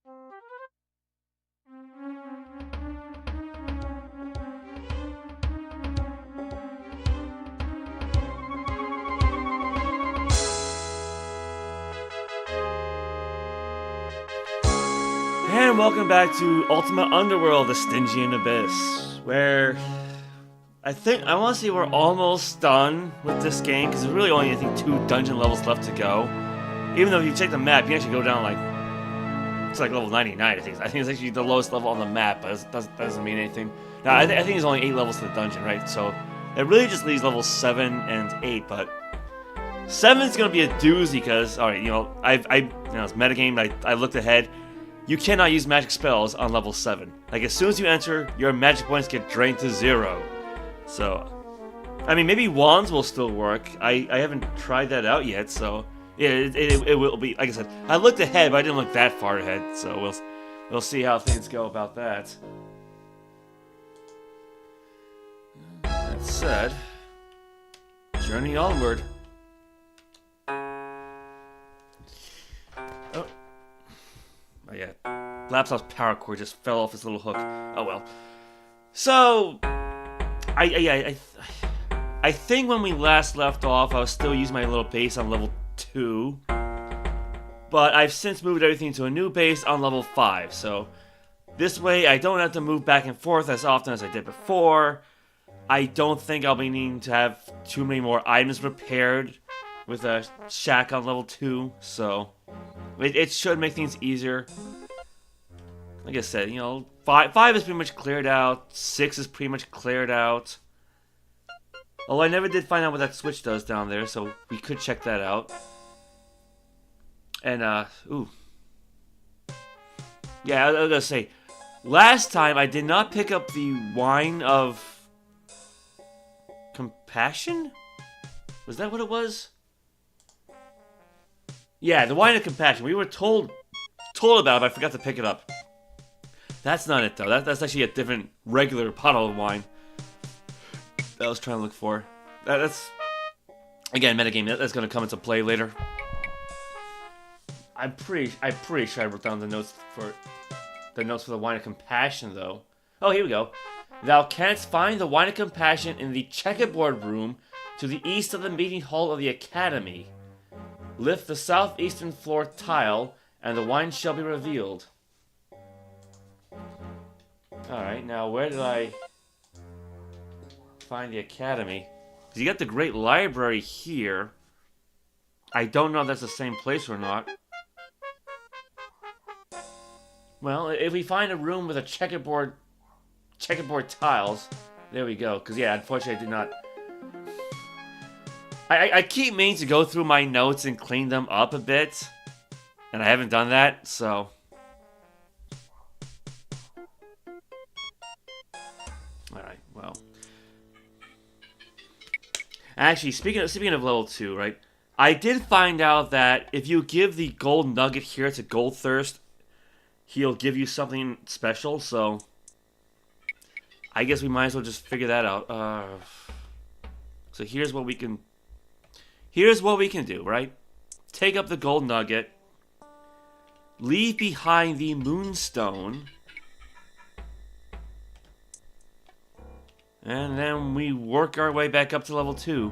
And welcome back to Ultima Underworld, the Stygian Abyss, where I want to say we're almost done with this game, because there's really only, I think, 2 dungeon levels left to go. Even though if you check the map, you can actually go down, like, it's like level 99, I think. I think it's actually the lowest level on the map, but it doesn't mean anything. Now, I think there's only 8 levels to the dungeon, right? So, it really just leaves levels 7 and 8, but 7's going to be a doozy, because, alright, you know, it's metagame, I looked ahead. You cannot use magic spells on level 7. Like, as soon as you enter, your magic points get drained to 0. So, I mean, maybe wands will still work. I haven't tried that out yet, so yeah, it will be. Like I said, I looked ahead, but I didn't look that far ahead, so we'll see how things go about that. That said, journey onward. Oh yeah, laptop's power cord just fell off its little hook. Oh well. So, I think when we last left off, I was still using my little base on level 2, but I've since moved everything to a new base on level 5. So this way, I don't have to move back and forth as often as I did before. I don't think I'll be needing to have too many more items repaired with a shack on level 2. So it should make things easier. Like I said, you know, 5 is pretty much cleared out. 6 is pretty much cleared out. Although I never did find out what that switch does down there, so we could check that out. And, ooh. Yeah, I was gonna say, last time I did not pick up the Wine of Compassion? Was that what it was? Yeah, the Wine of Compassion. We were told about it, but I forgot to pick it up. That's not it, though. That's actually a different, regular bottle of wine that I was trying to look for. That's, again, metagame. That's going to come into play later. I'm pretty sure I wrote down the notes for the Wine of Compassion, though. Oh, here we go. Thou canst find the Wine of Compassion in the checkerboard room to the east of the meeting hall of the Academy. Lift the southeastern floor tile, and the wine shall be revealed. Alright, now where did I find the Academy? Because you got the Great Library here. I don't know if that's the same place or not. Well, if we find a room with a checkerboard tiles, there we go. Because, yeah, unfortunately I did not... I keep meaning to go through my notes and clean them up a bit. And I haven't done that, so... Alright, well... Actually, speaking of level 2, right? I did find out that if you give the gold nugget here to Goldthirst, he'll give you something special, so... I guess we might as well just figure that out. So here's what we can... Here's what we can do, right? Take up the gold nugget. Leave behind the moonstone. And then we work our way back up to level 2.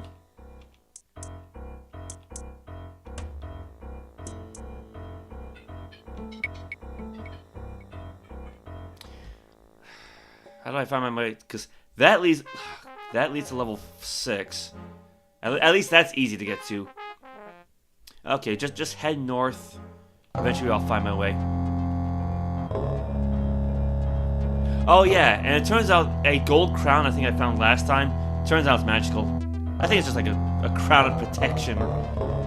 How do I find my way? Because that leads to level 6. At least that's easy to get to. Okay, just head north. Eventually I'll find my way. Oh yeah, and it turns out a gold crown I think I found last time, turns out it's magical. I think it's just like a crown of protection.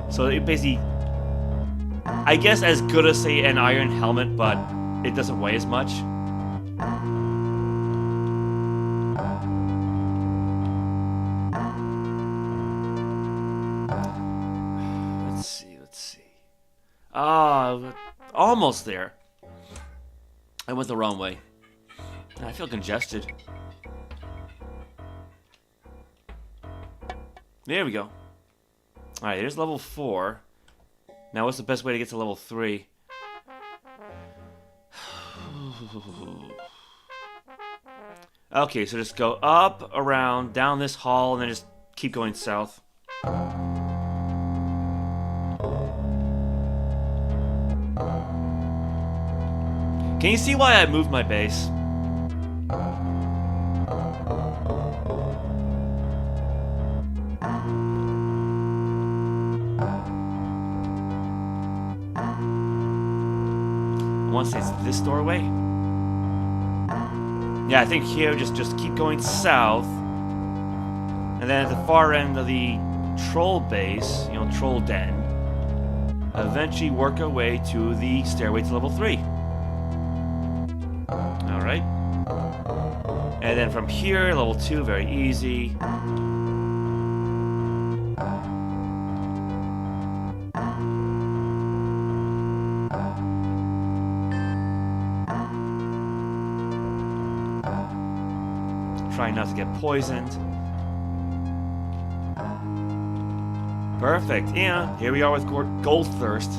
So it basically, I guess as good as, say, an iron helmet, but it doesn't weigh as much. Let's see. Almost there. I went the wrong way. I feel congested. There we go. Alright, here's level 4. Now what's the best way to get to level 3? Okay, so just go up, around, down this hall, and then just keep going south. Can you see why I moved my base? Once it's this doorway. Yeah, I think here just keep going south, and then at the far end of the troll base, you know, troll den, eventually work our way to the stairway to level 3. All right, and then from here, level 2, very easy. Trying not to get poisoned. Perfect. Yeah, here we are with Gold Thirst.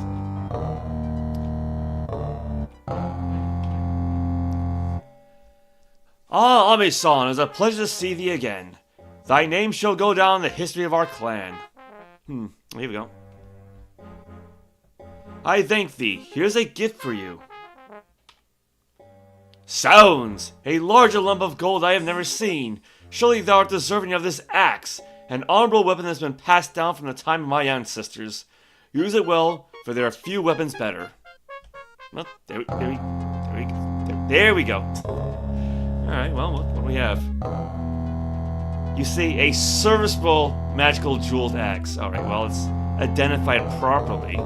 Ah, Ame-san, it is a pleasure to see thee again. Thy name shall go down in the history of our clan. Here we go. I thank thee. Here's a gift for you. Sounds! A larger lump of gold I have never seen. Surely thou art deserving of this axe, an honorable weapon that has been passed down from the time of my ancestors. Use it well, for there are few weapons better. Well, there we go. Alright, well, what do we have? You see, a serviceable magical jeweled axe. Alright, well, it's identified properly.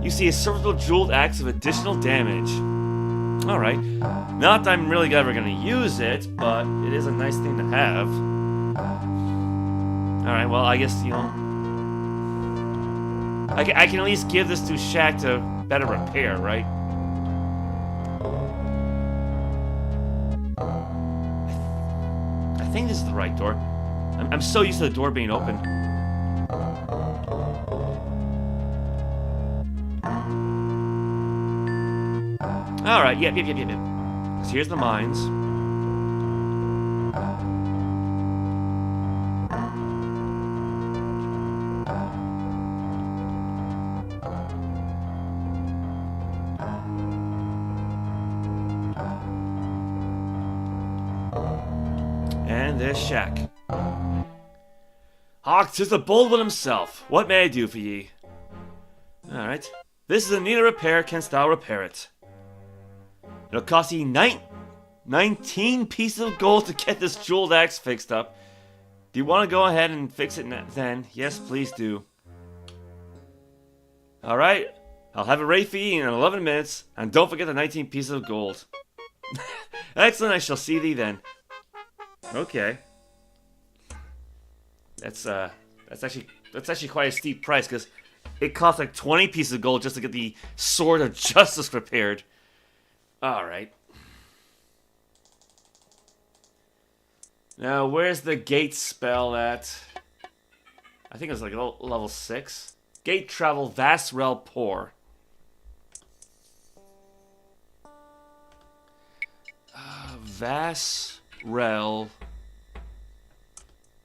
You see, a serviceable jeweled axe of additional damage. Alright. Not that I'm really ever going to use it, but it is a nice thing to have. Alright, well, I guess, you know, I can at least give this to Shaq to better repair, right? I think this is the right door. I'm so used to the door being open. Alright, yep. So here's the mines. And there's Shaq. Hark, 'tis the bold one himself. What may I do for ye? Alright. This is in need of repair. Canst thou repair it? It'll cost you 19 pieces of gold to get this jeweled axe fixed up. Do you want to go ahead and fix it then? Yes, please do. Alright, I'll have it ready for you in 11 minutes, and don't forget the 19 pieces of gold. Excellent, I shall see thee then. Okay. That's actually quite a steep price, because it costs like 20 pieces of gold just to get the Sword of Justice repaired. Alright. Now, where's the gate spell at? I think it was like level 6. Gate travel, vast rel poor. Vast rel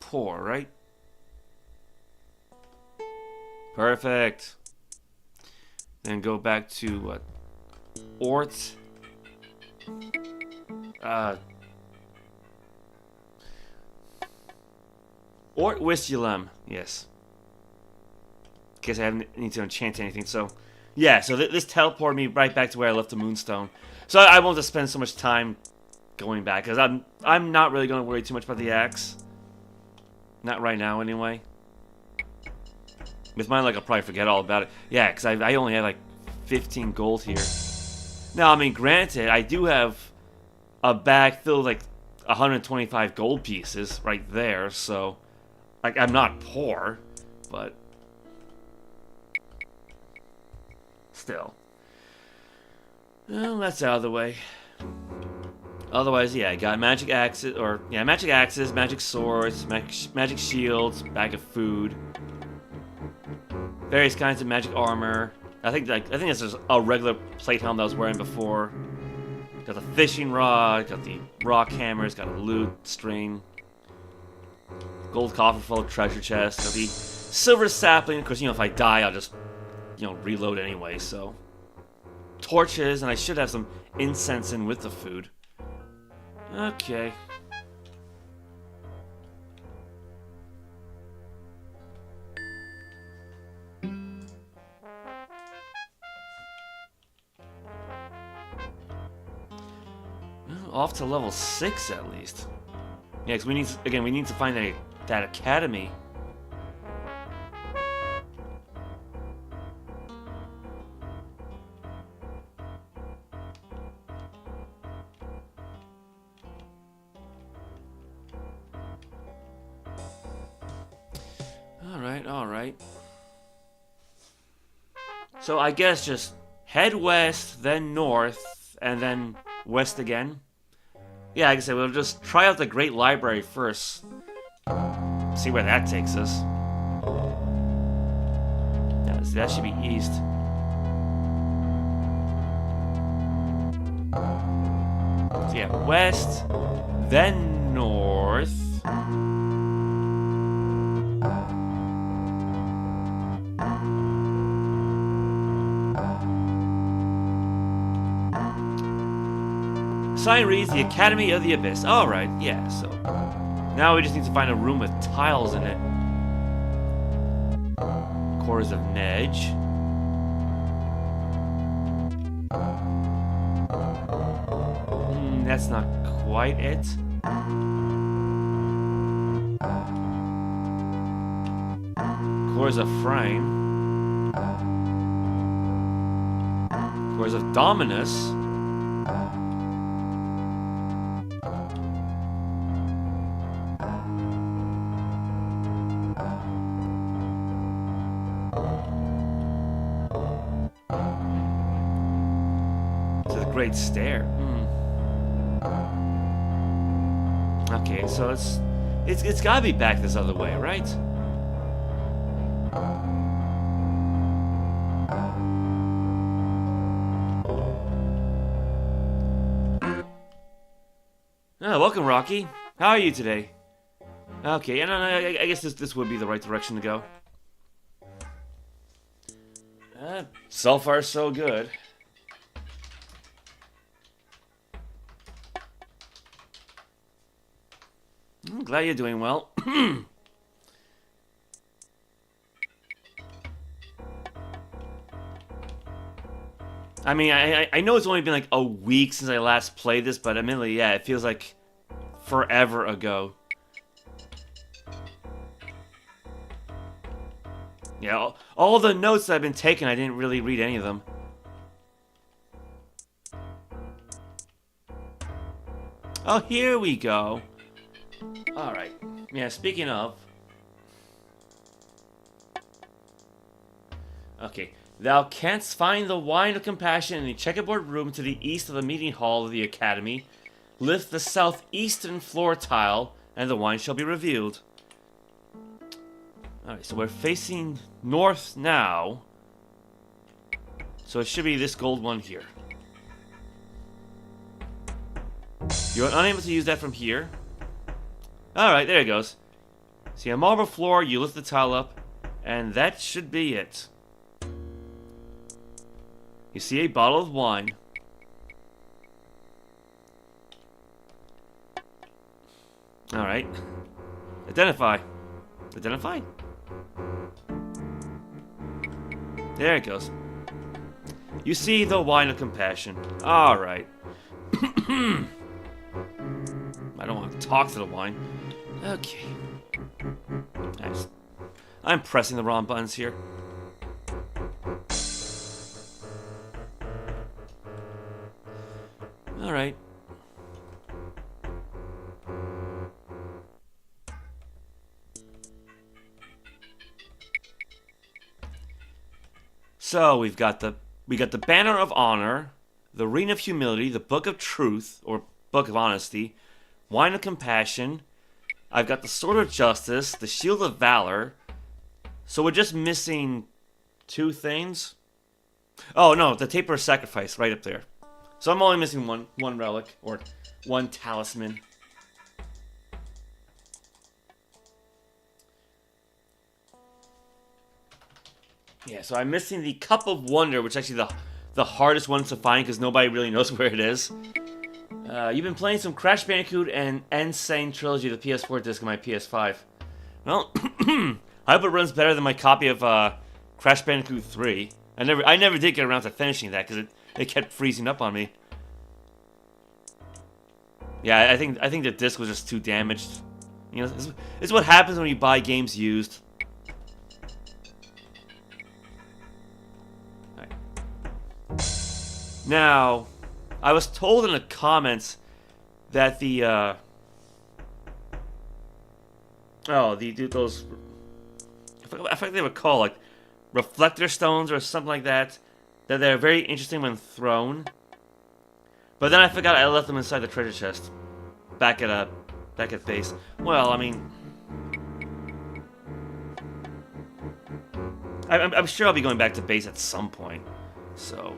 poor, right? Perfect. Then go back to what? Ort. ᚠᚩᚗ, yes. In case I need to enchant anything, so... Yeah, so this teleported me right back to where I left the Moonstone. So I won't just spend so much time going back, because I'm not really going to worry too much about the axe. Not right now, anyway. With mine, like, I'll probably forget all about it. Yeah, because I only have, like, 15 gold here. Now, I mean, granted, I do have a bag filled with, like, 125 gold pieces right there, so... Like, I'm not poor, but... Still. Well, that's out of the way. Otherwise, yeah, I got magic axes, magic axes, magic swords, magic shields, bag of food, various kinds of magic armor. I think this is a regular plate helm that I was wearing before. Got the fishing rod, got the rock hammers, got a loot string, gold coffer full of treasure chest, got the silver sapling. Of course, you know, if I die, I'll just, you know, reload anyway, so. Torches, and I should have some incense in with the food. Okay. Off to level 6 at least. Yeah, because we need to, again, we need to find that academy. All right. So I guess just head west, then north, and then west again. Yeah, like I said, we'll just try out the Great Library first. See where that takes us. Yeah, that should be east. So yeah, west, then north. Sign reads the Academy of the Abyss. Alright, yeah, so. Now we just need to find a room with tiles in it. Cores of Mage. That's not quite it. Cores of Frame. Cores of Dominus. Great Stair. Okay, so it's gotta be back this other way, right? Oh, welcome, Rocky. How are you today? Okay, and I guess this would be the right direction to go. So far, so good. I'm glad you're doing well. I mean, I know it's only been like a week since I last played this, but admittedly, yeah, it feels like forever ago. Yeah, all the notes that I've been taking, I didn't really read any of them. Oh, here we go. Alright. Yeah, speaking of. Okay. Thou canst find the wine of compassion in the checkerboard room to the east of the meeting hall of the academy. Lift the southeastern floor tile, and the wine shall be revealed. Alright, so we're facing north now. So it should be this gold one here. You're unable to use that from here. Alright, there it goes. See a marble floor, you lift the tile up, and that should be it. You see a bottle of wine. Alright. Identify. Identify? There it goes. You see the wine of compassion. Alright. I don't want to talk to the wine. Okay. I'm pressing the wrong buttons here. Alright. So we got the Banner of Honor, the Ring of Humility, the Book of Truth, or Book of Honesty, Wine of Compassion. I've got the Sword of Justice, the Shield of Valor. So we're just missing two things. Oh no, the Taper of Sacrifice, right up there. So I'm only missing one relic, or one talisman. Yeah, so I'm missing the Cup of Wonder, which is actually the hardest one to find because nobody really knows where it is. You've been playing some Crash Bandicoot and Insane Trilogy, the PS4 disc on my PS5. Well, I hope it runs better than my copy of Crash Bandicoot 3. I never did get around to finishing that because it kept freezing up on me. Yeah, I think the disc was just too damaged. You know, it's what happens when you buy games used. Right. Now, I was told in the comments that those I forget they were called, like reflector stones or something like that. That they're very interesting when thrown. But then I forgot I left them inside the treasure chest, back at base. Well, I mean, I'm sure I'll be going back to base at some point. So,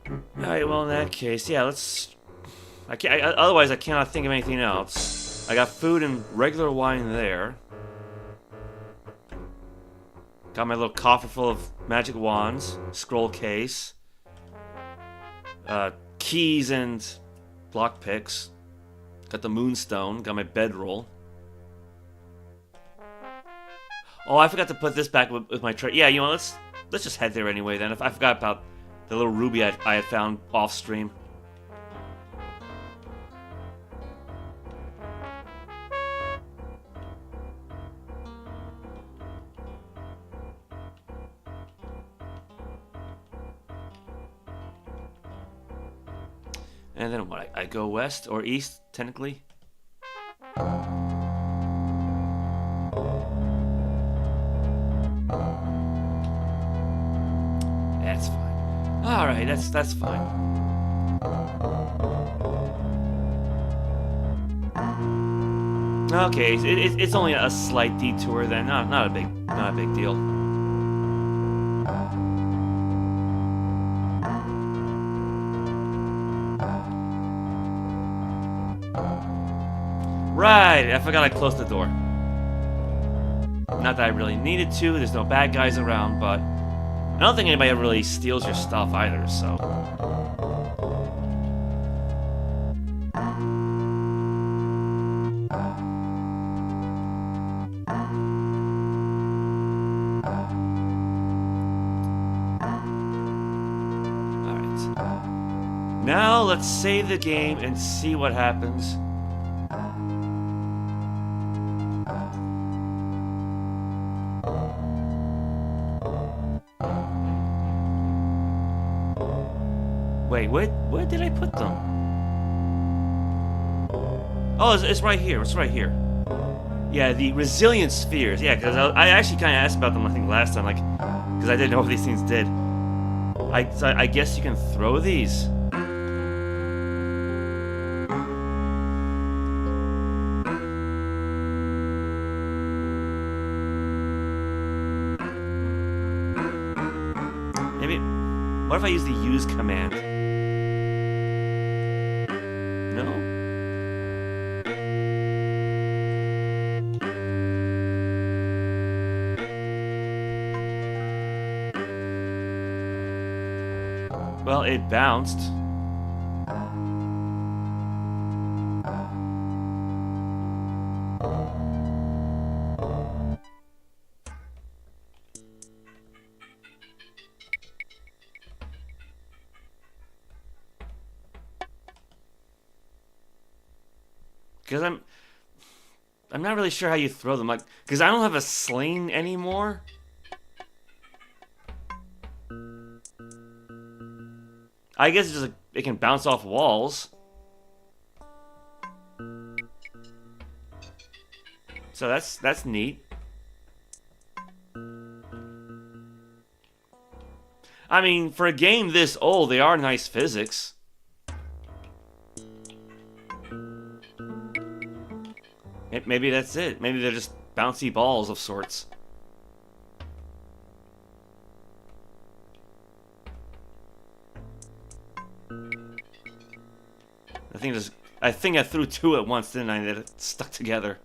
all right. Well, in that case, yeah. Let's. Otherwise, I cannot think of anything else. I got food and regular wine there. Got my little coffer full of magic wands, scroll case, keys and lockpicks. Got the moonstone. Got my bedroll. Oh, I forgot to put this back with my tray. Yeah, you know, let's just head there anyway. Then, if I forgot about the little ruby I had found off stream. And then what? I go west or east, technically? That's fine. Alright, that's fine. Okay, it's only a slight detour then. Not a big deal. Right, I forgot I closed the door. Not that I really needed to, there's no bad guys around, but I don't think anybody ever really steals your stuff either, so. Alright. Now let's save the game and see what happens. Wait, where did I put them? Oh, it's right here. It's right here. Yeah, the resilient spheres. Yeah, because I actually kind of asked about them, I think, last time, like, because I didn't know what these things did. I guess you can throw these. Maybe. What if I use the use command? No? Well, it bounced. Because I'm not really sure how you throw them, like, because I don't have a sling anymore. I guess it's just like, it can bounce off walls. So that's neat. I mean, for a game this old, they are nice physics. Maybe that's it. Maybe they're just bouncy balls of sorts. I think I threw two at once, didn't I? That stuck together.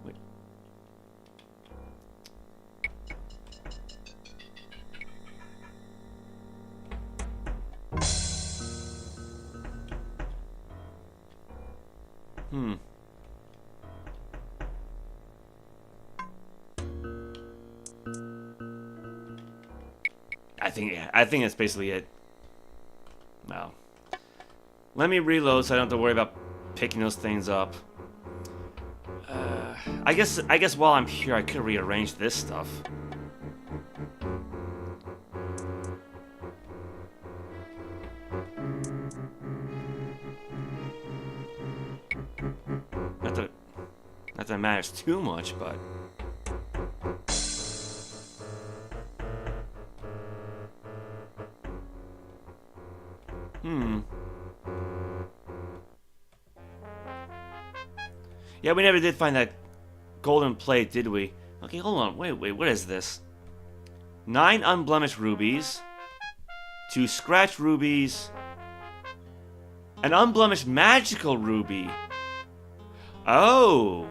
Wait. I think that's basically it. Well, let me reload so I don't have to worry about picking those things up. I guess while I'm here, I could rearrange this stuff. Not that it matters too much, but. Yeah, we never did find that golden plate, did we? Okay, hold on. Wait, what is this? 9 unblemished rubies, 2 scratch rubies, an unblemished magical ruby. Oh!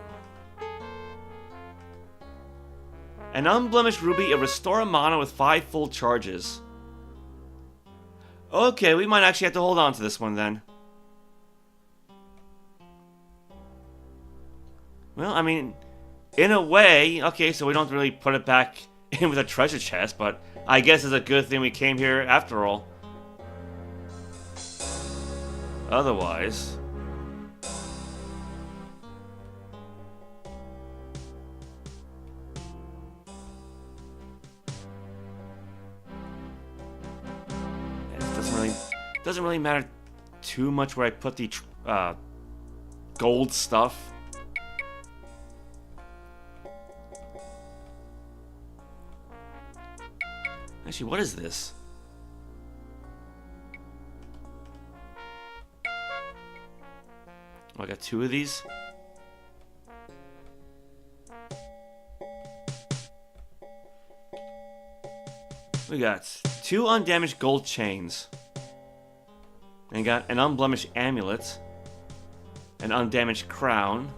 An unblemished ruby, a restore mana with 5 full charges. Okay, we might actually have to hold on to this one then. Well, I mean, in a way, okay, so we don't really put it back in with a treasure chest, but I guess it's a good thing we came here after all. Otherwise... it doesn't really matter too much where I put the gold stuff. Actually, what is this? Oh, I got 2 of these. We got 2 undamaged gold chains. And got an unblemished amulet, an undamaged crown,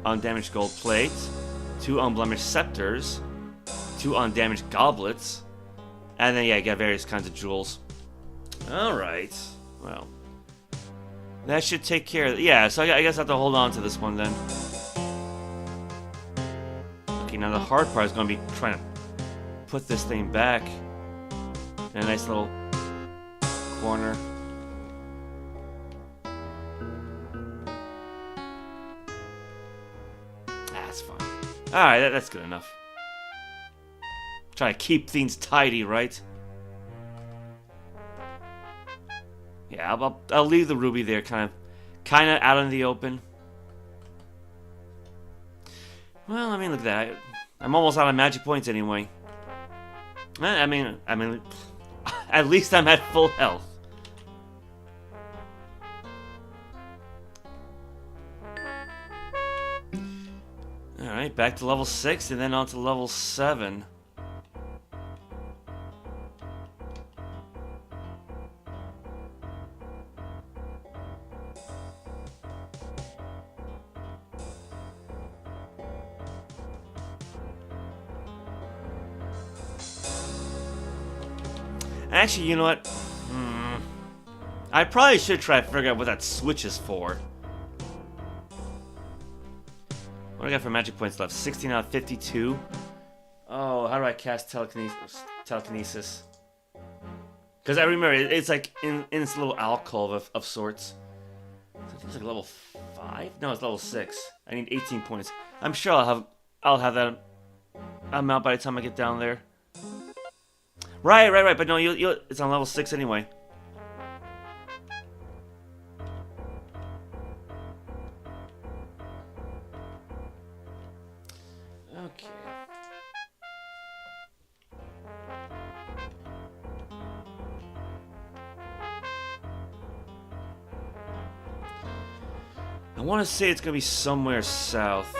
undamaged gold plate, 2 unblemished scepters, 2 undamaged goblets, and then, yeah, you got various kinds of jewels. Alright. Well. That should take care of it. Yeah, so I guess I have to hold on to this one then. Okay, now the hard part is going to be trying to put this thing back in a nice little corner. That's fine. Alright, that's good enough. Try to keep things tidy, right? Yeah, I'll leave the ruby there, kind of out in the open. Well, I mean, look at that. I'm almost out of magic points anyway. I mean, at least I'm at full health. All right, back to level 6 and then on to level 7. Actually, you know what? I probably should try to figure out what that switch is for. What do I got for magic points left? 16 out of 52. Oh, how do I cast telekinesis? Because I remember it's like in this little alcove of sorts. I think it's like level 5. No, it's level 6. I need 18 points. I'm sure I'll have that amount by the time I get down there. Right. But no, it's on level 6 anyway. Okay. I want to say it's going to be somewhere south.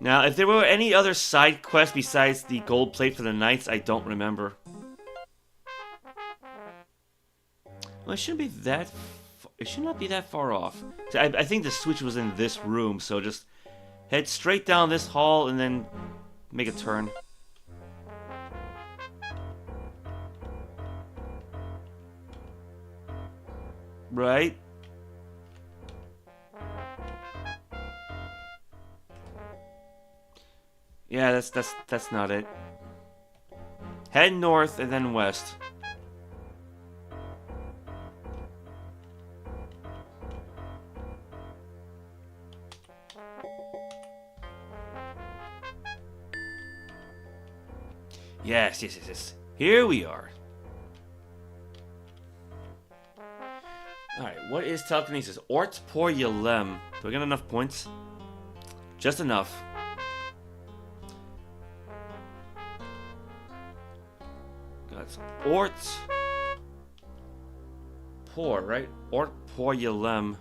Now, if there were any other side quests besides the gold plate for the knights, I don't remember. Well, it shouldn't be that... It should not be that far off. I think the switch was in this room, so just head straight down this hall and then make a turn. Right? Yeah, that's not it. Head north and then west. Yes. Here we are. Alright, what is telekinesis? ᚠᚩᚗ᚞. Do I get enough points? Just enough. Got some Poor, right? ᚠᚩᚗ᚞.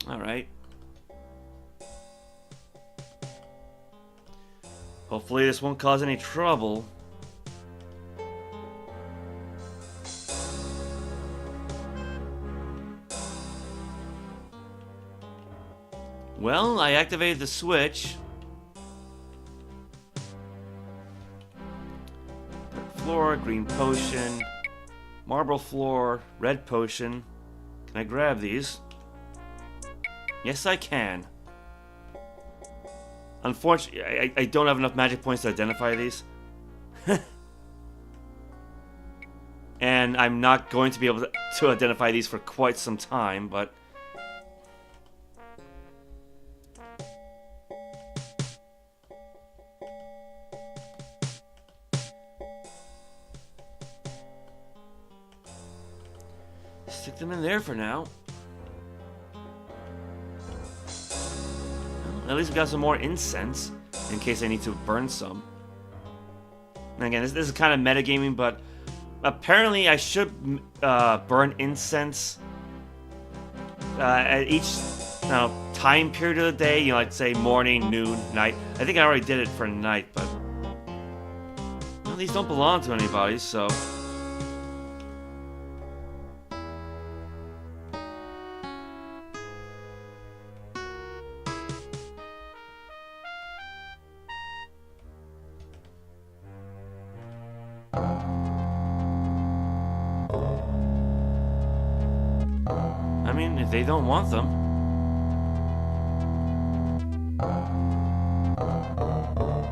Alright. Hopefully this won't cause any trouble. Well, I activated the switch. Red floor, green potion, marble floor, red potion. Can I grab these? Yes, I can. Unfortunately, I don't have enough magic points to identify these. And I'm not going to be able to identify these for quite some time, but... Stick them in there for now. At least we got some more incense, in case I need to burn some. And again, this is kind of metagaming, but apparently I should burn incense at each time period of the day. You know, like say morning, noon, night. I think I already did it for night, but well, these don't belong to anybody, so. I mean, if they don't want them.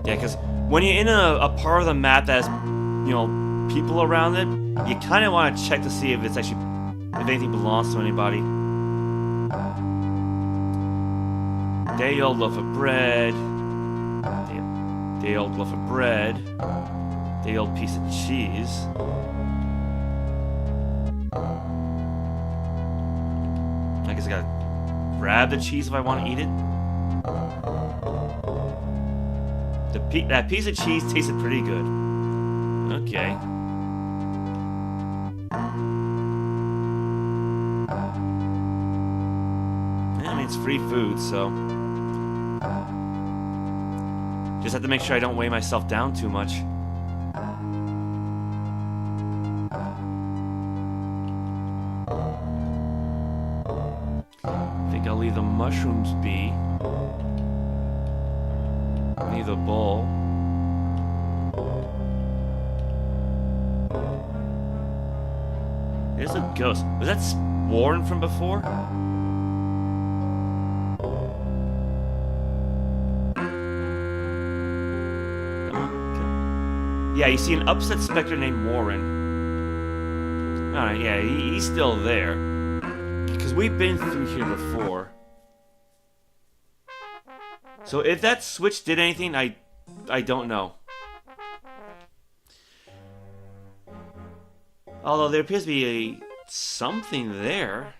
Yeah, because when you're in a part of the map that has, you know, people around it, you kind of want to check to see if it's actually, if anything belongs to anybody. Day old loaf of bread. Day old loaf of bread. Day old piece of cheese. I guess I gotta grab the cheese if I want to eat it. That piece of cheese tasted pretty good. Okay. I mean, it's free food, so... Just have to make sure I don't weigh myself down too much. I think I'll leave the mushrooms be. Leave the bowl. There's a ghost. Was that Warren from before? Yeah, you see an upset specter named Warren. Alright, yeah, he's still there. Because we've been through here before. So if that switch did anything, I don't know. Although there appears to be something there.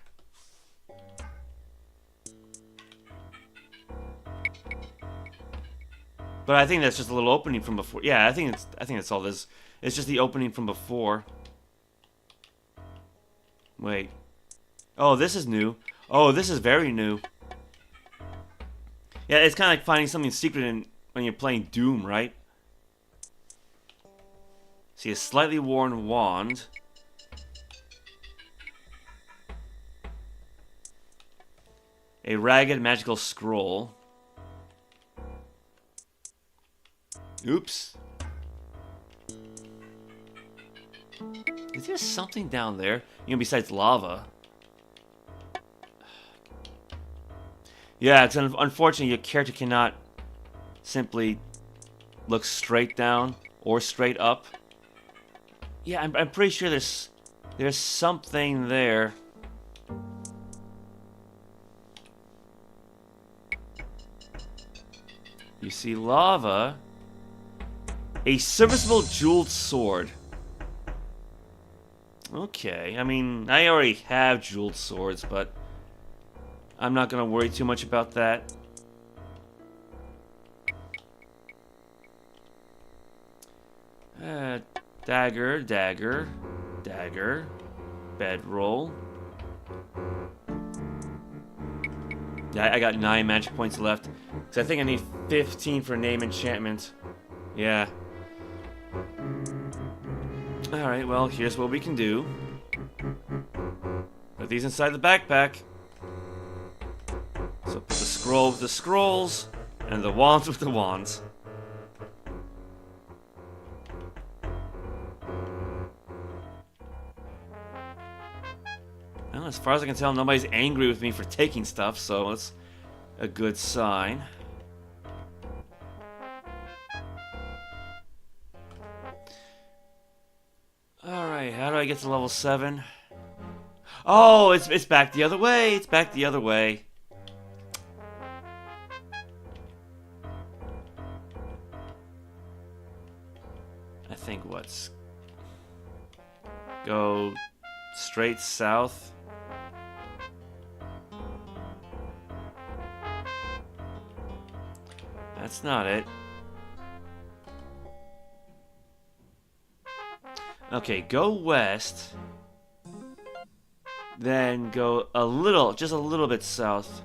But I think that's just a little opening from before. Yeah, I think that's all this. It's just the opening from before. Wait. Oh, this is new. Oh, this is very new. Yeah, it's kind of like finding something secret when you're playing Doom, right? See a slightly worn wand. A ragged magical scroll. Oops. Is there something down there? You know, besides lava? Yeah, it's unfortunate your character cannot simply look straight down or straight up. Yeah, I'm pretty sure there's something there. You see lava. A serviceable jeweled sword. Okay, I mean, I already have jeweled swords, but I'm not gonna worry too much about that. Dagger, dagger, dagger, bedroll. Yeah, I got 9 magic points left. So I think I need 15 for name enchantment. Yeah. Alright, well, here's what we can do. Put these inside the backpack. So put the scroll with the scrolls, and the wands with the wands. Well, as far as I can tell, nobody's angry with me for taking stuff, so that's a good sign. Alright, how do I get to level 7? Oh, it's back the other way! It's back the other way. I think what's... Go straight south. That's not it. Okay, go west. Then go a little, just a little bit south.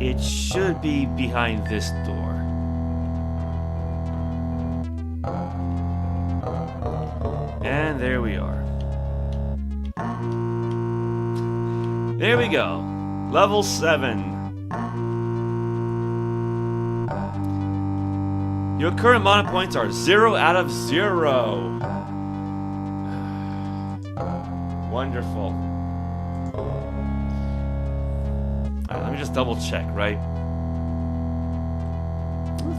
It should be behind this door. And there we are. There we go. Level 7. Your current mana points are 0 out of 0. Wonderful. Alright, let me just double check, right?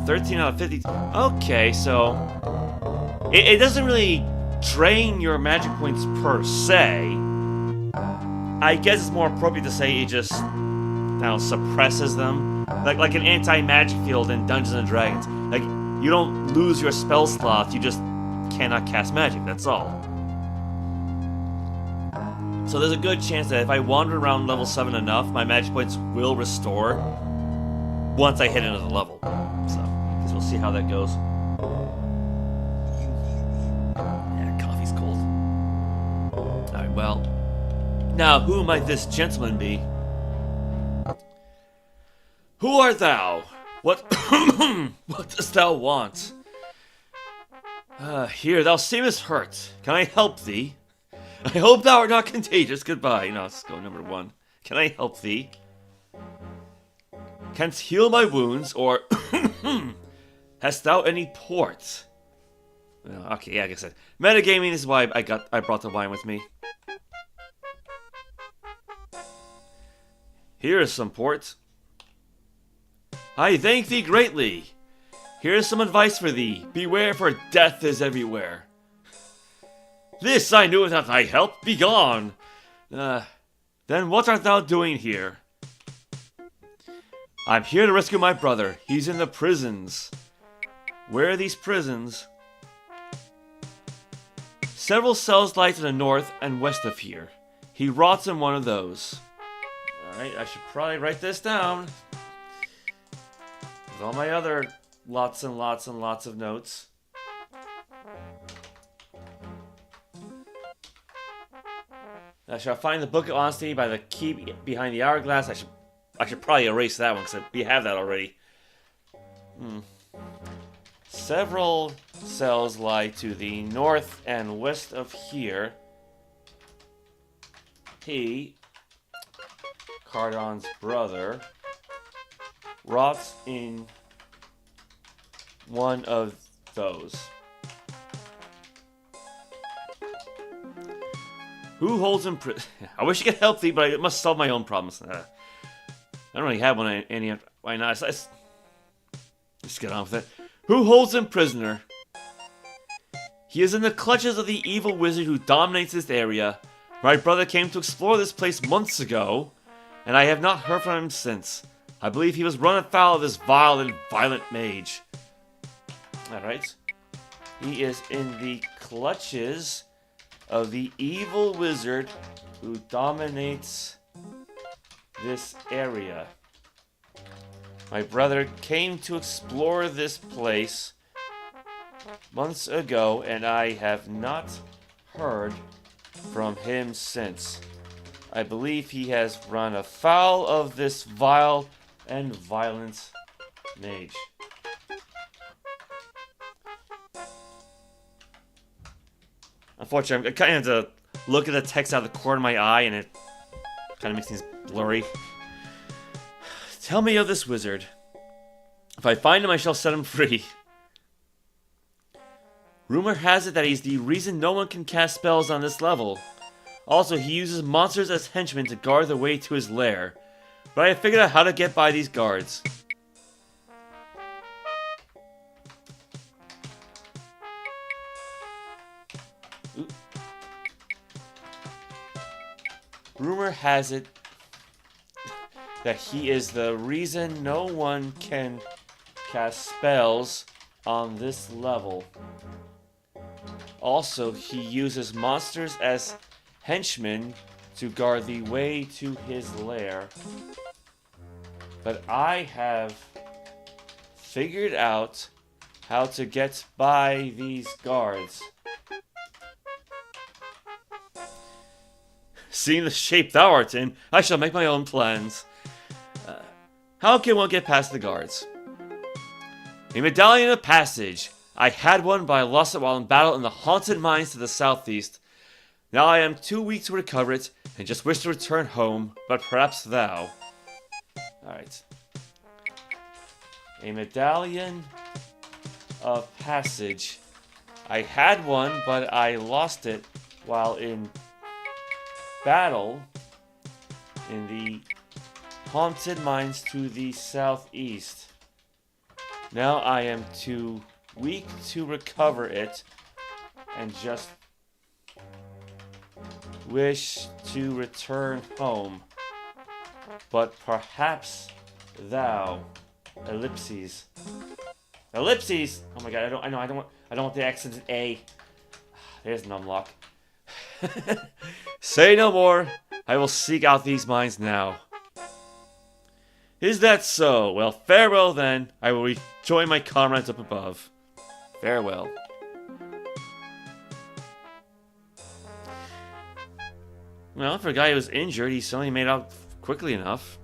13 out of 50. Okay, so it doesn't really drain your magic points per se. I guess it's more appropriate to say it just, I don't know, suppresses them. Like an anti-magic field in Dungeons and Dragons. Like, you don't lose your spell slots, you just cannot cast magic, that's all. So there's a good chance that if I wander around level 7 enough, my magic points will restore once I hit another level. So, I guess we'll see how that goes. Yeah, coffee's cold. Alright, well. Now, who might this gentleman be? Who art thou? What what dost thou want? Here, thou seemest hurt. Can I help thee? I hope thou art not contagious. Goodbye. No, let's go number 1. Can I help thee? Canst heal my wounds, or hast thou any port? Well, okay, yeah, like I said, metagaming is why I brought the wine with me. Here is some port. I thank thee greatly. Here is some advice for thee. Beware, for death is everywhere. This I knew without thy help. Begone. Then what art thou doing here? I'm here to rescue my brother. He's in the prisons. Where are these prisons? Several cells lie to the north and west of here. He rots in one of those. Alright, I should probably write this down. With all my other lots and lots and lots of notes. I shall find the Book of Honesty by the key behind the hourglass. I should probably erase that one because we have that already. several cells lie to the north and west of here. He, Cardon's brother, rots in one of those. Who holds him? I wish I could help thee, but I must solve my own problems. I don't really have one. Any? Why not? Let's get on with it. Who holds him prisoner? He is in the clutches of the evil wizard who dominates this area. My brother came to explore this place months ago, and I have not heard from him since. I believe he was run afoul of this vile and violent mage. Alright. He is in the clutches of the evil wizard who dominates this area. My brother came to explore this place months ago, and I have not heard from him since. I believe he has run afoul of this vile and violent mage. Unfortunately, I kind of have to look at the text out of the corner of my eye, and it kind of makes things blurry. Tell me of this wizard. If I find him, I shall set him free. Rumor has it that he's the reason no one can cast spells on this level. Also, he uses monsters as henchmen to guard the way to his lair. But I have figured out how to get by these guards. Rumor has it that he is the reason no one can cast spells on this level. Also, he uses monsters as henchmen to guard the way to his lair. But I have figured out how to get by these guards. Seeing the shape thou art in, I shall make my own plans. How can one get past the guards? A medallion of passage. I had one, but I lost it while in battle in the haunted mines to the southeast. Now I am too weak to recover it, and just wish to return home, but perhaps thou. Alright. A medallion of passage. I had one, but I lost it while in battle in the haunted mines to the southeast. Now I am too weak to recover it and just wish to return home. But perhaps thou, ellipses. Ellipses! Oh my god, I don't want the accent A. There's an unlock. Say no more. I will seek out these mines now. Is that so? Well, farewell then. I will rejoin my comrades up above. Farewell. Well, for a guy who was injured, he suddenly made out quickly enough.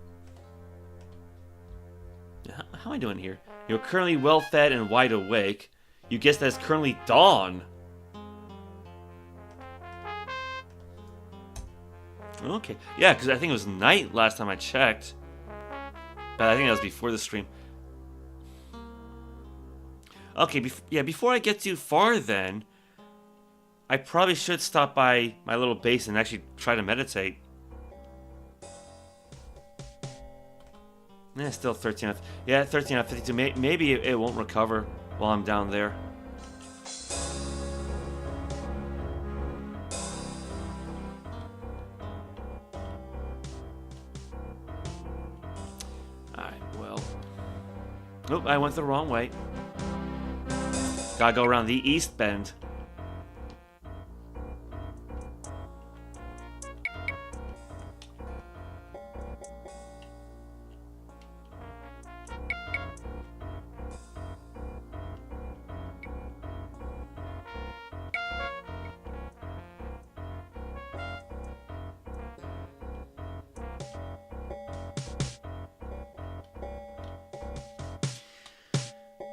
How am I doing here? You're currently well fed and wide awake. You guess that it's currently dawn. Okay. Yeah, because I think it was night last time I checked. But I think that was before the stream. Okay, before I get too far then, I probably should stop by my little base and actually try to meditate. Yeah, still 13 out. Yeah, 13 out of 52. Maybe it won't recover while I'm down there. Alright, well. Nope, I went the wrong way. Gotta go around the east bend.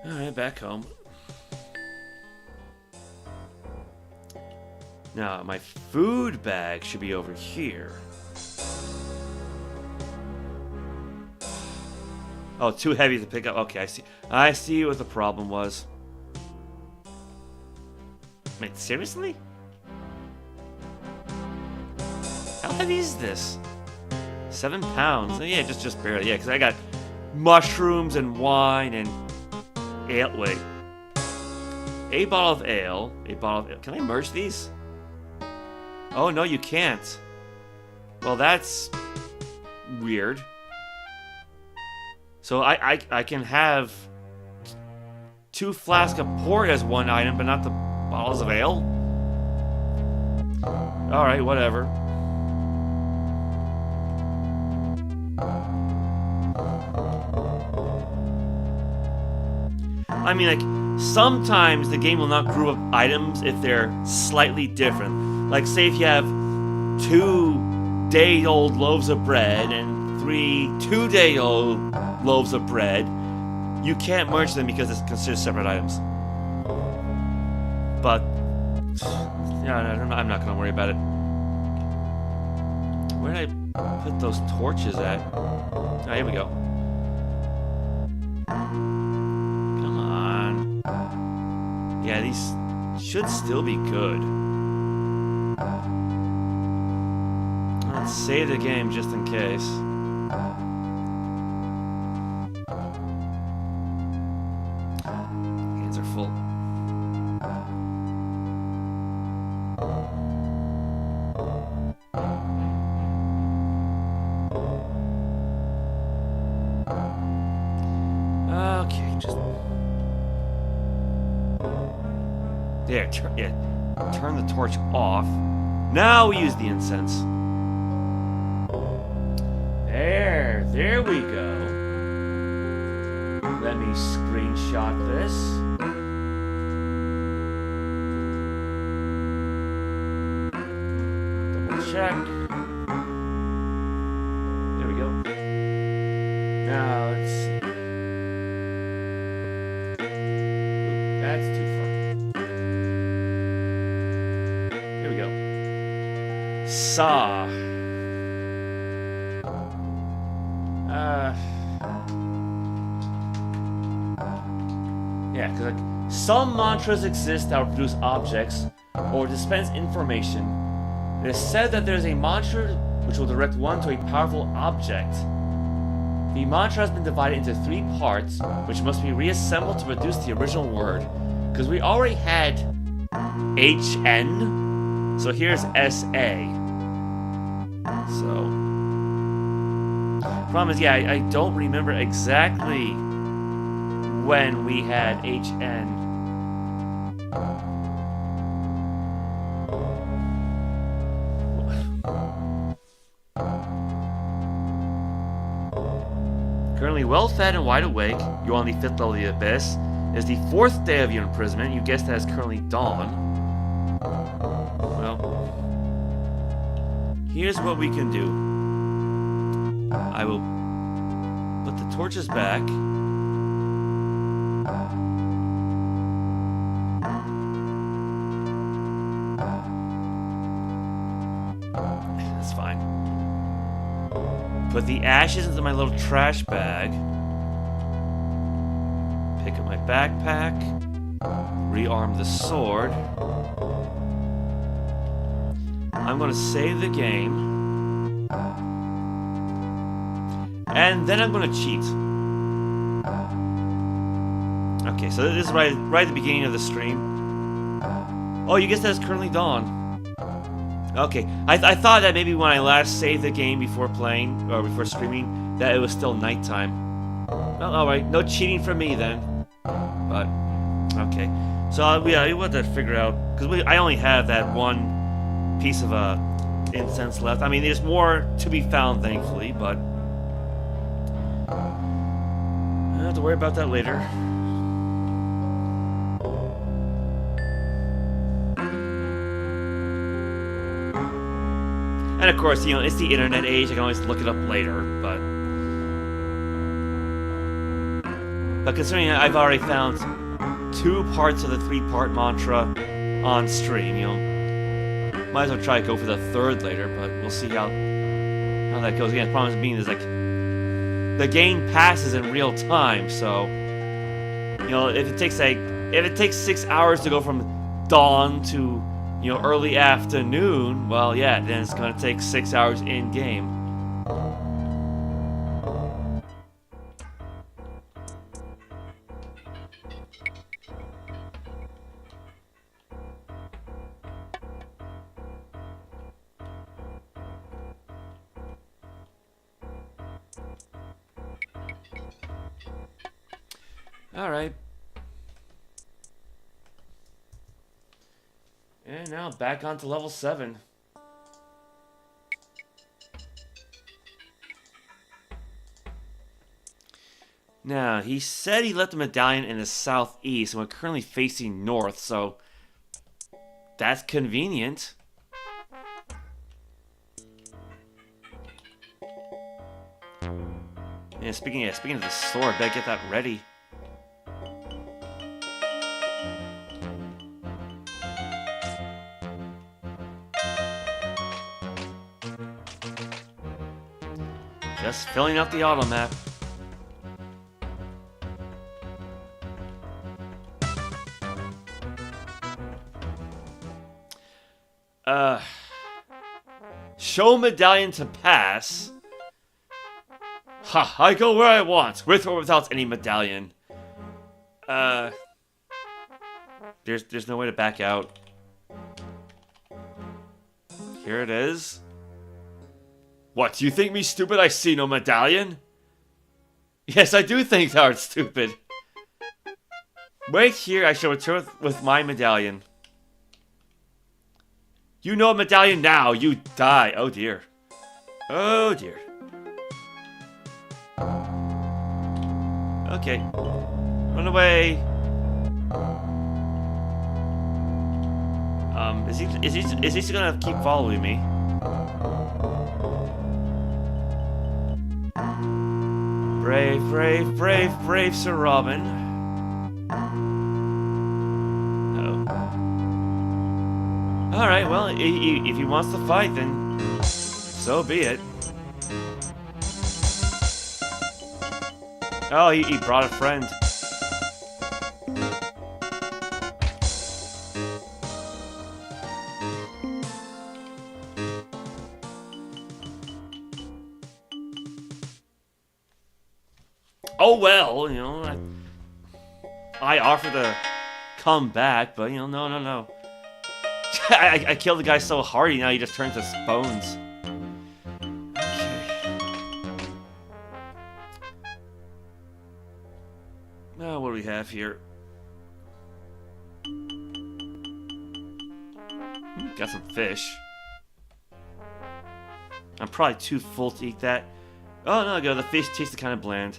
Alright, back home. Now, my food bag should be over here. Oh, too heavy to pick up. Okay, I see. I see what the problem was. Wait, seriously? How heavy is this? 7 pounds. Yeah, just barely. Yeah, because I got mushrooms and wine and ale. Wait. A bottle of ale. A bottle of ale. Can I merge these? Oh, no, you can't. Well, that's weird. So I can have 2 flasks of port as one item, but not the bottles of ale? Alright, whatever. I mean, like, sometimes the game will not group up items if they're slightly different. Like, say if you have 2 day-old loaves of bread and 3 two-day-old loaves of bread, you can't merge them because it's considered separate items. But, yeah, I'm not gonna worry about it. Where did I put those torches at? Oh, here we go. Come on. Yeah, these should still be good. Let's save the game just in case. Hands are full. Okay, just there. Turn the torch off. Now we use the incense. There we go. Let me screenshot this. Double check. There we go. Now let's see. Ooh, that's too far. Here we go. Saw. Yeah, because like, some mantras exist that will produce objects or dispense information. It is said that there is a mantra which will direct one to a powerful object. The mantra has been divided into 3 parts, which must be reassembled to produce the original word. Because we already had HN, so here's SA. So, problem is, yeah, I don't remember exactly when we had HN. Currently well fed and wide awake, you're on the 5th level of the Abyss. It is the 4th day of your imprisonment. You guessed that it's currently dawn. Well, here's what we can do. I will put the torches back. That's fine. Put the ashes into my little trash bag. Pick up my backpack. Rearm the sword. I'm going to save the game. And then I'm going to cheat. Okay, so this is right at the beginning of the stream. Oh, you guessed that it's currently dawn. Okay, I thought that maybe when I last saved the game before playing, or before streaming, that it was still nighttime. Well, alright, no cheating from me then. But, okay. So, yeah, we want to figure out, because I only have that one piece of incense left. I mean, there's more to be found, thankfully, but I don't have to worry about that later. And of course, you know, it's the internet age, I can always look it up later, but considering I've already found 2 parts of the 3-part mantra on stream, you know, Might as well try to go for the third later, but we'll see how that goes. Again, the problem being is like the game passes in real time, so you know if it takes 6 hours to go from dawn to early afternoon, well, yeah, then it's gonna take 6 hours in game. Alright. And now back on to level 7. Now, he said he left the medallion in the southeast and we're currently facing north, so that's convenient. And speaking of the sword, better get that ready. Just filling out the auto map. Show medallion to pass. Ha! I go where I want, with or without any medallion. There's no way to back out. Here it is. What, do you think me stupid? I see no medallion? Yes, I do think thou art stupid. Wait here, I shall return with my medallion. You know a medallion now, you die. Oh dear. Oh dear. Okay. Run away. Is he gonna keep following me? Brave, brave, brave, brave ᚫᚖ᚞᚞. Alright, well, if he wants to fight, then so be it. Oh, he brought a friend. Oh well, I offered to come back, but no. I killed the guy so hard, now he just turns to bones. Okay. Now, what do we have here? Got some fish. I'm probably too full to eat that. Oh, no, the fish tasted kind of bland.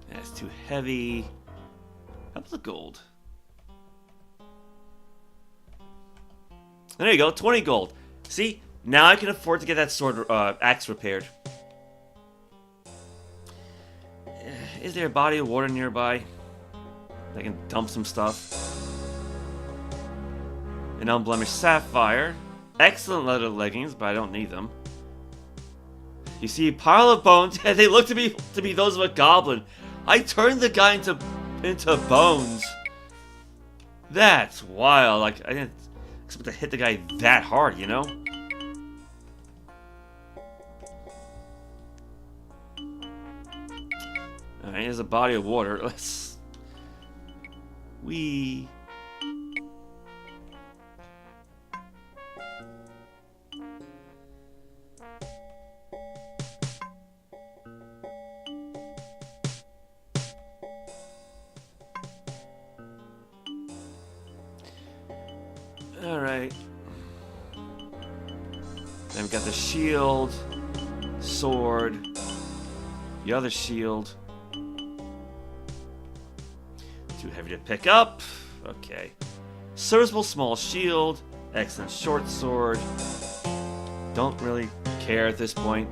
That's too heavy. How about the gold? There you go, 20 gold. See, now I can afford to get that sword axe repaired. Is there a body of water nearby? I can dump some stuff. An unblemished sapphire. Excellent leather leggings, but I don't need them. You see a pile of bones, and they look to be those of a goblin. I turned the guy into bones. That's wild. Like, I didn't expect to hit the guy that hard, Alright, here's a body of water. Let's... Alright. Then we got the shield, sword, the other shield. Too heavy to pick up. Okay. Serviceable small shield. Excellent short sword. Don't really care at this point.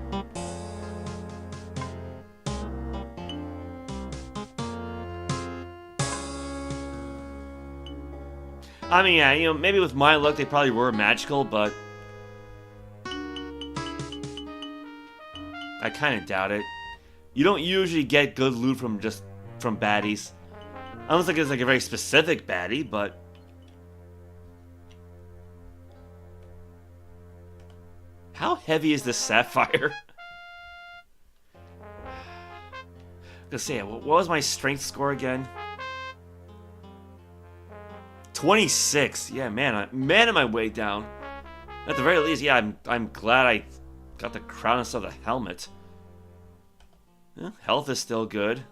I mean, yeah, you know, maybe with my luck they probably were magical, but I kind of doubt it. You don't usually get good loot from baddies. I don't think it's like a very specific baddie, but how heavy is this sapphire? I'm gonna say, what was my strength score again? 26. Yeah, man, I'm my way down. At the very least, yeah, I'm glad I got the crown instead of the helmet. Yeah, health is still good.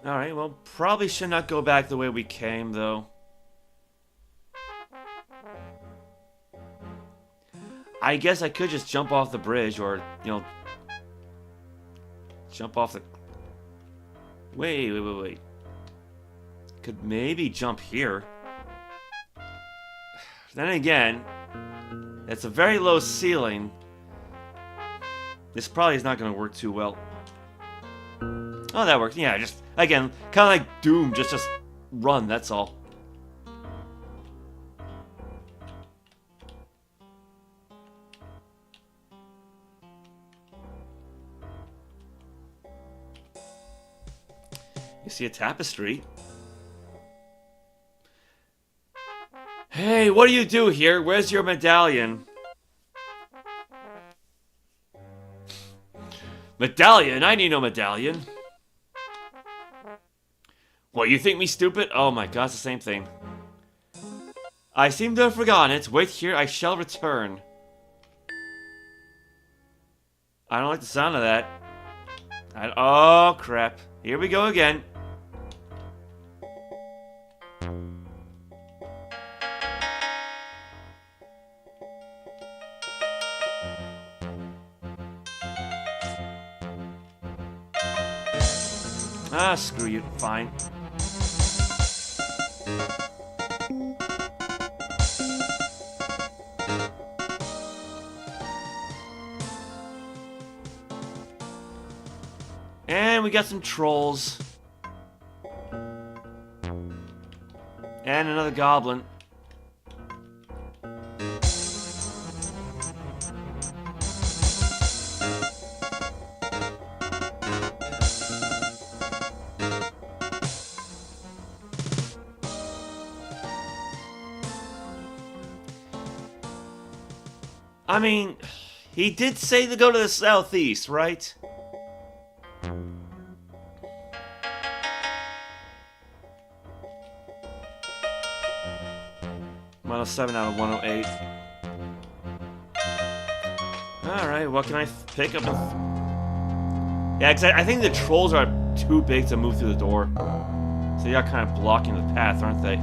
Alright, well, probably should not go back the way we came, though. I guess I could just jump off the bridge, or, you know, jump off the... Wait. Could maybe jump here. Then again, it's a very low ceiling. This probably is not going to work too well. Oh, that worked. Yeah, just, again, kind of like Doom, just run, that's all. You see a tapestry. Hey, what do you do here? Where's your medallion? Medallion? I need no medallion. What, you think me stupid? Oh my god, it's the same thing. I seem to have forgotten it. Wait here, I shall return. I don't like the sound of that. Oh, crap. Here we go again. Ah, screw you. Fine. And we got some trolls. And another goblin. I mean, he did say to go to the southeast, right? -7 out of 108. Alright, what can I pick up? Yeah, cause I think the trolls are too big to move through the door. So they are kind of blocking the path, aren't they?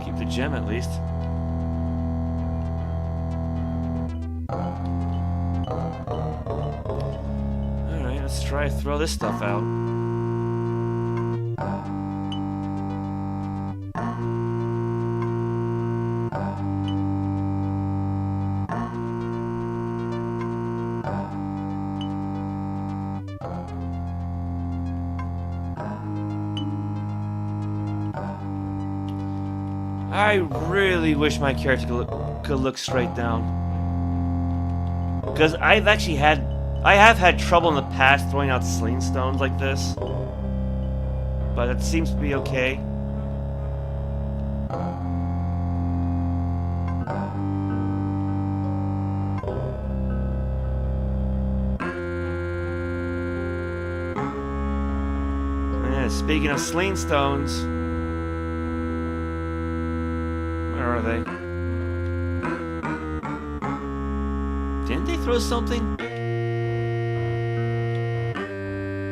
Keep the gem at least. Alright, let's try to throw this stuff out. I really wish my character could look straight down. Because I have had trouble in the past throwing out sling stones like this. But it seems to be okay. And speaking of sling stones, where are they? Didn't they throw something?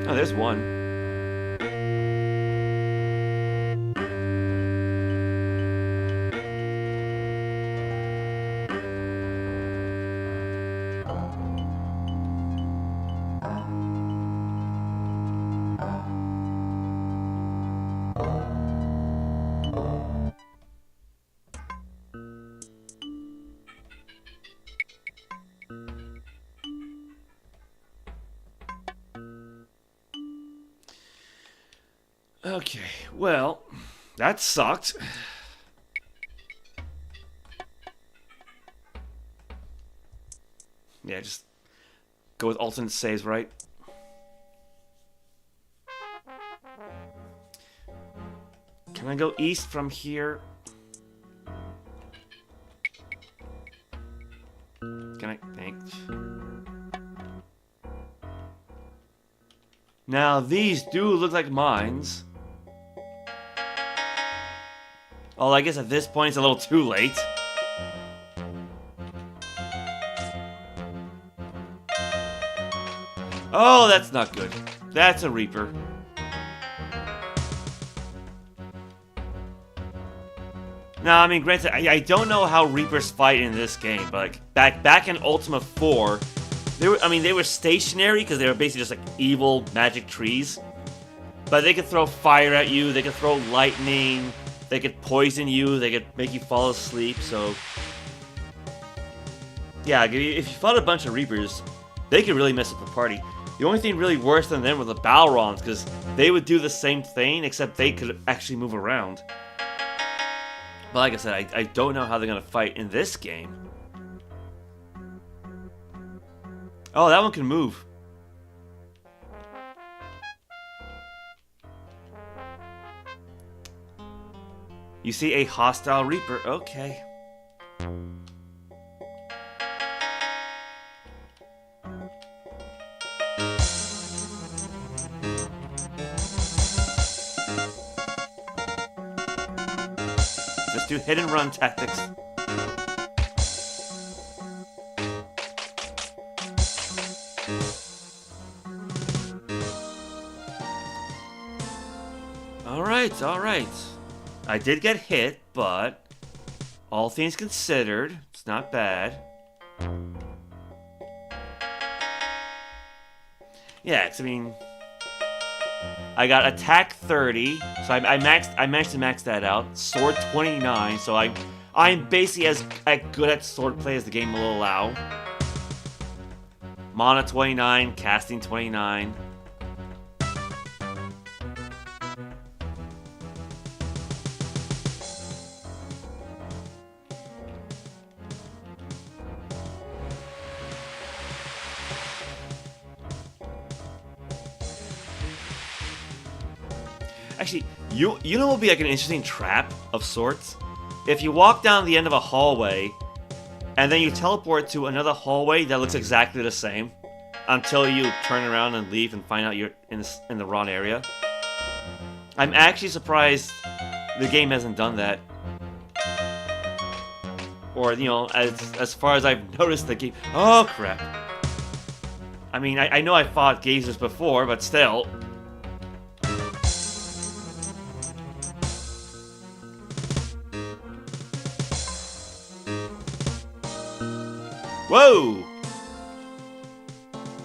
Oh, there's one. Okay, well, that sucked. Yeah, just go with alternate saves, right? Can I go east from here? Can I? Thanks. Now, these do look like mines. Well, I guess at this point it's a little too late. Oh, that's not good. That's a Reaper. Now, I mean, granted, I don't know how Reapers fight in this game, but like, back in Ultima 4, they were stationary because they were basically just like evil magic trees. But they could throw fire at you, they could throw lightning, they could poison you, they could make you fall asleep, so... Yeah, if you fought a bunch of Reapers, they could really mess up the party. The only thing really worse than them were the Balrons, because they would do the same thing, except they could actually move around. But like I said, I don't know how they're going to fight in this game. Oh, that one can move. You see a hostile Reaper. Okay. Just do hit and run tactics. Alright. I did get hit, but all things considered, it's not bad. Yeah, 'cause I mean, I got attack 30, so I managed to max that out. Sword 29, so I'm basically as good at sword play as the game will allow. Mana 29, casting 29. Actually, you know what would be like an interesting trap of sorts? If you walk down the end of a hallway, and then you teleport to another hallway that looks exactly the same, until you turn around and leave and find out you're in the wrong area. I'm actually surprised the game hasn't done that. Or, you know, as far as I've noticed the game... Oh, crap. I mean, I know I fought geysers before, but still... Whoa!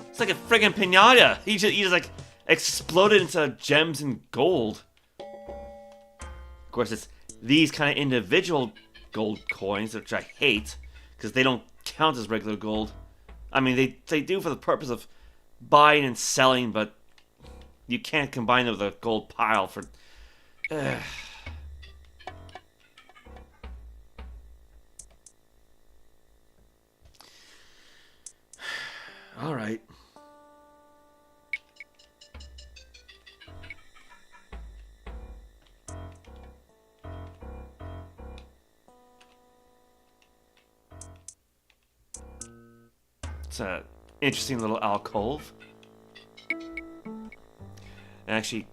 It's like a friggin' pinata. He just like exploded into gems and gold. Of course, it's these kind of individual gold coins, which I hate, because they don't count as regular gold. I mean, they do for the purpose of buying and selling, but you can't combine them with a gold pile for... Alright. It's an interesting little alcove. And actually,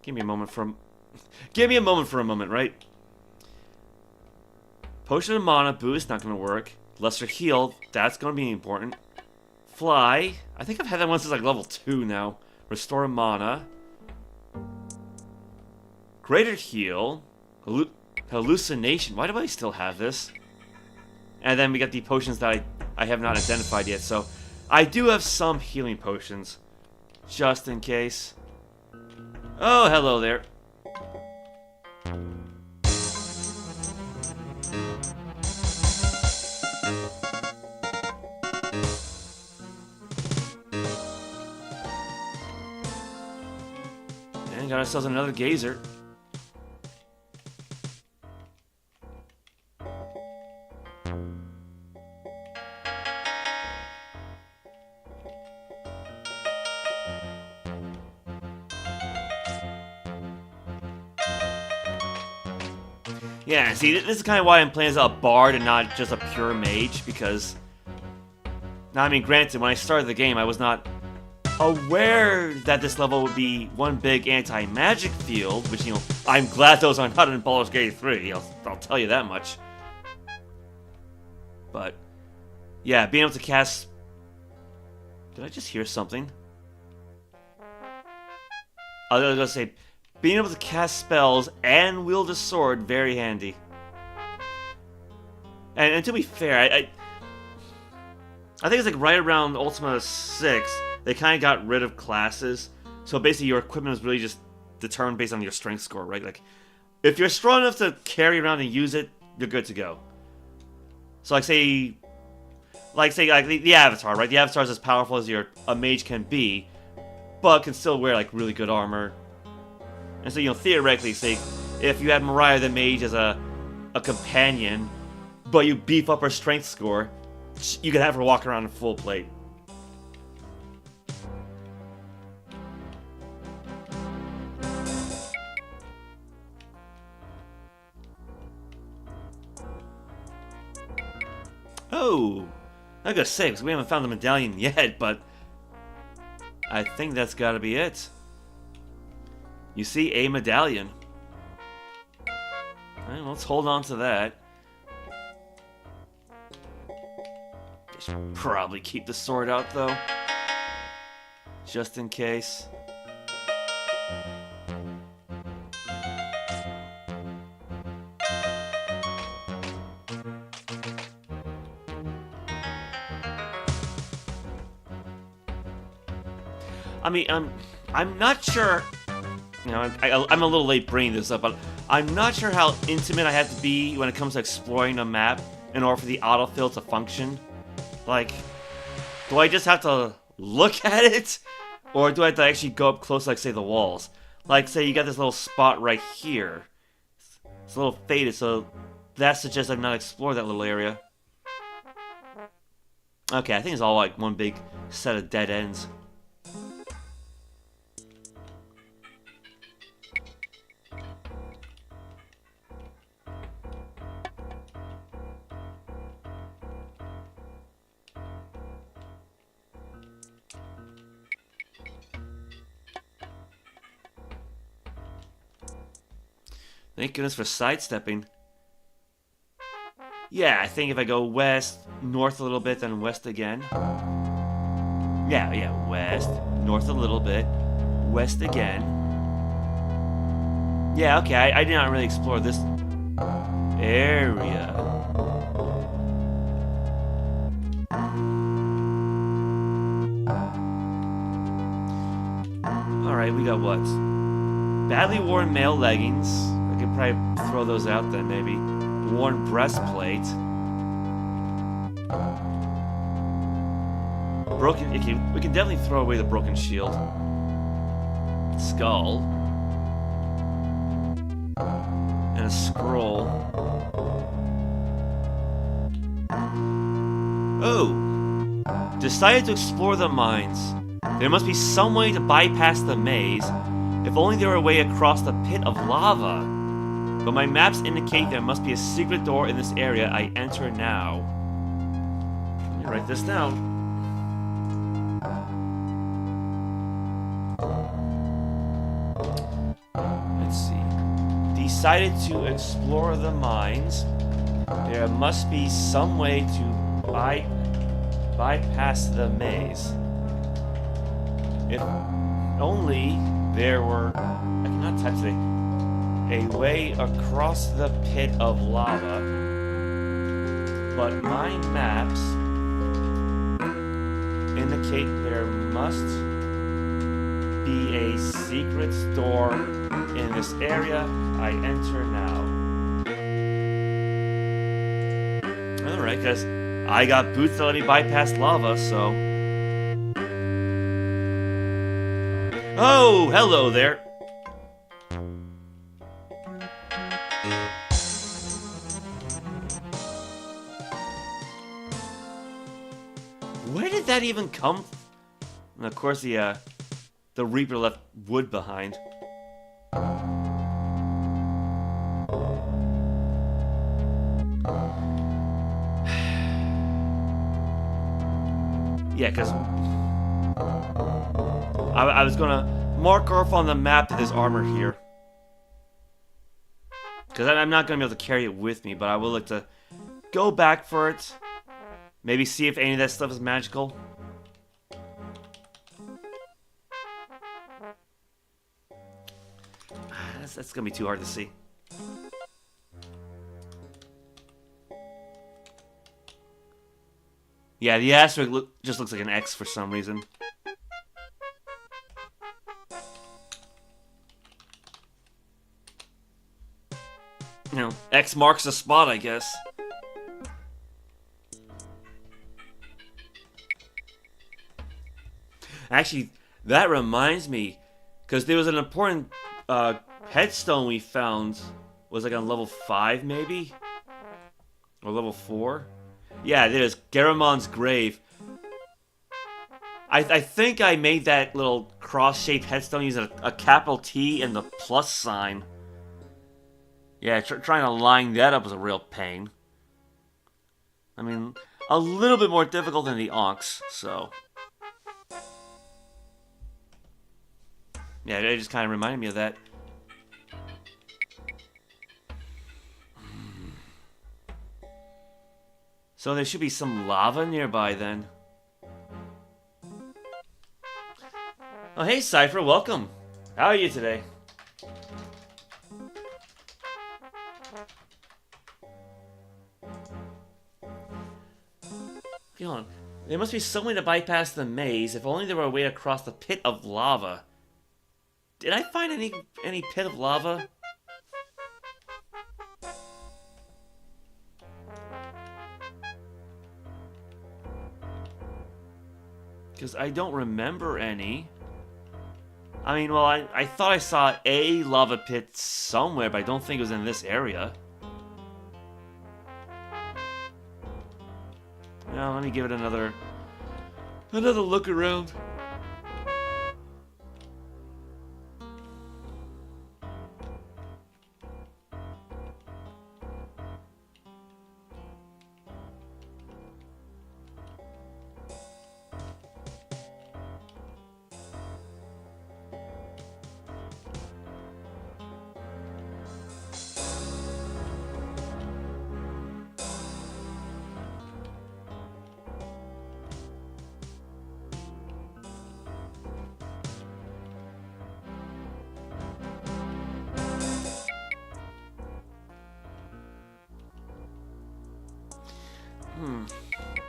give me a moment for a moment, right? Potion of mana boost, not gonna work. Lesser heal, that's gonna be important. Fly, I think I've had that one since like level 2 now. Restore mana. Greater heal. Hallucination, why do I still have this? And then we got the potions that I have not identified yet, so I do have some healing potions. Just in case. Oh, hello there. got ourselves another geyser. Yeah, see, this is kind of why I'm playing as a bard and not just a pure mage, because... Now, I mean, granted, when I started the game, I was not aware that this level would be one big anti-magic field, which, you know, I'm glad those are not in Baldur's Gate 3, I'll tell you that much. But, yeah, being able to cast... Did I just hear something? I was gonna say... Being able to cast spells and wield a sword, very handy. And to be fair, I think it's like right around Ultima 6, they kind of got rid of classes. So basically your equipment was really just determined based on your strength score, right? Like, if you're strong enough to carry around and use it, you're good to go. So like say the Avatar, right? The Avatar is as powerful as a mage can be, but can still wear like really good armor. And so, you know, theoretically, say, if you had Mariah the Mage as a companion, but you beef up her strength score, you could have her walk around in full plate. Oh! I gotta say, because we haven't found the medallion yet, but I think that's gotta be it. You see a medallion. Alright, let's hold on to that. I should probably keep the sword out, though. Just in case. I mean, I'm not sure... You know, I'm a little late bringing this up, but I'm not sure how intimate I have to be when it comes to exploring a map in order for the autofill to function. Like, do I just have to look at it? Or do I have to actually go up close, like, say, the walls? Like, say you got this little spot right here. It's a little faded, so that suggests I've not explored that little area. Okay, I think it's all like one big set of dead ends. Thank goodness for sidestepping. Yeah, I think if I go west, north a little bit, then west again. Yeah, west, north a little bit, west again. Yeah, okay, I did not really explore this area. Alright, we got what? Badly worn male leggings. I could probably throw those out then, maybe. Worn breastplate. Broken... We can definitely throw away the broken shield. Skull. And a scroll. Oh! Decided to explore the mines. There must be some way to bypass the maze. If only there were a way across the pit of lava. But my maps indicate there must be a secret door in this area. I enter now. Let me write this down. Let's see. Decided to explore the mines. There must be some way to bypass the maze. If only there were... I cannot type today. A way across the pit of lava, but my maps indicate there must be a secret door in this area. I enter now. Alright, because I got boots that let me bypass lava, so... Oh, hello there. Where did that even come from? And of course the Reaper left wood behind. Yeah, because I was gonna mark off on the map that there's armor here. Because I'm not gonna be able to carry it with me, but I will like to go back for it. Maybe see if any of that stuff is magical. That's gonna be too hard to see. Yeah, the asterisk just looks like an X for some reason. You know, X marks the spot, I guess. Actually, that reminds me, because there was an important headstone we found. Was like on level 5, maybe? Or level 4? Yeah, it is. Garamon's grave. I think I made that little cross-shaped headstone using a capital T and the plus sign. Yeah, trying to line that up was a real pain. I mean, a little bit more difficult than the Onks, so... Yeah, it just kind of reminded me of that. So there should be some lava nearby then. Oh, hey Cypher, welcome. How are you today? Hold on. There must be some way to bypass the maze. If only there were a way to cross the pit of lava. Did I find any pit of lava? Because I don't remember any. I mean, well, I thought I saw a lava pit somewhere, but I don't think it was in this area. Now, let me give it another look around.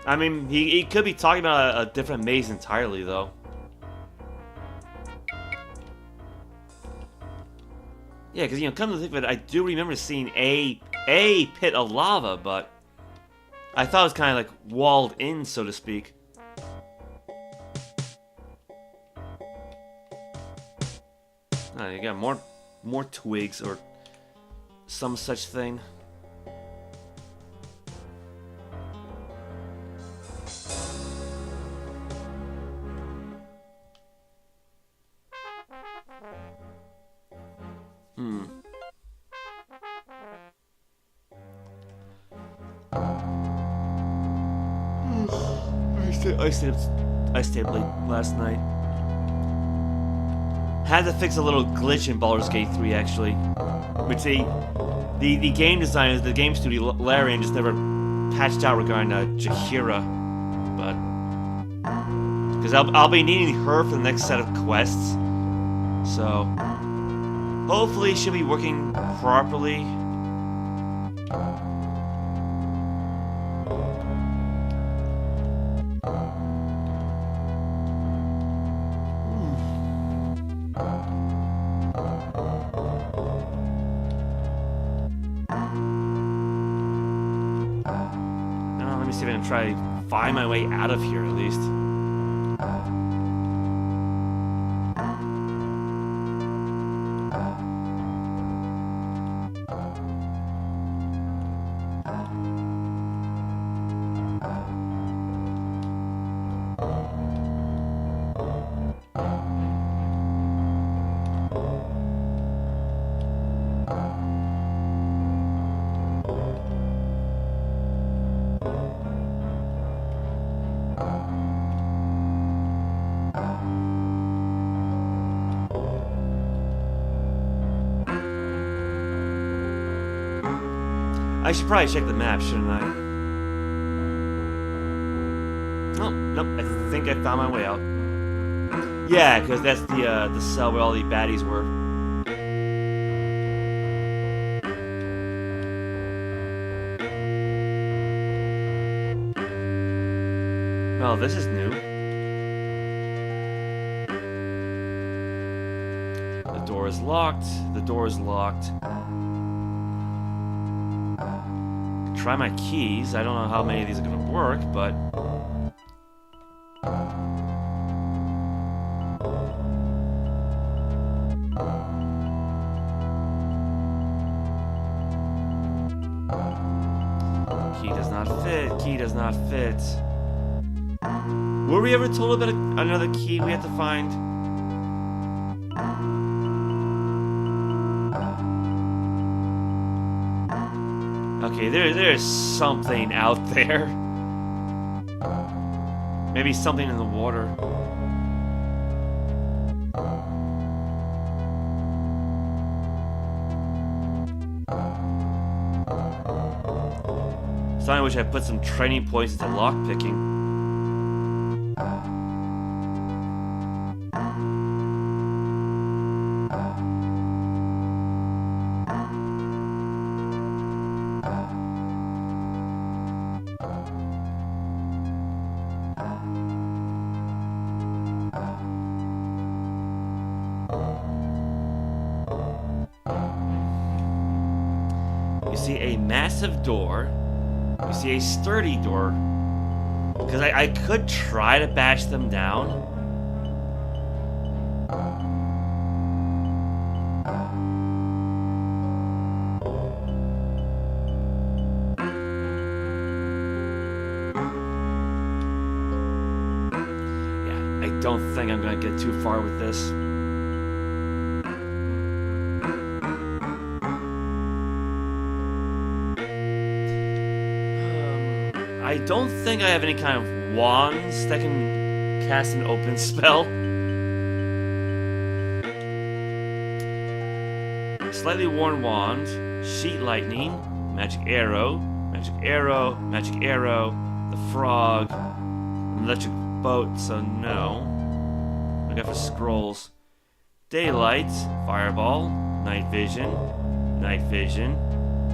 I mean, he could be talking about a different maze entirely, though. Yeah, because, you know, come to think of it, I do remember seeing a pit of lava, but I thought it was kind of like walled in, so to speak. Oh, you got more twigs or some such thing. I stayed late last night. Had to fix a little glitch in Baldur's Gate 3, actually. Which the game designers, the game studio, Larian, just never patched out regarding Jaheira. But... because I'll be needing her for the next set of quests. So... hopefully she'll be working properly. Try to find my way out of here at least. I should probably check the map, shouldn't I? Oh, nope, I think I found my way out. Yeah, because that's the cell where all the baddies were. Oh, this is new. The door is locked. The door is locked. Try my keys. I don't know how many of these are gonna work, but key does not fit. Key does not fit. Were we ever told about another key we had to find? Okay, there's something out there. Maybe something in the water. So I wish I put some training points into lockpicking. You see a massive door. You see a sturdy door. Because I could try to bash them down. Yeah, I don't think I'm gonna get too far with this. I don't think I have any kind of wands that can cast an open spell. Slightly worn wand, sheet lightning, magic arrow, magic arrow, magic arrow, the frog, electric boat, so no. I got for scrolls. Daylight, fireball, night vision,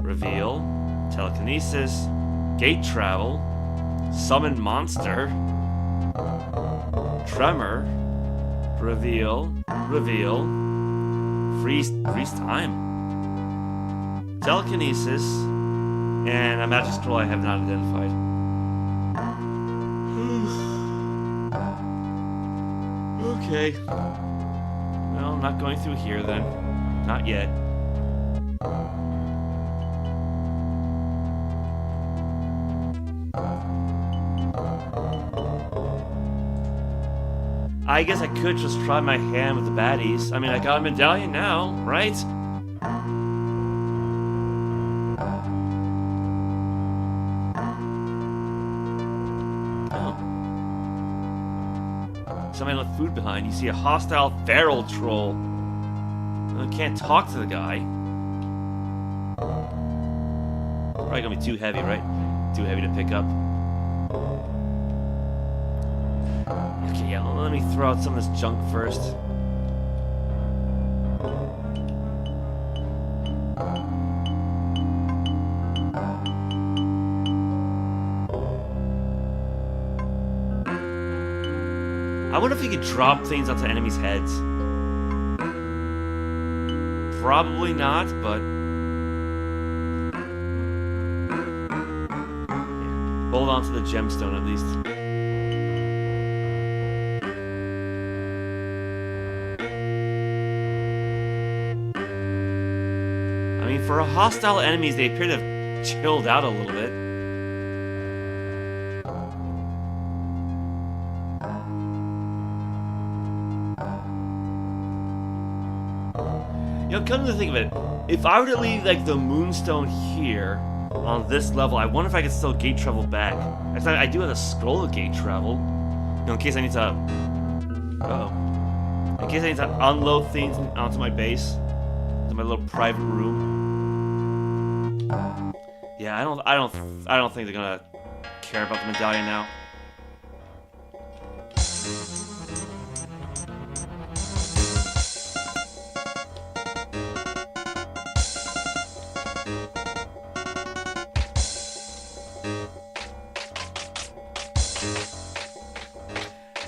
reveal, telekinesis, gate travel, summon monster, tremor, reveal, freeze time, telekinesis, and a magic scroll I have not identified. Okay. Well, I'm not going through here then. Not yet. I guess I could just try my hand with the baddies. I mean, I got a medallion now, right? Oh. Somebody left food behind. You see a hostile feral troll. I can't talk to the guy. Probably gonna be too heavy, right? Too heavy to pick up. Okay, yeah, let me throw out some of this junk first. I wonder if you could drop things onto enemies' heads. Probably not, but... yeah. Hold on to the gemstone at least. I mean, for hostile enemies, they appear to have chilled out a little bit. You know, come to think of it, if I were to leave, like, the moonstone here, on this level, I wonder if I could still gate travel back. I do have a scroll of gate travel. You know, in case I need to... in case I need to unload things onto my base. To my little private room. Yeah, I don't think they're gonna care about the medallion now.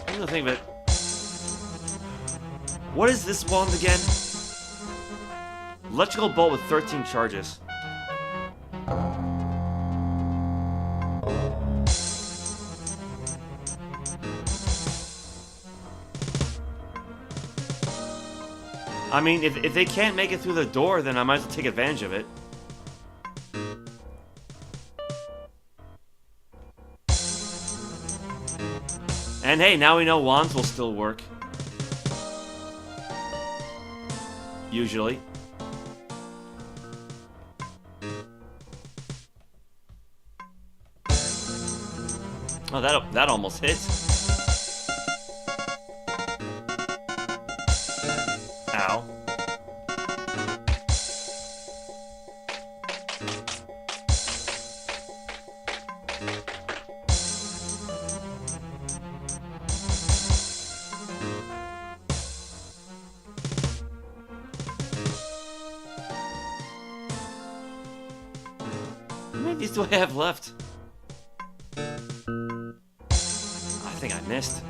I'm gonna think of it. What is this wand again? Electrical bolt with 13 charges. I mean, if they can't make it through the door, then I might as well take advantage of it. And hey, now we know wands will still work. Usually. Oh, that almost hit. Ow. How many of these do I have left? I think I missed.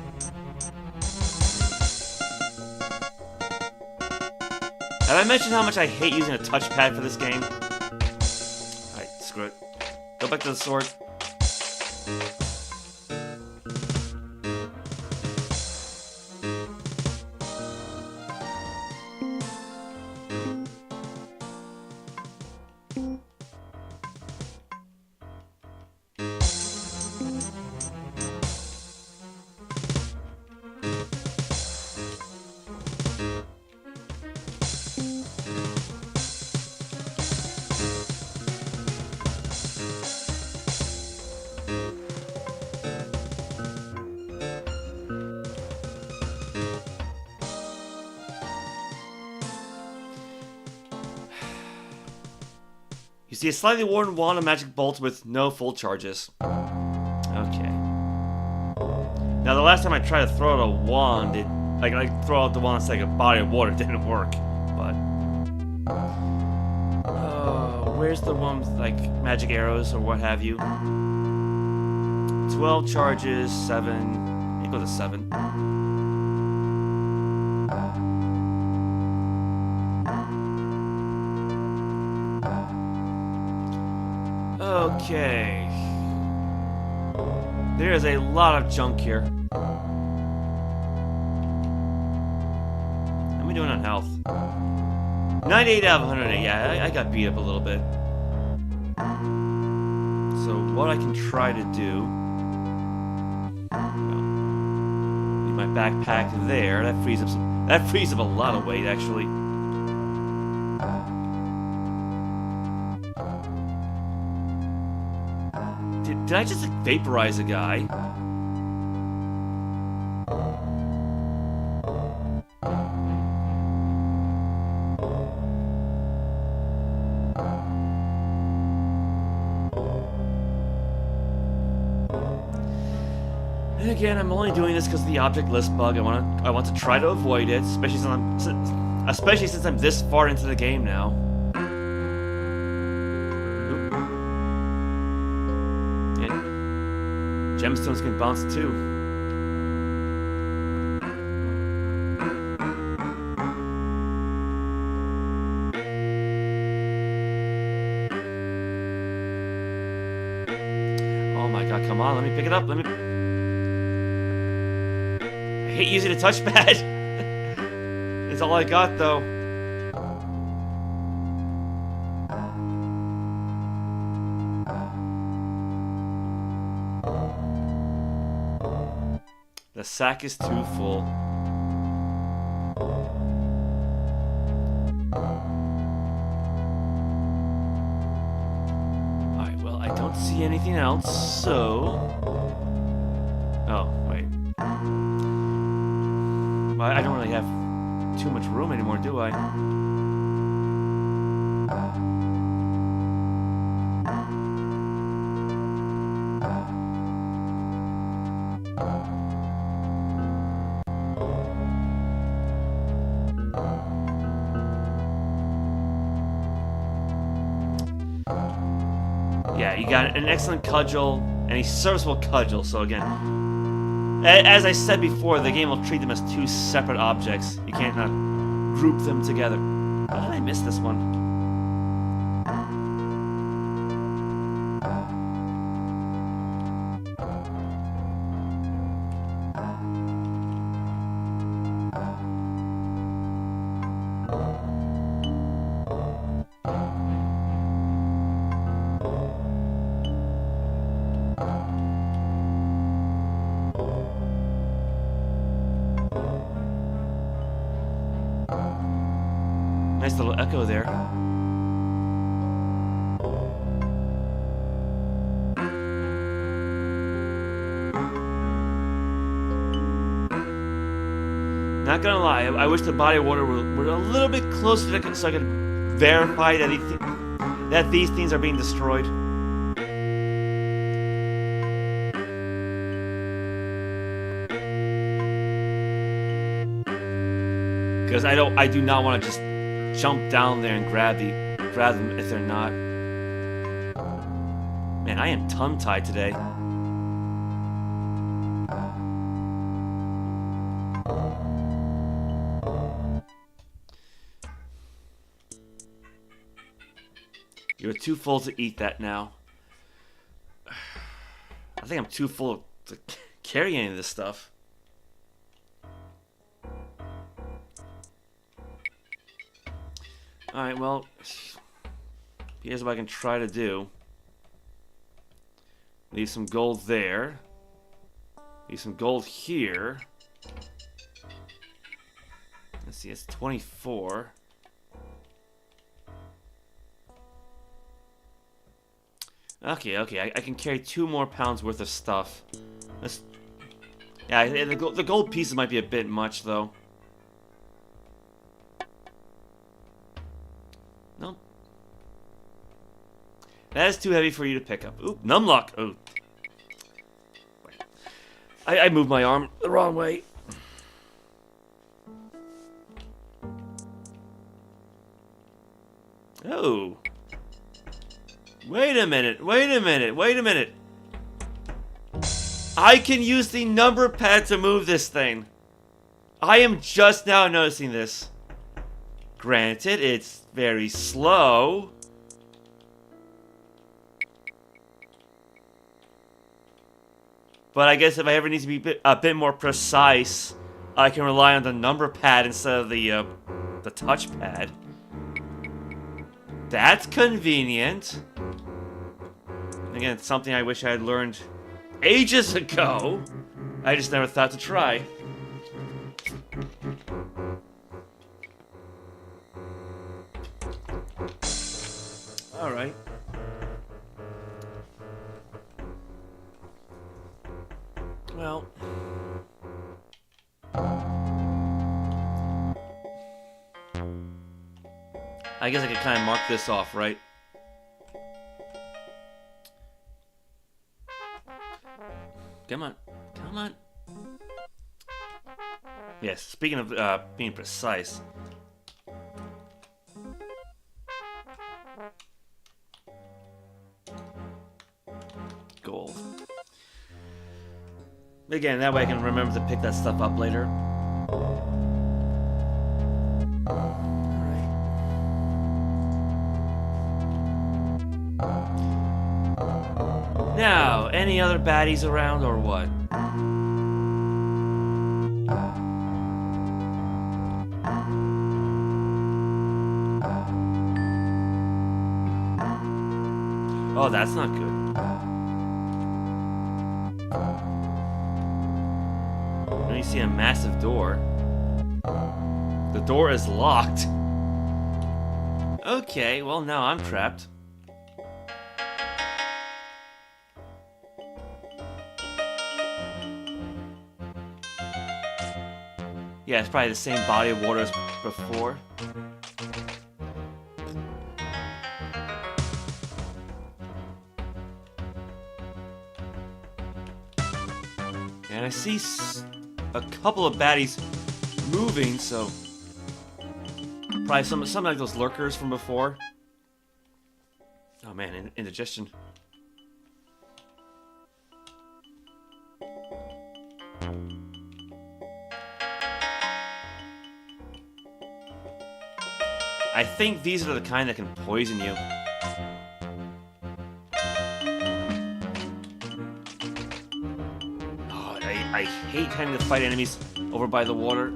Have I mentioned how much I hate using a touchpad for this game? Alright, screw it. Go back to the sword. You see a slightly worn wand of magic bolts with no full charges. Okay. Now the last time I tried to throw out a wand, I throw out the wand instead of a body of water, it didn't work. But where's the one with like magic arrows or what have you? 12 charges, 7. It goes to 7. Okay. There is a lot of junk here. How am I doing on health? 98 out of 108. Yeah, I got beat up a little bit. So what I can try to do... Well, leave my backpack there. That frees up a lot of weight, actually. Did I just vaporize a guy? And again, I'm only doing this because of the object list bug. I want to try to avoid it, especially since I'm this far into the game now. Gemstones can bounce too. Oh my god, come on, let me pick it up, I hate using a touchpad. It's all I got though. The sack is too full. Alright, well, I don't see anything else, so... Oh, wait. Well, I don't really have too much room anymore, do I? Yeah, you got an excellent cudgel and a serviceable cudgel. So again, as I said before, the game will treat them as two separate objects. You can't group them together. How did I miss this one? Nice little echo there. Not gonna lie, I wish the body of water were a little bit closer to so I could verify that these things are being destroyed. Because I do not want to just jump down there and grab them if they're not. Man, I am tongue-tied today. You're too full to eat that now. I think I'm too full to carry any of this stuff. Alright, well, here's what I can try to do. Leave some gold there. Leave some gold here. Let's see, it's 24. Okay, I can carry 2 more pounds worth of stuff. Yeah, the gold pieces might be a bit much, though. No. That is too heavy for you to pick up. Oop, numlock. Oh. I moved my arm the wrong way. Oh. Wait a minute. I can use the number pad to move this thing. I am just now noticing this. Granted, it's very slow. But I guess if I ever need to be a bit more precise, I can rely on the number pad instead of the touchpad. That's convenient. Again, it's something I wish I had learned ages ago. I just never thought to try. Alright. Well. I guess I could kind of mark this off, right? Come on. Come on. Yes, speaking of being precise. Gold. Again, that way I can remember to pick that stuff up later. Now, any other baddies around or what? Oh, that's not good. Now you see a massive door. The door is locked. Okay, well now I'm trapped. Yeah, it's probably the same body of water as before. And I see a couple of baddies moving, so probably some like those lurkers from before. Oh man, indigestion. I think these are the kind that can poison you. Oh, I hate having to fight enemies over by the water.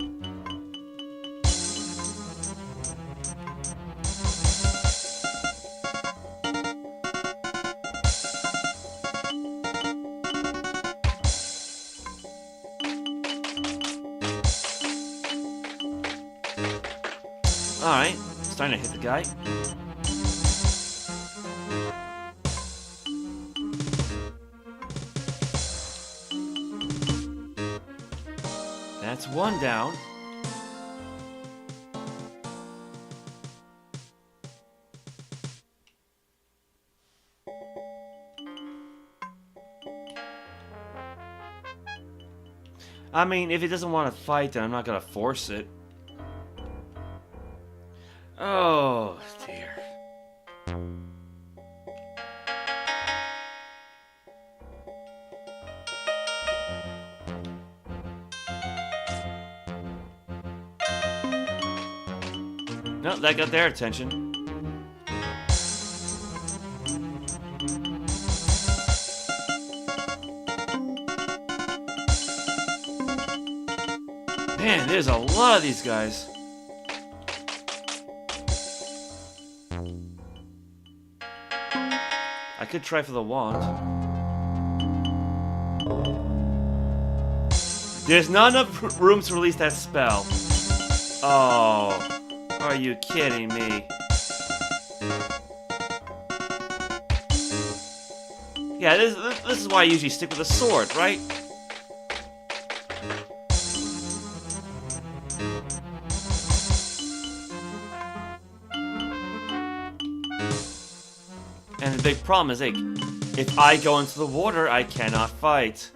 Alright, starting to hit the guy. That's one down. I mean, if he doesn't want to fight, then I'm not gonna force it. Oh, dear. No, that got their attention. Man, there's a lot of these guys. I could try for the wand. There's not enough room to release that spell. Oh, are you kidding me? Yeah, this is why I usually stick with a sword, right? And the big problem is, like, if I go into the water, I cannot fight.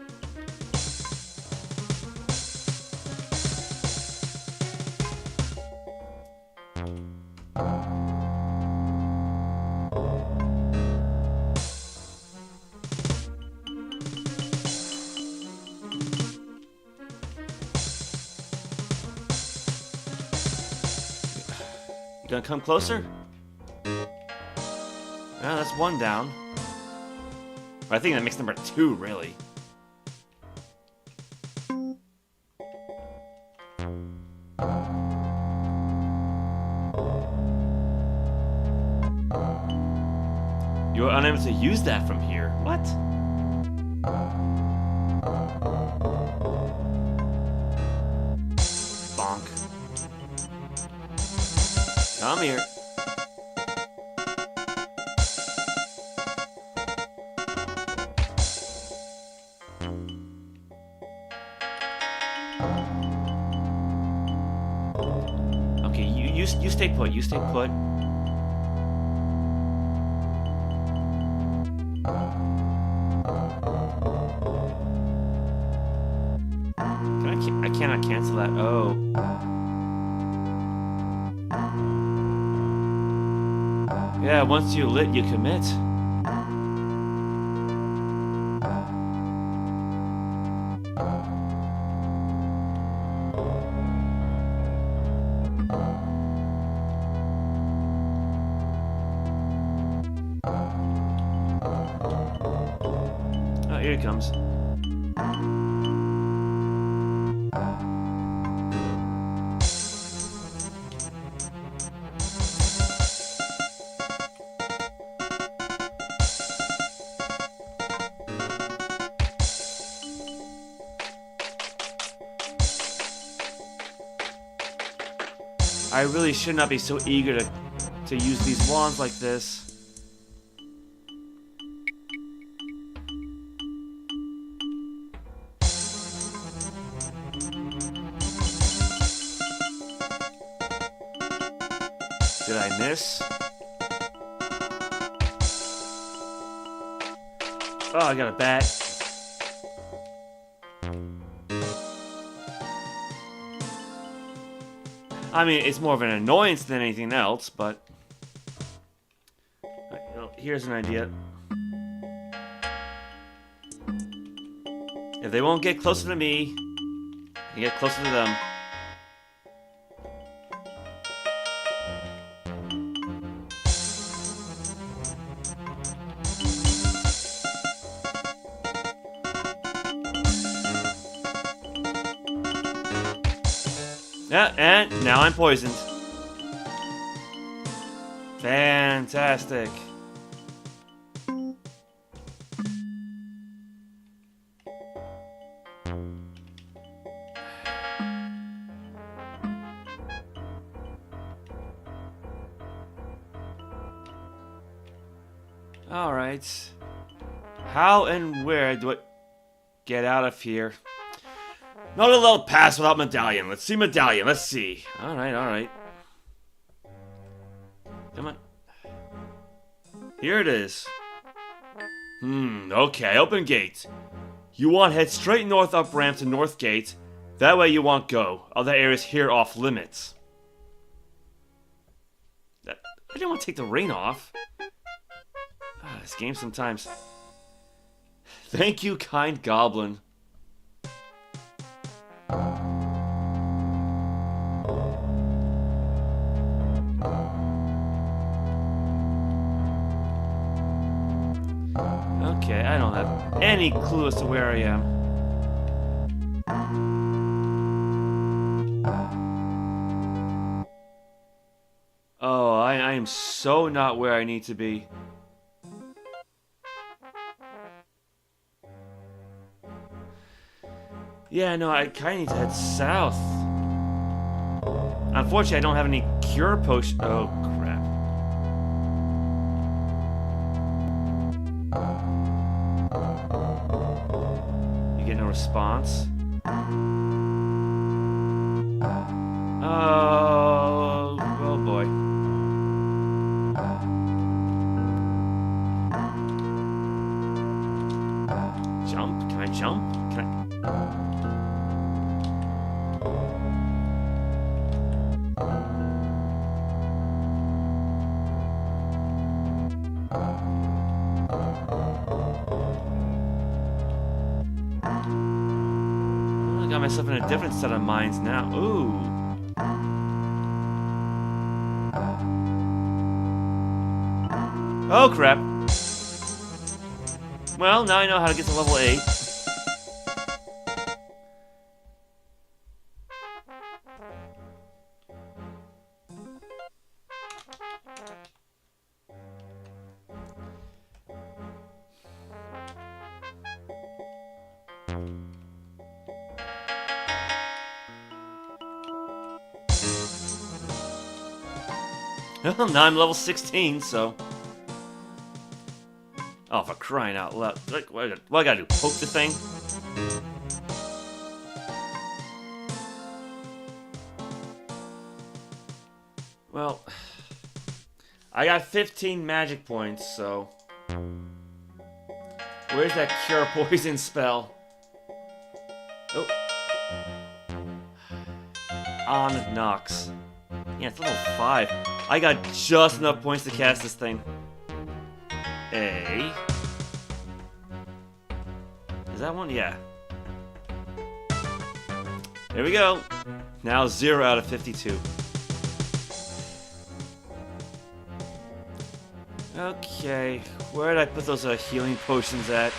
You gonna come closer? Well, that's one down. But I think that makes number 2, really. You are unable to use that from here. What? Bonk. Come here. Okay, you stay put. You stay put. I cannot cancel that. Oh. Yeah, once you lit, you commit. Oh, here it comes. I really should not be so eager to use these wands like this. Did I miss? Oh, I got a bat. I mean, it's more of an annoyance than anything else, but... Here's an idea. If If they won't get closer to me, I get closer to them. Yeah, and now I'm poisoned. Fantastic. Alright. How and where do I get out of here? Not allowed pass without medallion. Let's see medallion. Let's see. Alright, alright. Come on. Here it is. Okay. Open gate. You want head straight north up ramp to north gate. That way you want go. Other areas here off limits. I didn't want to take the rain off. This game sometimes. Thank you, kind goblin. Okay, I don't have any clue as to where I am. Oh, I am so not where I need to be. Yeah, no, I kind of need to head south. Unfortunately, I don't have any cure potion. Oh, crap. You get no response? Oh, oh boy. Jump? Can I jump? Can I... I got myself in a different set of minds now. Ooh. Oh crap. Well, now I know how to get to level 8. Well, now I'm level 16, so... Oh, for crying out loud. What I gotta do? Poke the thing? Well... I got 15 magic points, so... Where's that cure poison spell? Oh. On Nox. Yeah, it's level 5. I got just enough points to cast this thing. A. Is that one? Yeah. There we go. Now 0 out of 52. Okay, where did I put those healing potions at?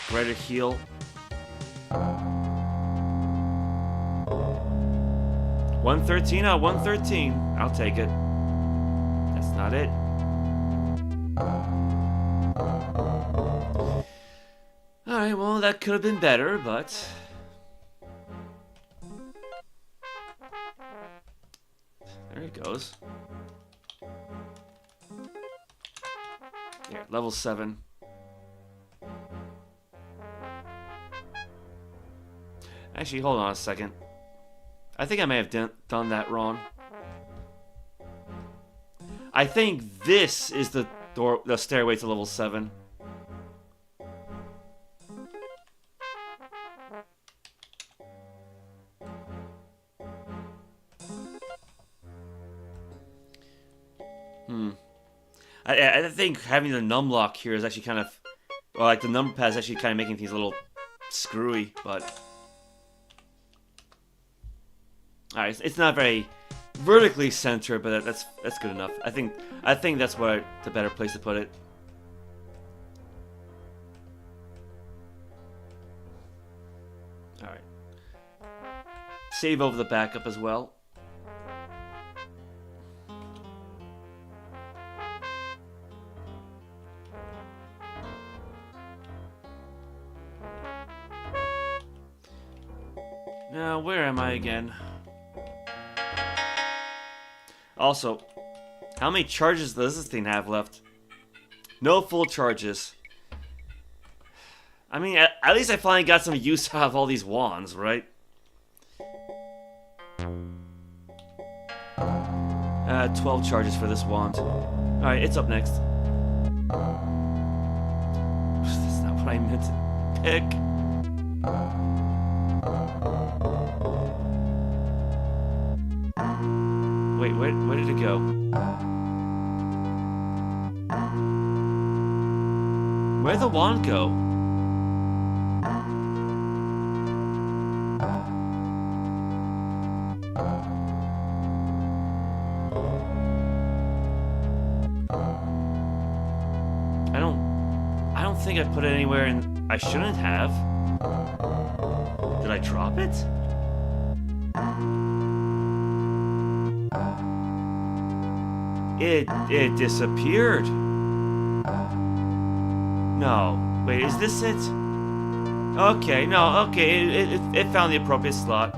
Greater heal. 113 out of 113. I'll take it. That's not it. Alright, well, that could have been better, but... There it goes. Here, level 7. Actually, hold on a second. I think I may have done that wrong. I think this is the stairway to level 7. I think having the numlock here is actually kind of Or like the number pad is actually kind of making things a little screwy, but... Alright, it's not very vertically centered, but that's good enough. I think that's where the better place to put it. Alright. Save over the backup as well. Now, where am I again? Also, how many charges does this thing have left? No full charges. I mean, at least I finally got some use out of all these wands, right? 12 charges for this wand. Alright, it's up next. That's not what I meant to pick. Wait, where did it go? Where'd the wand go? I don't think I put it anywhere, and I shouldn't have. Did I drop it? It disappeared. No. Wait, is this it? Okay, no, okay. It found the appropriate slot.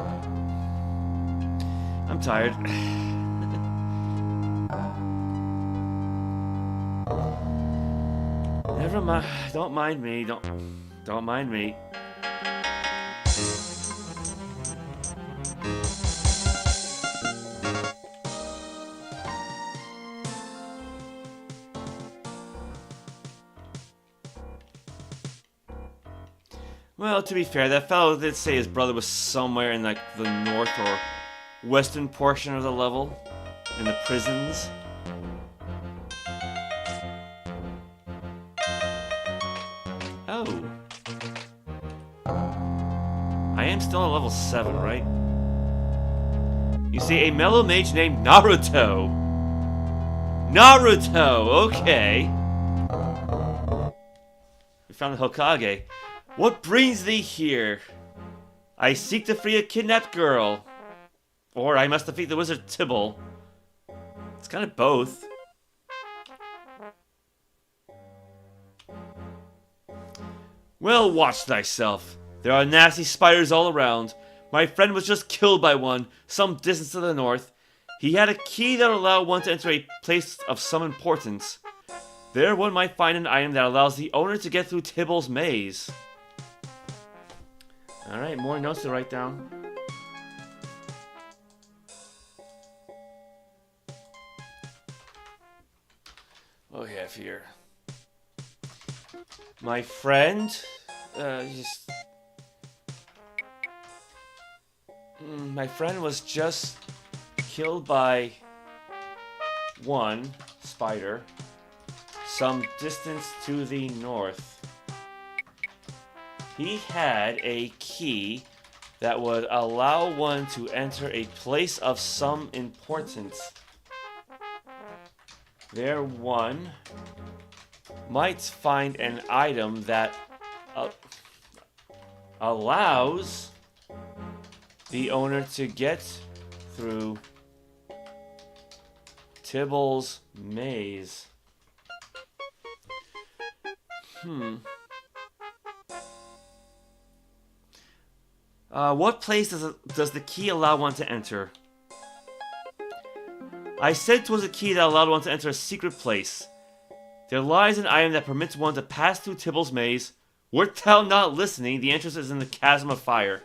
I'm tired. Never mind. Don't mind me. Don't mind me. Well, to be fair, that fellow did say his brother was somewhere in like the north or western portion of the level, in the prisons. Oh. I am still at level 7, right? You see, a mellow mage named Naruto. Naruto, okay. We found the Hokage. What brings thee here? I seek to free a kidnapped girl. Or I must defeat the wizard Tibble. It's kind of both. Well, watch thyself. There are nasty spiders all around. My friend was just killed by one, some distance to the north. He had a key that allowed one to enter a place of some importance. There one might find an item that allows the owner to get through Tibble's maze. Alright, more notes to write down. What do we have here? My friend, my friend was just killed by one spider some distance to the north. He had a key that would allow one to enter a place of some importance. There one might find an item that allows the owner to get through Tibble's maze. What place does the key allow one to enter? I said it was a key that allowed one to enter a secret place. There lies an item that permits one to pass through Tibble's maze. Wert thou not listening, the entrance is in the Chasm of Fire.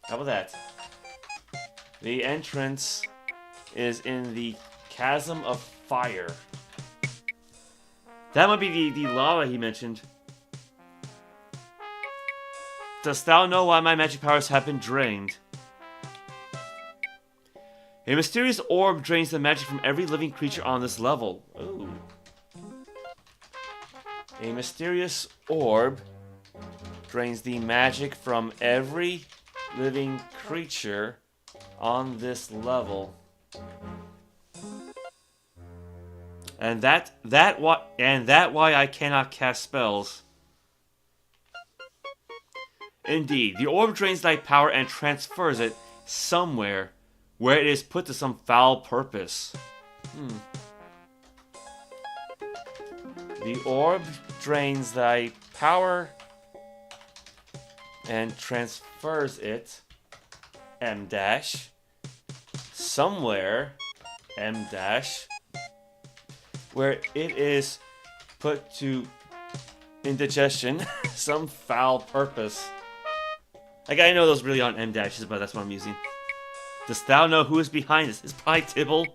How about that? The entrance is in the Chasm of Fire. That might be the lava he mentioned. Dost thou know why my magic powers have been drained? A mysterious orb drains the magic from every living creature on this level. Ooh. A mysterious orb drains the magic from every living creature on this level. And that why I cannot cast spells. Indeed, the orb drains thy power and transfers it somewhere where it is put to some foul purpose. The orb drains thy power and transfers it M dash somewhere M dash where it is put to indigestion some foul purpose. Like, I know those really aren't M dashes, but that's what I'm using. Dost thou know who is behind this? It's probably Tibble.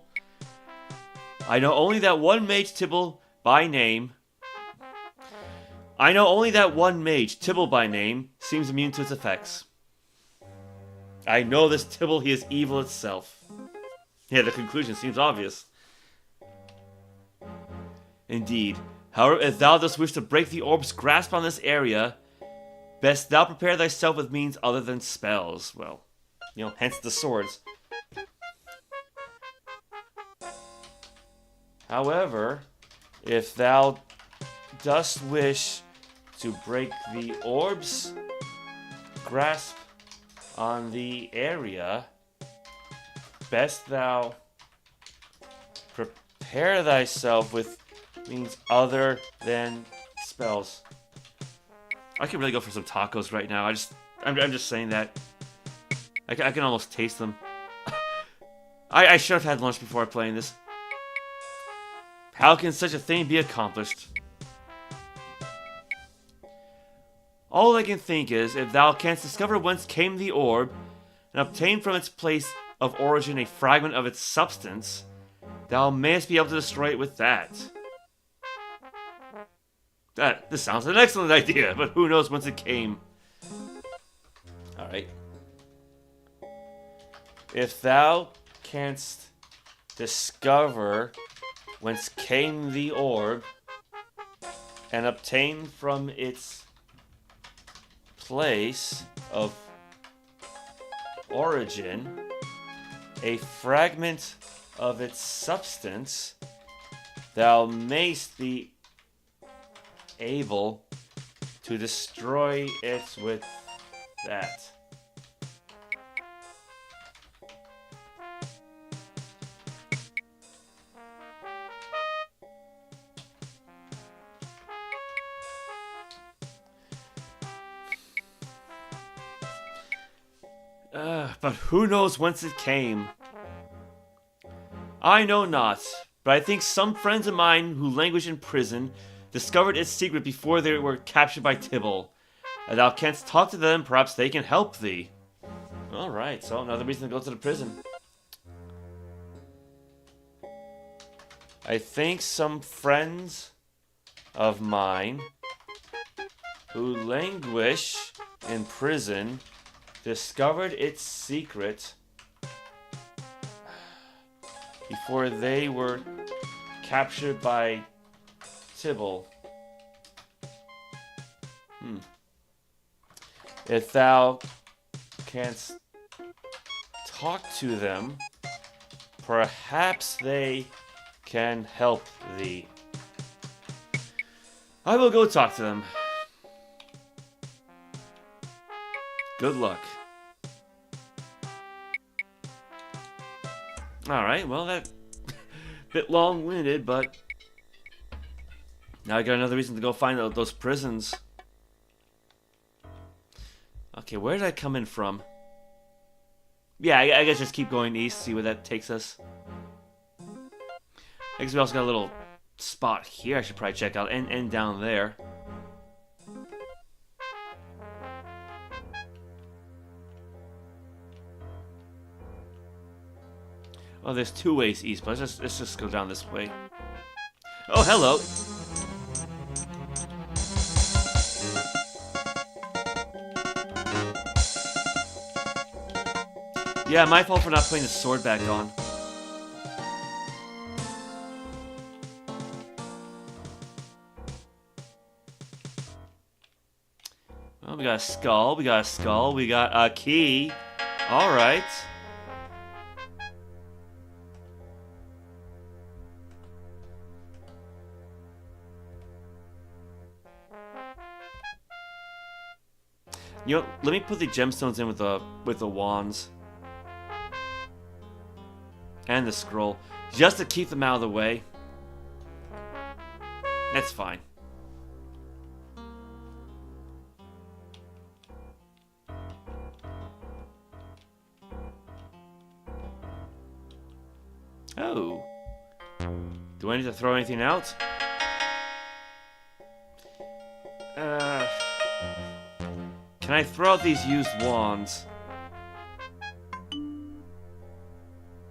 I know only that one mage Tibble by name. I know only that one mage, Tibble by name, seems immune to its effects. I know this Tibble, he is evil itself. Yeah, the conclusion seems obvious. Indeed. However, if thou dost wish to break the orb's grasp on this area, best thou prepare thyself with means other than spells. Well, you know, hence the swords. However, if thou dost wish to break the orb's grasp on the area, best thou prepare thyself with means other than spells. I could really go for some tacos right now. I'm just saying that. I can almost taste them. I should have had lunch before playing this. How can such a thing be accomplished? All I can think is, if thou canst discover whence came the orb, and obtain from its place of origin a fragment of its substance, thou mayest be able to destroy it with that. This sounds an excellent idea, but who knows whence it came. Alright. If thou canst discover whence came the orb, and obtain from its place of origin a fragment of its substance, thou mayst be able to destroy it with that. But who knows whence it came? I know not, but I think some friends of mine who languish in prison discovered its secret before they were captured by Tibble. And thou canst talk to them, perhaps they can help thee. Alright, so another reason to go to the prison. I think some friends of mine who languish in prison discovered its secret before they were captured by Tibble. If thou canst talk to them, perhaps they can help thee. I will go talk to them. Good luck. Alright, well, that bit long-winded, but now I got another reason to go find out those prisons. Okay, where did I come in from? Yeah, I guess just keep going east, see where that takes us. I guess we also got a little spot here I should probably check out, and down there. Oh, there's two ways east, but let's just go down this way. Oh, hello! Yeah, my fault for not putting the sword back on. Oh, we got a skull, we got a skull, we got a key. Alright. You know, let me put the gemstones in with the wands. And the scroll. Just to keep them out of the way. That's fine. Oh. Do I need to throw anything out? Can I throw out these used wands?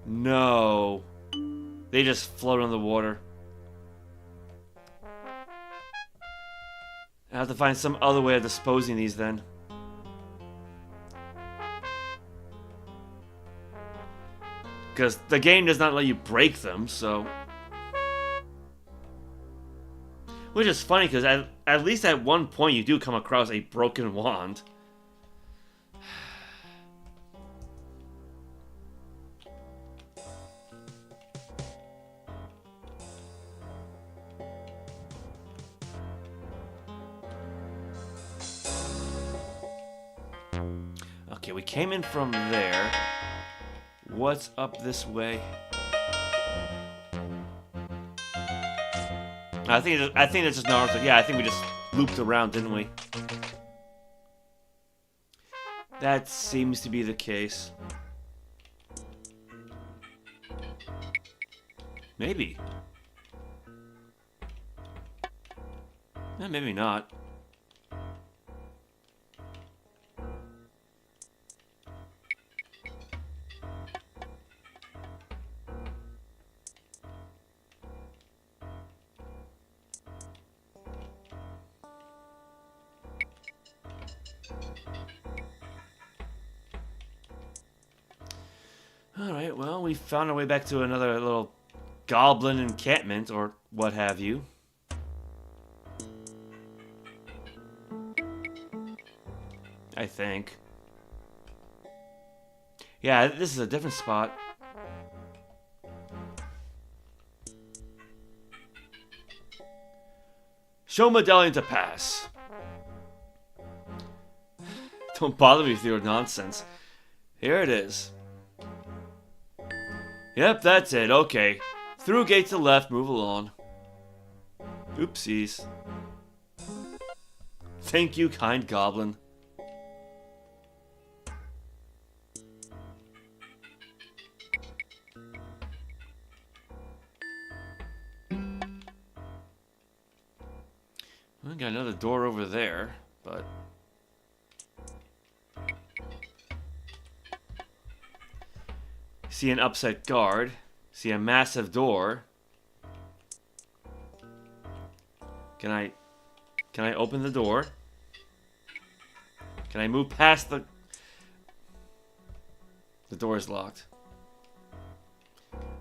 No. They just float on the water. I have to find some other way of disposing these then. Because the game does not let you break them, so... Which is funny, because at least at one point you do come across a broken wand. Okay, we came in from there. What's up this way? I think it's just Naruto. Yeah, I think we just looped around, didn't we? That seems to be the case. Maybe. Maybe not. Alright, well, we found our way back to another little goblin encampment, or what have you. I think. Yeah, this is a different spot. Show medallion to pass. Don't bother me with your nonsense. Here it is. Yep, that's it. Okay. Through gate to left, move along. Oopsies. Thank you, kind goblin. We got another door over there, but... See an upset guard. See a massive door. Can I open the door? Can I move past the... The door is locked.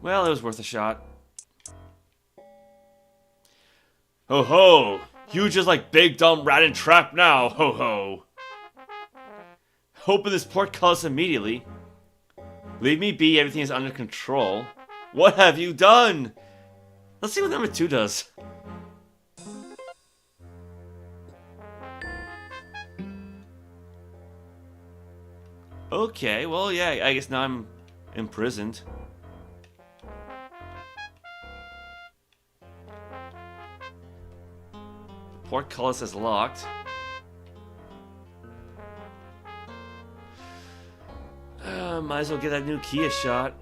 Well, it was worth a shot. Ho ho! You just like big dumb rat and trap now, ho ho! Open this portcullis immediately. Leave me be, everything is under control. What have you done? Let's see what number 2 does. Okay, well, yeah, I guess now I'm imprisoned. Portcullis is locked. Might as well get that new key a shot.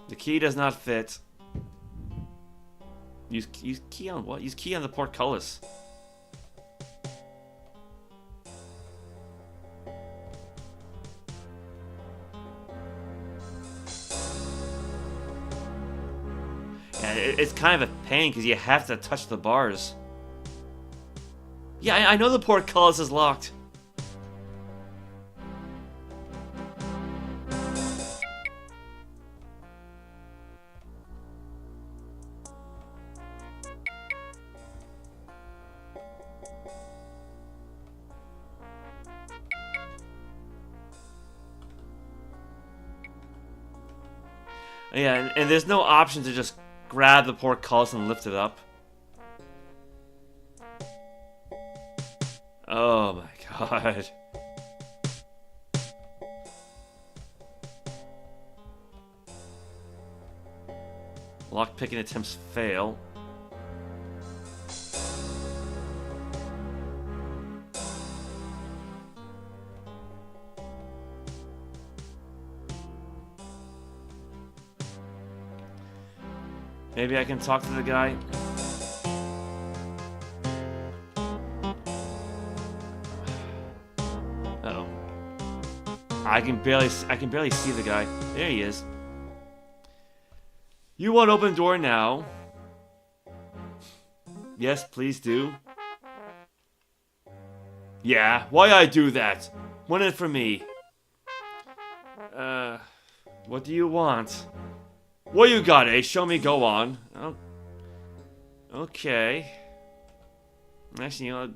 The key does not fit. Use key on what? Use key on the portcullis. Yeah, it's kind of a pain because you have to touch the bars. Yeah, I know the portcullis is locked. Yeah, and there's no option to just grab the portcullis and lift it up. Oh my god. Lockpicking attempts fail. Maybe I can talk to the guy. Uh-oh. I can barely see the guy. There he is. You want open door now? Yes, please do. Yeah, why I do that? Want it for me? What do you want? What you got, eh? Show me, go on. Oh. Okay. Actually, you know,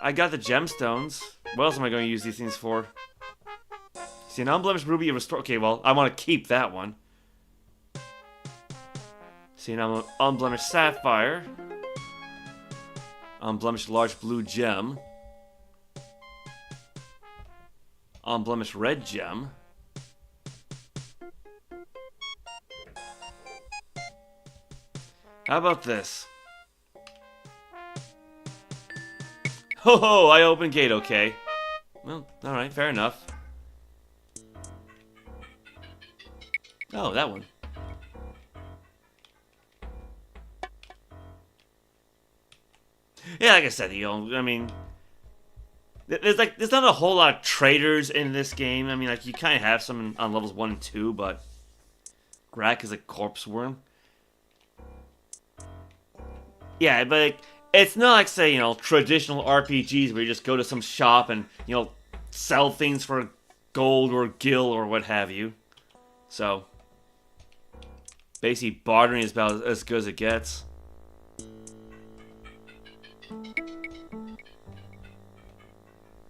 I got the gemstones. What else am I going to use these things for? See, an unblemished ruby restore. Okay, well, I want to keep that one. See, an unblemished sapphire. Unblemished large blue gem. Unblemished red gem. How about this? Ho ho, I open gate, okay. Well, alright, fair enough. Oh, that one. Yeah, like I said, you know, I mean, there's not a whole lot of traders in this game. I mean, like, you kind of have some on levels 1 and 2, but Grak is a corpse worm. Yeah, but like, it's not like, say, you know, traditional RPGs where you just go to some shop and, you know, sell things for gold or gil or what have you. So, basically, bartering is about as good as it gets.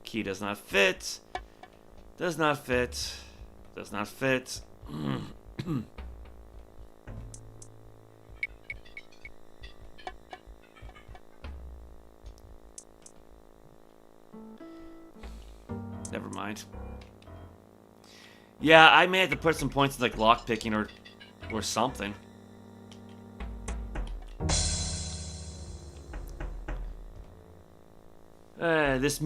Key does not fit. Does not fit. Does not fit. Never mind. Yeah, I may have to put some points in like lockpicking or something. This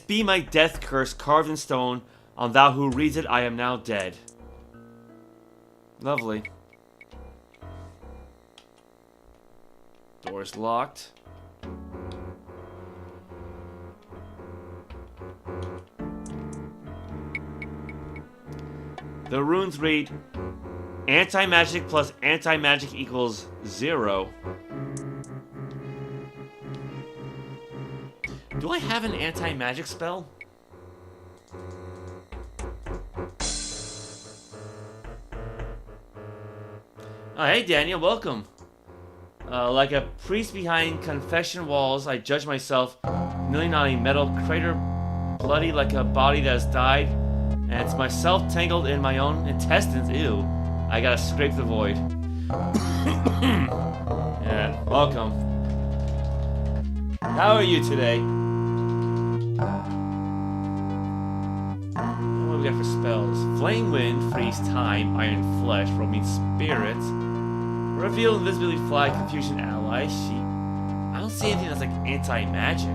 be my death curse carved in stone. On thou who reads it, I am now dead. Lovely. Door is locked. The runes read, anti-magic plus anti-magic equals 0. Do I have an anti-magic spell? Oh, hey Daniel, welcome. Like a priest behind confession walls, I judge myself kneeling on a metal crater, bloody like a body that has died. And it's myself tangled in my own intestines. Ew. I gotta scrape the void. Yeah, welcome. How are you today? What do we got for spells? Flame Wind, Freeze Time, Iron Flesh, Roaming Spirit, Reveal Invisibility Fly, Confusion Ally, Sheep. I don't see anything that's like anti-magic.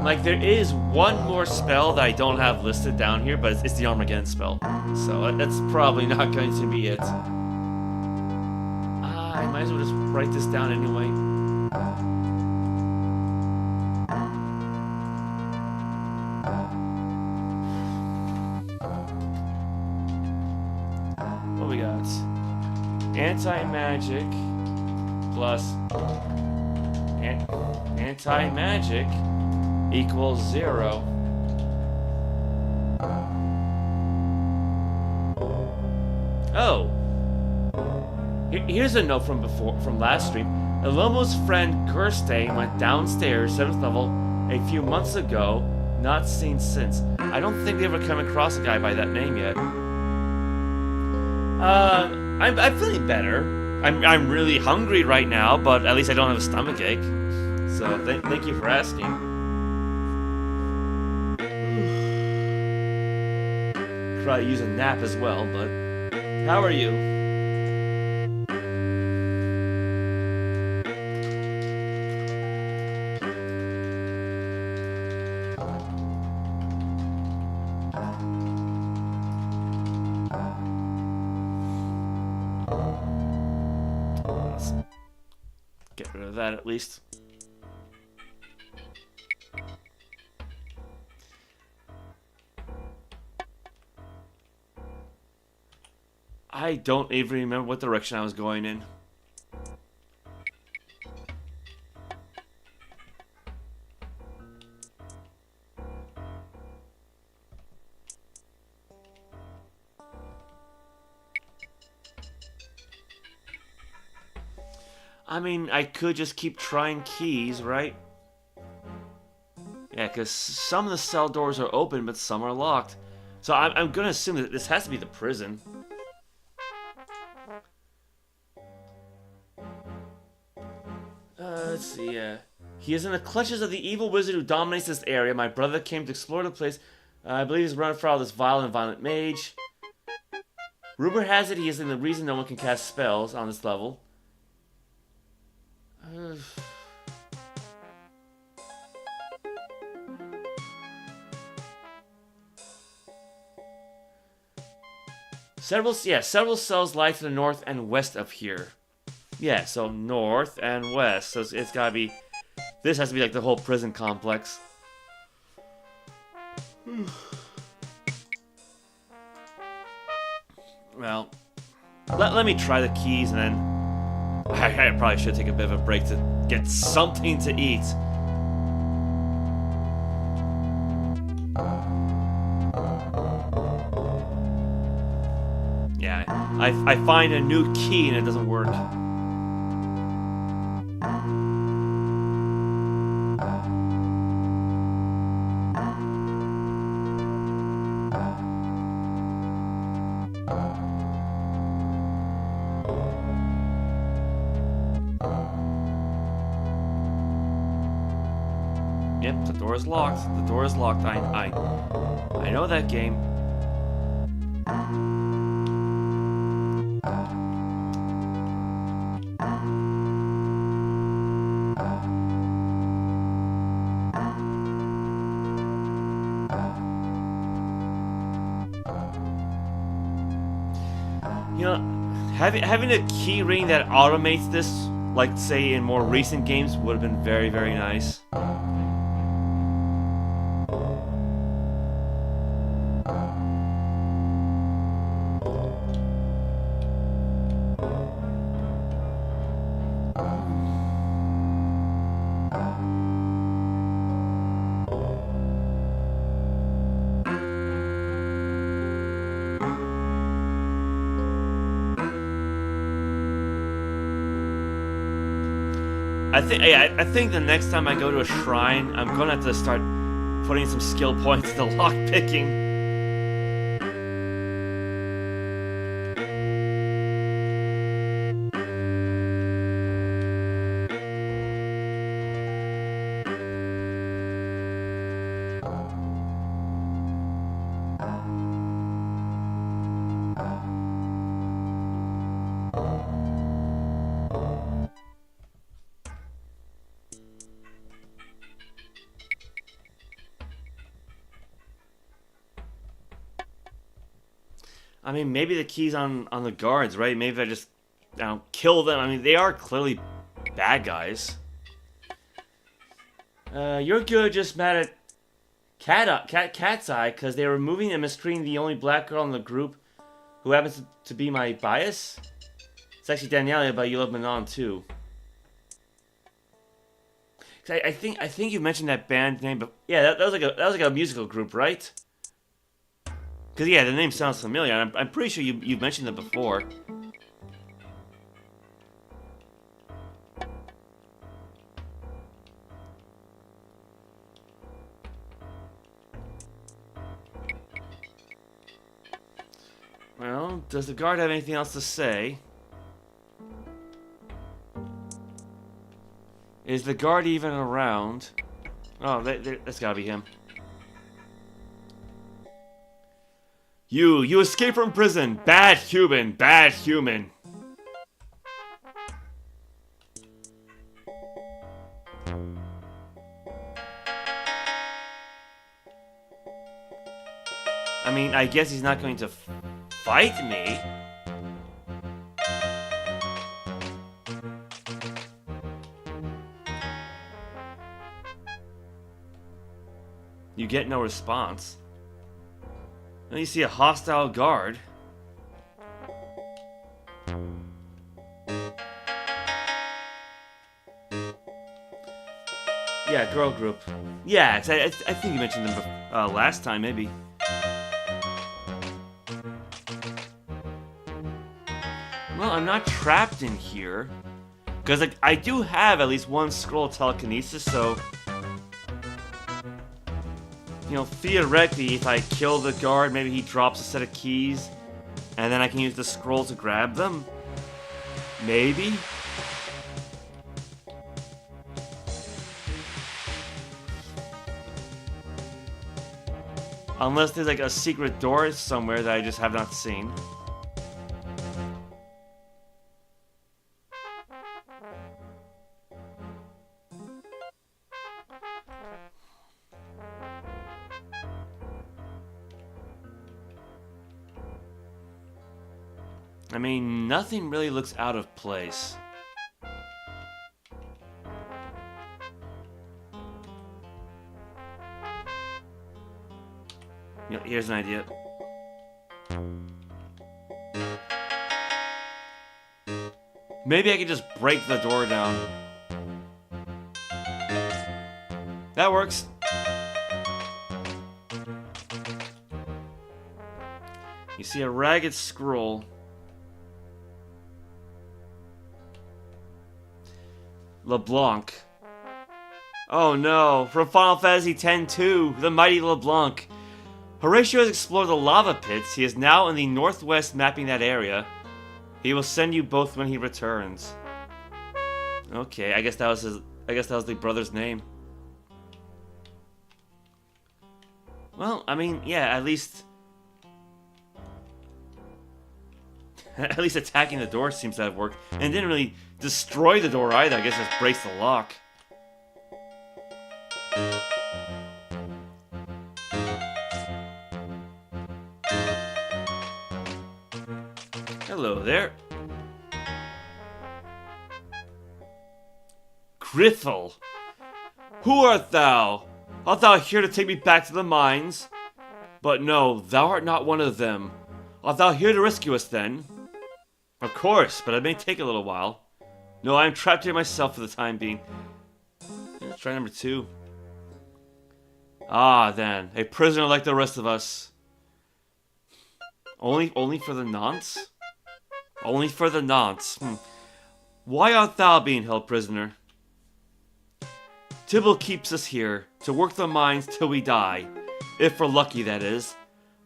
Like, there is one more spell that I don't have listed down here, but it's the Armageddon spell. So that's probably not going to be it. I might as well just write this down anyway. What we got? Anti-magic plus anti-magic equals 0. Oh. Here's a note from last stream. Elomo's friend Gerstein went downstairs, 7th level, a few months ago. Not seen since. I don't think we ever come across a guy by that name yet. I'm feeling better. I'm really hungry right now, but at least I don't have a stomachache. So thank you for asking. Try to use a nap as well, but how are you? Get rid of that at least. I don't even remember what direction I was going in. I mean, I could just keep trying keys, right? Yeah, because some of the cell doors are open, but some are locked. So I'm gonna assume that this has to be the prison. Let's see, he is in the clutches of the evil wizard who dominates this area. My brother came to explore the place. I believe he's running afoul of this vile and violent mage. Rumor has it he is in the reason no one can cast spells on this level. Several cells lie to the north and west of here. Yeah, so north and west. So it's gotta be... This has to be like the whole prison complex. Well, let me try the keys and then... I probably should take a bit of a break to get something to eat. Yeah, I find a new key and it doesn't work. Yep, the door is locked. The door is locked. I know that game. You know, having a key ring that automates this, like say in more recent games, would have been very, very nice. I think the next time I go to a shrine, I'm gonna have to start putting some skill points to lockpicking. I mean, maybe the key's on the guards, right? Maybe I just, kill them. I mean, they are clearly bad guys. You're good, just mad at Cat's Eye because they're removing and mistreating the only black girl in the group who happens to be my bias. It's actually Daniela, but you love Manon too. I think you mentioned that band name, but yeah, that was like a musical group, right? Because, yeah, the name sounds familiar. I'm pretty sure you've mentioned it before. does the guard have anything else to say? Is the guard even around? Oh, that's gotta be him. You escaped from prison! Bad human! Bad human! I mean, I guess he's not going to fight me. You get no response. Then you see a hostile guard. Yeah, girl group. Yeah, I think you mentioned them last time, maybe. Well, I'm not trapped in here. Because like, I do have at least one scroll of telekinesis, so... You know, theoretically, if I kill the guard, maybe he drops a set of keys, and then I can use the scroll to grab them? Maybe? Unless there's like a secret door somewhere that I just have not seen. I mean, nothing really looks out of place. You know, here's an idea. Maybe I could just break the door down. That works. You see a ragged scroll. LeBlanc. Oh no, from Final Fantasy X-2, the mighty LeBlanc. Horatio has explored the lava pits. He is now in the northwest, mapping that area. He will send you both when he returns. Okay, I guess that was the brother's name. Well, I mean, yeah, at least attacking the door seems to have worked. And it didn't really destroy the door either. I guess it just breaks the lock. Hello there. Grithel. Who art thou? Art thou here to take me back to the mines? But no, thou art not one of them. Art thou here to rescue us then? Of course, but it may take a little while. No, I am trapped here myself for the time being. Let's try number 2. Ah, then. A prisoner like the rest of us. Only for the nonce? Only for the nonce. Why art thou being held prisoner? Tibble keeps us here, to work the mines till we die. If we're lucky, that is.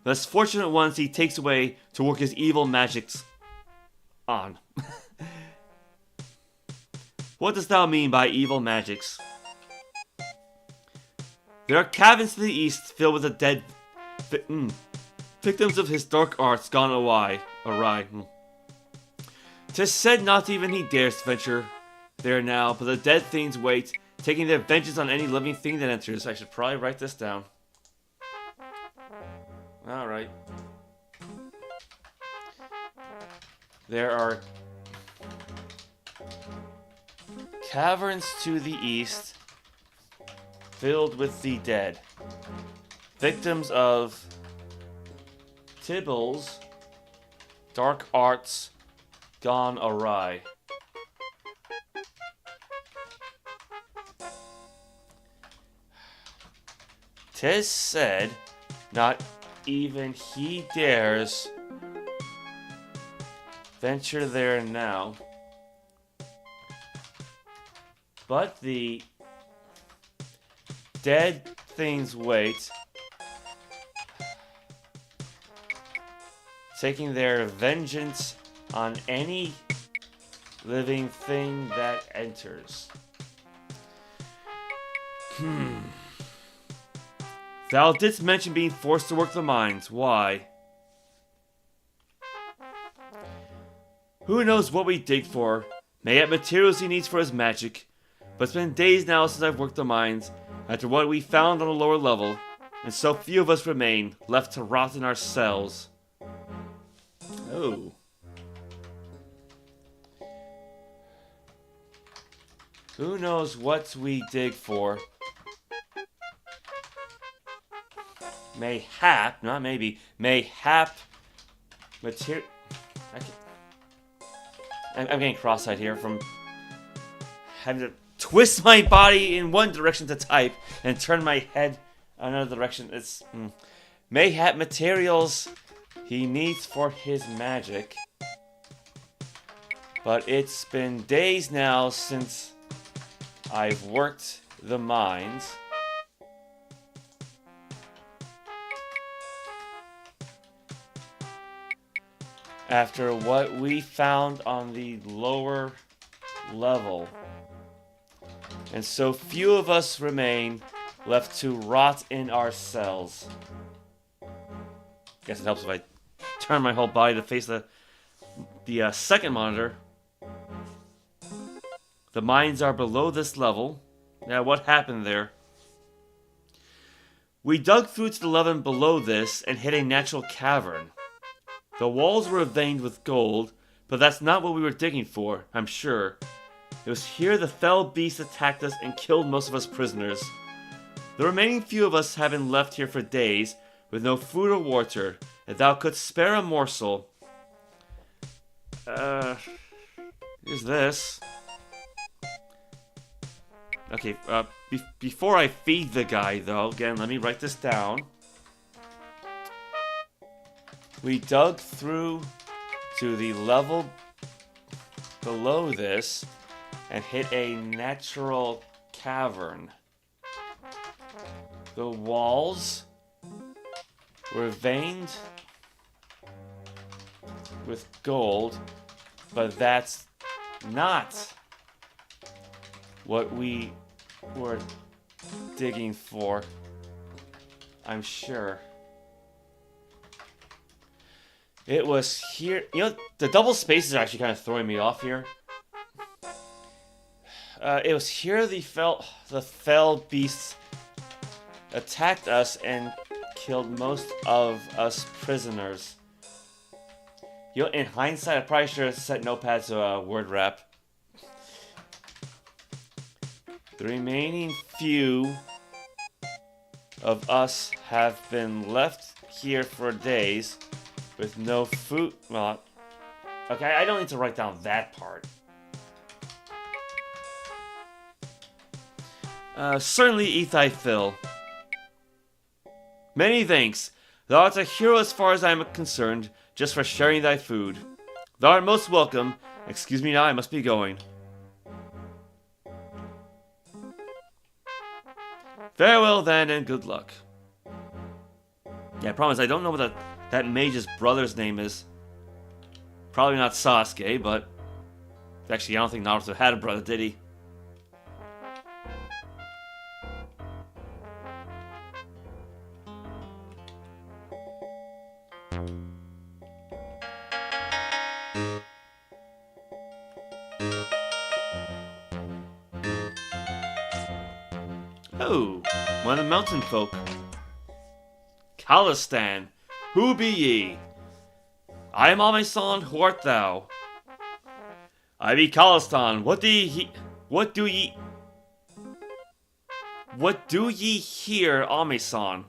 The less fortunate ones he takes away to work his evil magics on. What dost thou mean by evil magics? There are caverns to the east filled with the dead victims of his dark arts gone awry. 'Tis said not even he dares venture there now, but the dead things wait, taking their vengeance on any living thing that enters. I should probably write this down. Alright. There are caverns to the east filled with the dead. Victims of Tibble's dark arts gone awry. 'Tis said, not even he dares venture there now. But the dead things wait, taking their vengeance on any living thing that enters. Thou didst mention being forced to work the mines. Why? Who knows what we dig for? Mayhap materials he needs for his magic. But it's been days now since I've worked the mines, after what we found on the lower level, and so few of us remain, left to rot in our cells. Oh. Who knows what we dig for? Mayhap, not maybe, mayhap material. I'm getting cross-eyed here from having to twist my body in one direction to type and turn my head another direction. It's Mayhap materials he needs for his magic. But it's been days now since I've worked the mines. After what we found on the lower level. And so few of us remain, left to rot in our cells. Guess it helps if I turn my whole body to face the second monitor. The mines are below this level. Now, what happened there? We dug through to the level below this and hit a natural cavern. The walls were veined with gold, but that's not what we were digging for, I'm sure. It was here the fell beast attacked us and killed most of us prisoners. The remaining few of us have been left here for days, with no food or water. If thou couldst spare a morsel... Here's this. Okay, before I feed the guy, though, again, let me write this down. We dug through to the level below this and hit a natural cavern. The walls were veined with gold, but that's not what we were digging for, I'm sure. It was here. You know, the double spaces are actually kind of throwing me off here. It was here the fell beasts attacked us and killed most of us prisoners. You know, in hindsight, I probably should have set Notepad to a word wrap. The remaining few of us have been left here for days with no food. Well, okay, I don't need to write down that part. Certainly eat thy fill. Many thanks. Thou art a hero as far as I am concerned, just for sharing thy food. Thou art most welcome. Excuse me now, I must be going. Farewell then, and good luck. Yeah, I promise, I don't know what that mage's brother's name is. Probably not Sasuke, but... Actually, I don't think Naruto had a brother, did he? Oh, one of the mountain folk. Khalistan, who be ye? I am Ame-san, who art thou? I be Khalistan, what do ye hear, Ame-san?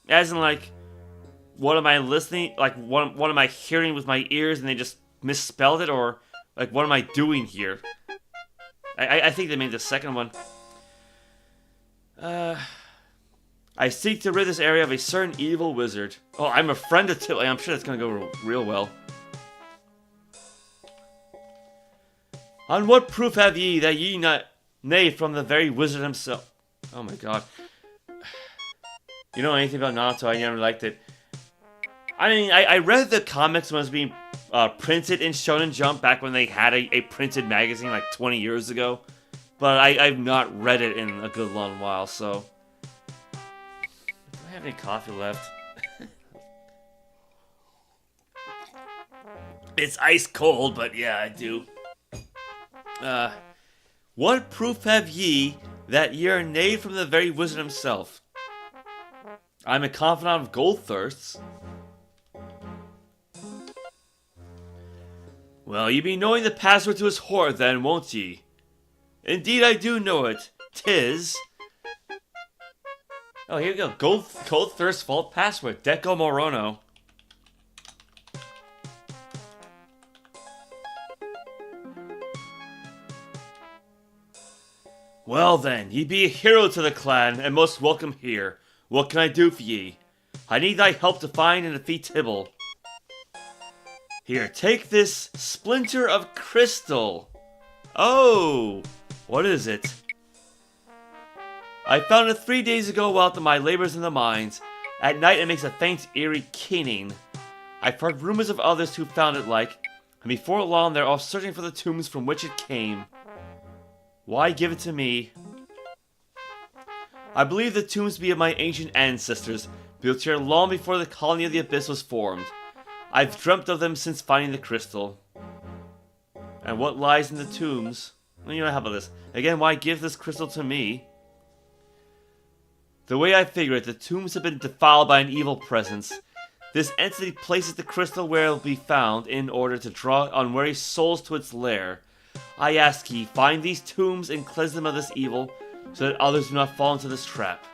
As in, like, what am I listening, like, what am I hearing with my ears and they just misspelled it, or, like, what am I doing here? I think they made the second one. I seek to rid this area of a certain evil wizard. Oh, I'm a friend of Tilly. I'm sure that's gonna go real well. On what proof have ye that ye not nay from the very wizard himself? Oh my god. You know anything about Naruto? I never liked it. I mean, I read the comics when it was being printed in Shonen Jump back when they had a printed magazine like 20 years ago. But I've not read it in a good long while, so... Do I have any coffee left? It's ice cold, but yeah, I do. What proof have ye that ye are a knave from the very wizard himself? I'm a confidant of Goldthirst's. Well, ye be knowing the password to his hoard then, won't ye? Indeed I do know it. 'Tis... Oh, here we go. Goldthirst's vault password. Deco Morono. Well then, ye be a hero to the clan, and most welcome here. What can I do for ye? I need thy help to find and defeat Tibble. Here, take this splinter of crystal. Oh, what is it? I found it 3 days ago while at my labors in the mines. At night it makes a faint, eerie keening. I've heard rumors of others who found it like, and before long they're all searching for the tombs from which it came. Why give it to me? I believe the tombs be of my ancient ancestors, built here long before the colony of the Abyss was formed. I've dreamt of them since finding the crystal. And what lies in the tombs? Well, you know, how about this? Again, why give this crystal to me? The way I figure it, the tombs have been defiled by an evil presence. This entity places the crystal where it will be found in order to draw unwary souls to its lair. I ask ye, find these tombs and cleanse them of this evil, so that others do not fall into this trap.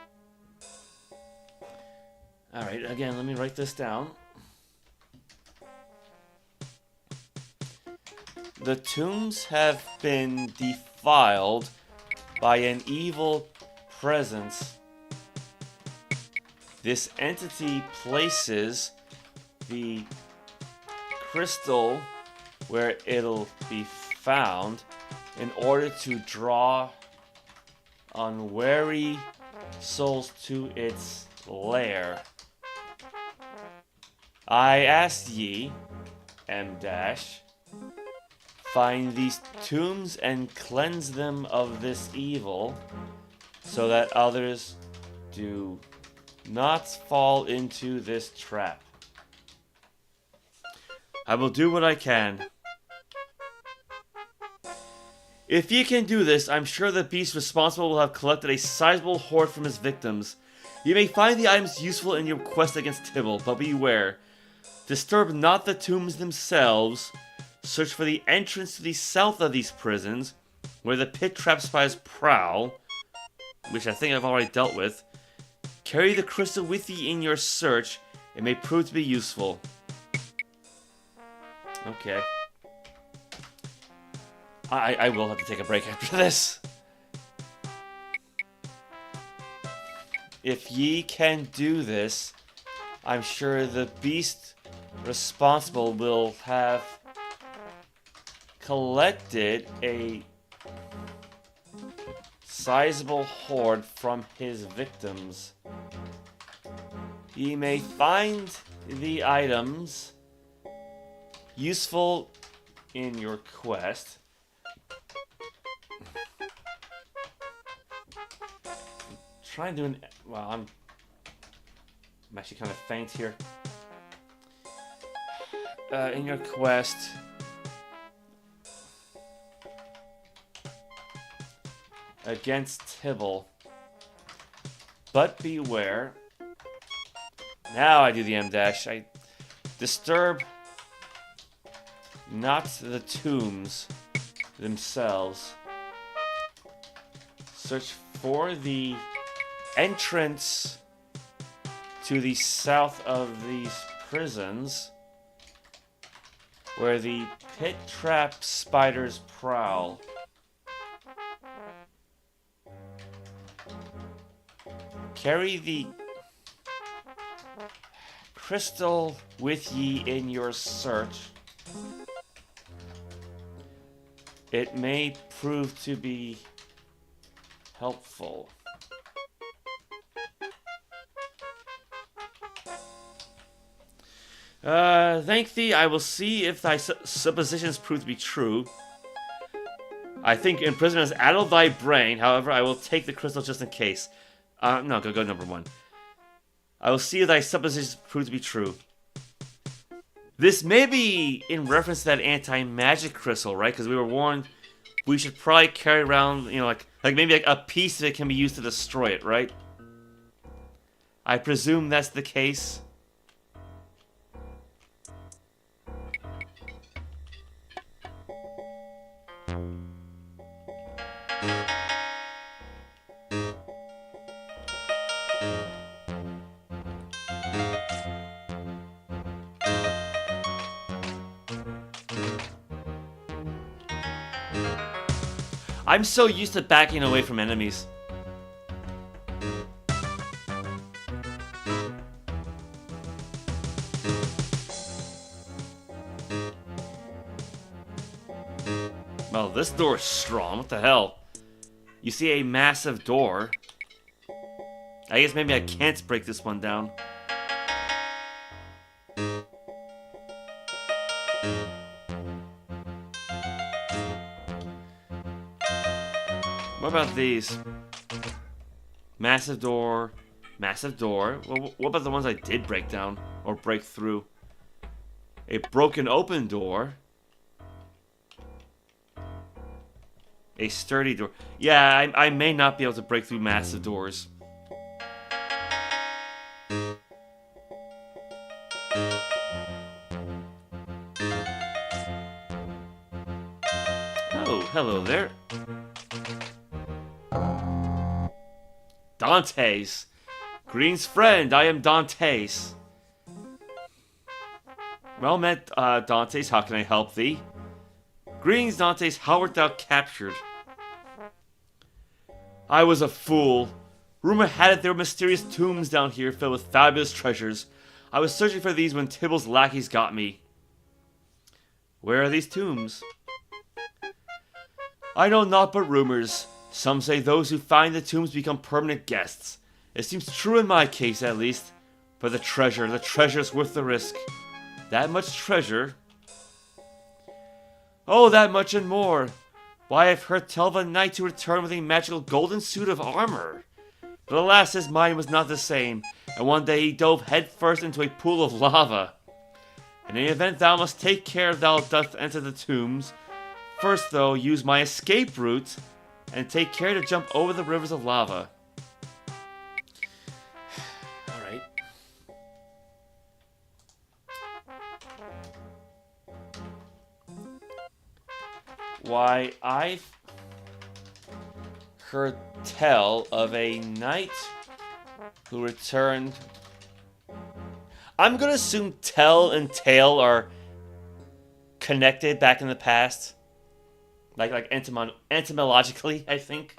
Alright, again, let me write this down. The tombs have been defiled by an evil presence. This entity places the crystal where it'll be found in order to draw unwary souls to its lair. I asked ye, M-, find these tombs and cleanse them of this evil, so that others do not fall into this trap. I will do what I can. If ye can do this, I'm sure the beast responsible will have collected a sizable hoard from his victims. You may find the items useful in your quest against Tibble, but beware. Disturb not the tombs themselves. Search for the entrance to the south of these prisons, where the pit trap spies prowl, which I think I've already dealt with. Carry the crystal with ye in your search. It may prove to be useful. Okay. I will have to take a break after this. If ye can do this, I'm sure the beast responsible will have collected a sizable hoard from his victims. Ye may find the items useful in your quest. Trying to do an... Well, I'm actually kind of faint here. In your quest... against Tibble. But beware. Now I do the M-. I disturb not the tombs themselves. Search for the entrance to the south of these prisons, where the pit trap spiders prowl. Carry the crystal with ye in your search. It may prove to be helpful. Thank thee, I will see if thy suppositions prove to be true. I think imprisonment has addled thy brain, however, I will take the crystal just in case. No, go number 1. I will see if thy suppositions prove to be true. This may be in reference to that anti-magic crystal, right? Because we were warned we should probably carry around, you know, like maybe like a piece of it can be used to destroy it, right? I presume that's the case. I'm so used to backing away from enemies. Well, this door is strong. What the hell? You see a massive door. I guess maybe I can't break this one down. What about these? Massive door. Massive door. Well, what about the ones I did break down? Or break through? A broken open door. A sturdy door. Yeah, I may not be able to break through massive doors. Oh, hello there. Dantes. Green's friend, I am Dantes. Well met, Dantes, how can I help thee? Greetings, Dantes, how art thou captured? I was a fool. Rumor had it there were mysterious tombs down here filled with fabulous treasures. I was searching for these when Tybalt's lackeys got me. Where are these tombs? I know naught but rumors. Some say those who find the tombs become permanent guests. It seems true in my case, at least. For the treasure's worth the risk. That much treasure? Oh, that much and more. Why, I've heard tell of a knight to return with a magical golden suit of armor. But alas, his mind was not the same, and one day he dove headfirst into a pool of lava. In any event, thou must take care if thou dost enter the tombs. First, though, use my escape route, and take care to jump over the rivers of lava. Alright. Why, I've heard tell of a knight who returned. I'm gonna assume tell and tale are connected back in the past. Like etymologically, I think.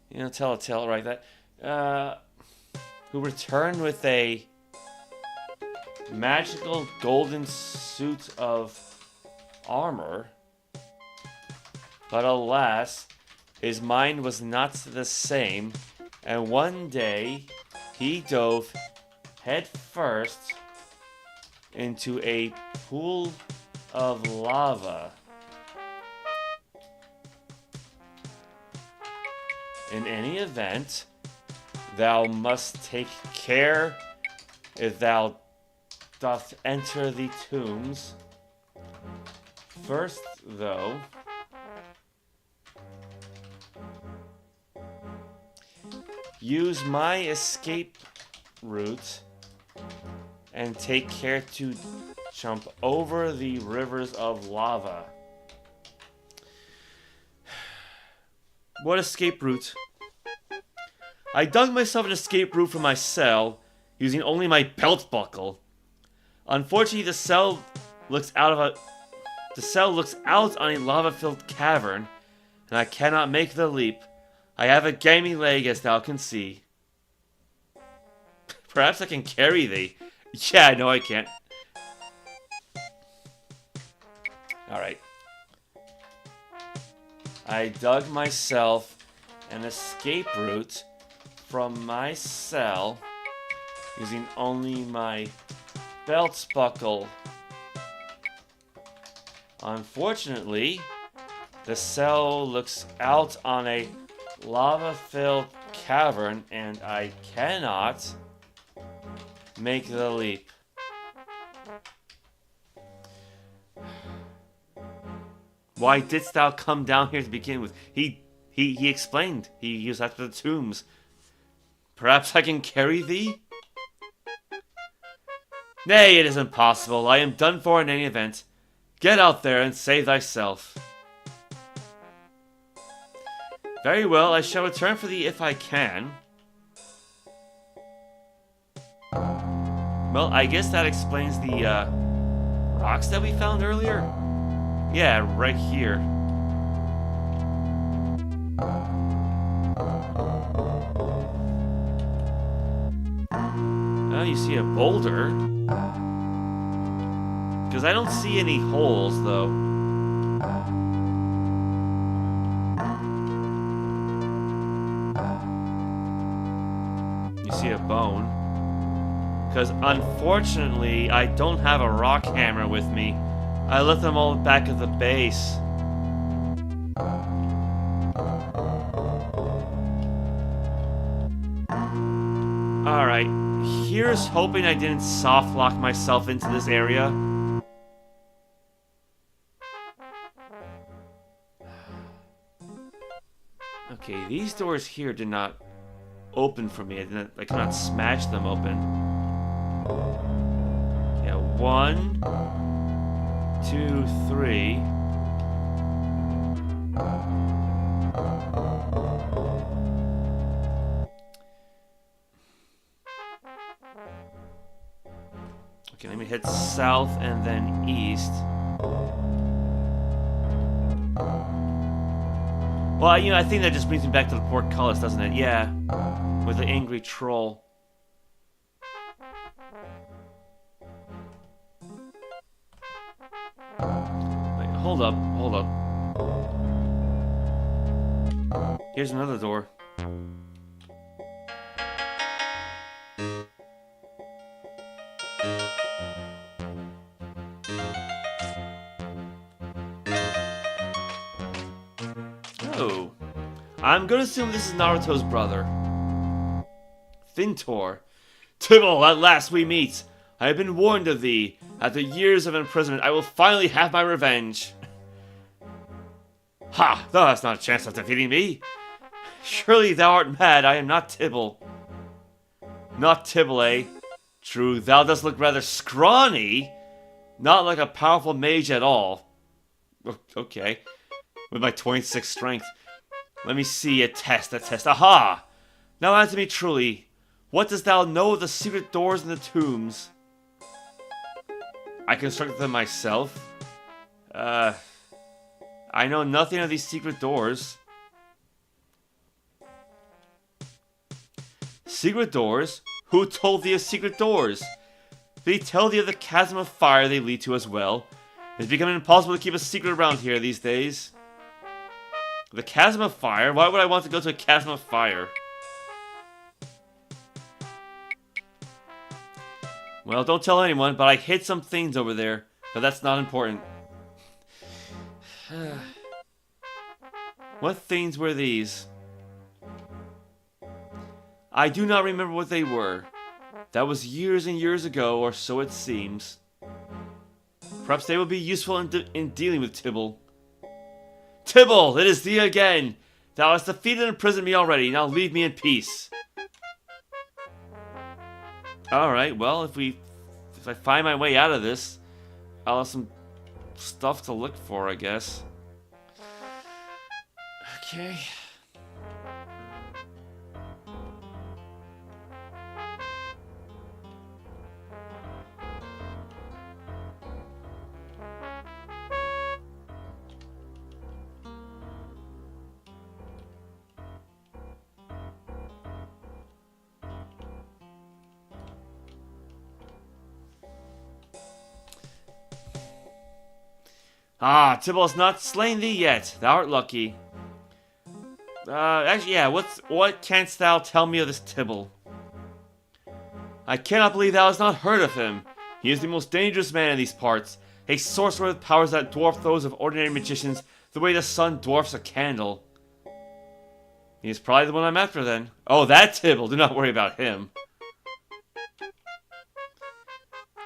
You know, tell a tale, right? That who returned with a magical golden suit of armor, but alas, his mind was not the same, and one day he dove head first into a pool of lava. In any event, thou must take care if thou doth enter the tombs. First, though, use my escape route and take care to jump over the rivers of lava. What escape route? I dug myself an escape route from my cell using only my belt buckle. Unfortunately, the cell looks out on a lava-filled cavern, and I cannot make the leap. I have a gamey leg, as thou can see. Perhaps I can carry thee. Yeah, no, I can't. Alright. I dug myself an escape route from my cell using only my belt buckle. Unfortunately, the cell looks out on a lava-filled cavern, and I cannot make the leap. Why didst thou come down here to begin with? He explained. He was after the tombs. Perhaps I can carry thee? Nay, it is impossible. I am done for in any event. Get out there and save thyself. Very well, I shall return for thee if I can. Well, I guess that explains the rocks that we found earlier. Yeah, right here. Oh, you see a boulder. Because I don't see any holes, though. You see a bone. Because unfortunately, I don't have a rock hammer with me. I left them all back at the base. Alright, here's hoping I didn't soft lock myself into this area. Okay, these doors here did not open for me. I cannot smash them open. Yeah, 1, 2, 3. Okay, let me head south and then east. Well, you know, I think that just brings me back to the portcullis, doesn't it? Yeah, with the angry troll. Wait, hold up. Here's another door. Oh. I'm gonna assume this is Naruto's brother. Fintor. Tibble, at last we meet. I have been warned of thee. After years of imprisonment, I will finally have my revenge. Ha! Thou hast not a chance of defeating me. Surely thou art mad. I am not Tibble. Not Tibble, eh? True, thou dost look rather scrawny. Not like a powerful mage at all. Okay. With my 26 strength. Let me see a test. Aha! Now answer me truly. What dost thou know of the secret doors in the tombs? I constructed them myself. I know nothing of these secret doors. Secret doors? Who told thee of secret doors? Did he tell thee of the chasm of fire they lead to as well? It's becoming impossible to keep a secret around here these days. The chasm of fire? Why would I want to go to a chasm of fire? Well, don't tell anyone, but I hid some things over there. But that's not important. What things were these? I do not remember what they were. That was years and years ago, or so it seems. Perhaps they will be useful in dealing with Tibble. Tibble, it is thee again! Thou hast defeated and imprisoned me already, now leave me in peace. Alright, well, if I find my way out of this, I'll have some stuff to look for, I guess. Okay. Ah, Tibble has not slain thee yet. Thou art lucky. Actually, yeah, what canst thou tell me of this Tibble? I cannot believe thou hast not heard of him. He is the most dangerous man in these parts, a sorcerer with powers that dwarf those of ordinary magicians the way the sun dwarfs a candle. He is probably the one I'm after then. Oh, that Tibble, do not worry about him.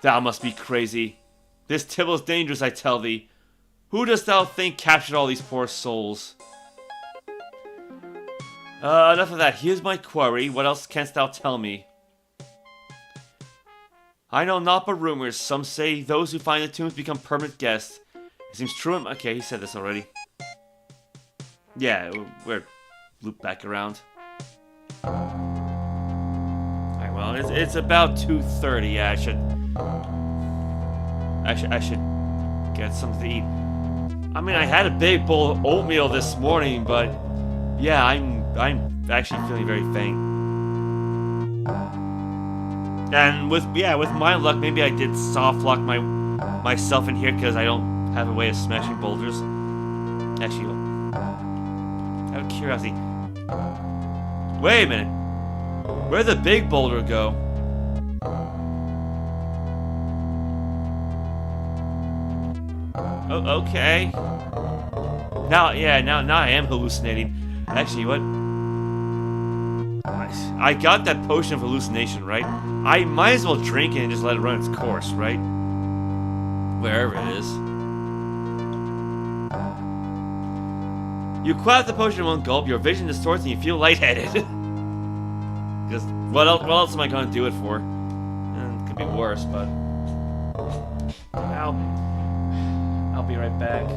Thou must be crazy. This Tibble is dangerous, I tell thee. Who dost thou think captured all these poor souls? Enough of that. Here's my query. What else canst thou tell me? I know not but rumors. Some say those who find the tombs become permanent guests. It seems true. Okay, he said this already. Yeah, we're looped back around. Alright, well, it's about 2:30. Yeah, I should get something to eat. I mean, I had a big bowl of oatmeal this morning, but yeah, I'm actually feeling very faint. And with my luck, maybe I did soft lock myself in here because I don't have a way of smashing boulders. Actually, out of curiosity, wait a minute, where'd the big boulder go? Oh, okay. Now I am hallucinating. Actually, what? I got that potion of hallucination, right? I might as well drink it and just let it run its course, right? Wherever it is. You quaff the potion in one gulp, your vision distorts, and you feel lightheaded. Because what else am I going to do it for? It could be worse, but I'll be right back.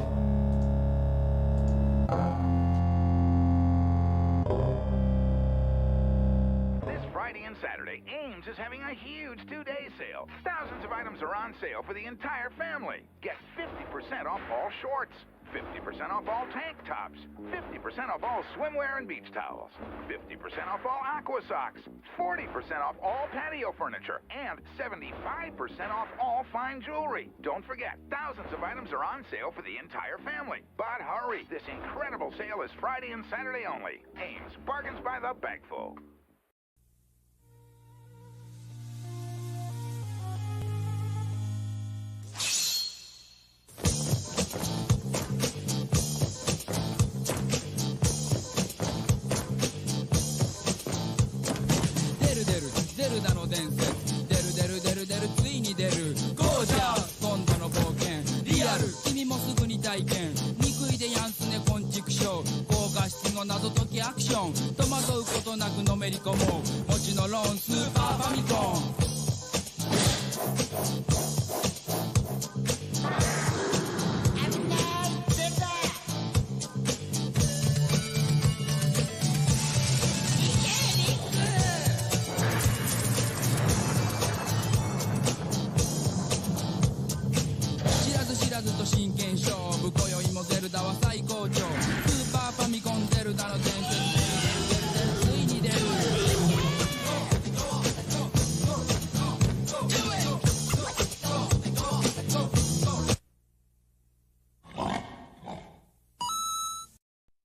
Saturday, Ames is having a huge 2-day sale. Thousands of items are on sale for the entire family. Get 50% off all shorts, 50% off all tank tops, 50% off all swimwear and beach towels, 50% off all aqua socks, 40% off all patio furniture, and 75% off all fine jewelry. Don't forget, thousands of items are on sale for the entire family. But hurry, this incredible sale is Friday and Saturday only. Ames, bargains by the bagful.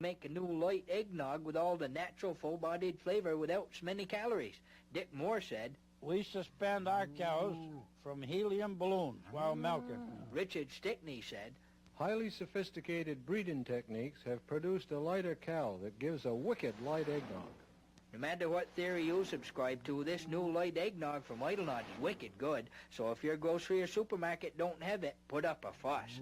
Make a new light eggnog with all the natural full-bodied flavor without so many calories. Dick Moore said, "We suspend our cows from helium balloons while milking." Richard Stickney said, "Highly sophisticated breeding techniques have produced a lighter cow that gives a wicked light eggnog." no matter what theory you subscribe to, this new light eggnog from Idlenot is wicked good. So if your grocery or supermarket don't have it, put up a fuss.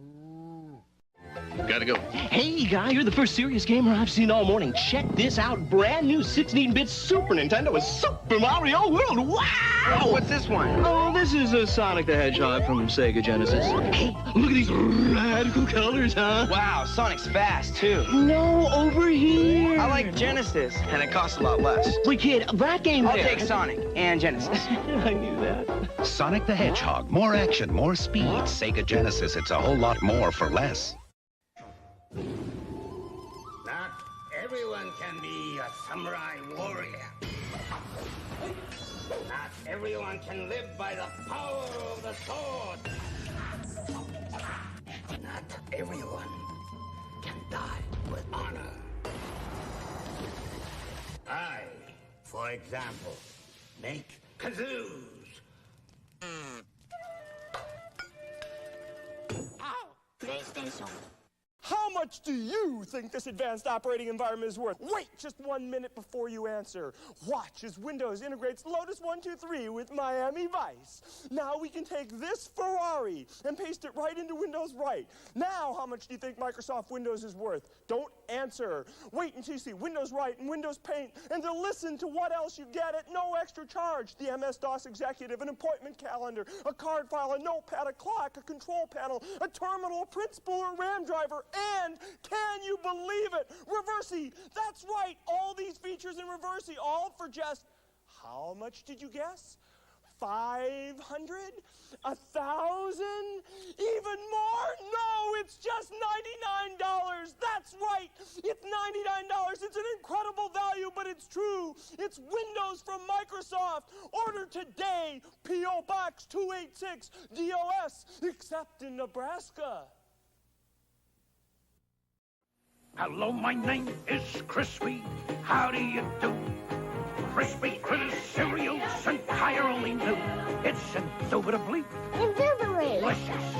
Gotta go. Hey, guy, you're the first serious gamer I've seen all morning. Check this out. Brand new 16-bit Super Nintendo with Super Mario World. Wow! Oh, what's this one? Oh, this is a Sonic the Hedgehog from Sega Genesis. Hey, look at these radical colors, huh? Wow, Sonic's fast, too. No, over here. I like Genesis, and it costs a lot less. Wait, kid, that game I'll there. take Sonic and Genesis. I knew that. Sonic the Hedgehog. More action, more speed. Sega Genesis, it's a whole lot more for less. Not everyone can be a samurai warrior. Not everyone can live by the power of the sword. Not everyone can die with honor. For example, make kazoos. PlayStation. How much do you think this advanced operating environment is worth? Wait just 1 minute before you answer. Watch as Windows integrates Lotus 123 with Miami Vice. Now we can take this Ferrari and paste it right into Windows Right. Now how much do you think Microsoft Windows is worth? Don't answer. Wait until you see Windows Right and Windows Paint and to listen to what else you get at no extra charge. The MS-DOS Executive, an appointment calendar, a card file, a notepad, a clock, a control panel, a terminal, a print spool, a RAM driver, and can you believe it? Reversi! That's right! All these features in Reversi, all for just, how much did you guess? 500? 1,000? Even more? No, it's just $99. That's right. It's $99. It's an incredible value, but it's true. It's Windows from Microsoft. Order today. P.O. Box 286 DOS, except in Nebraska. Hello, my name is Crispy. How do you do? Crispy Critter cereals entirely new. It's indubitably delicious.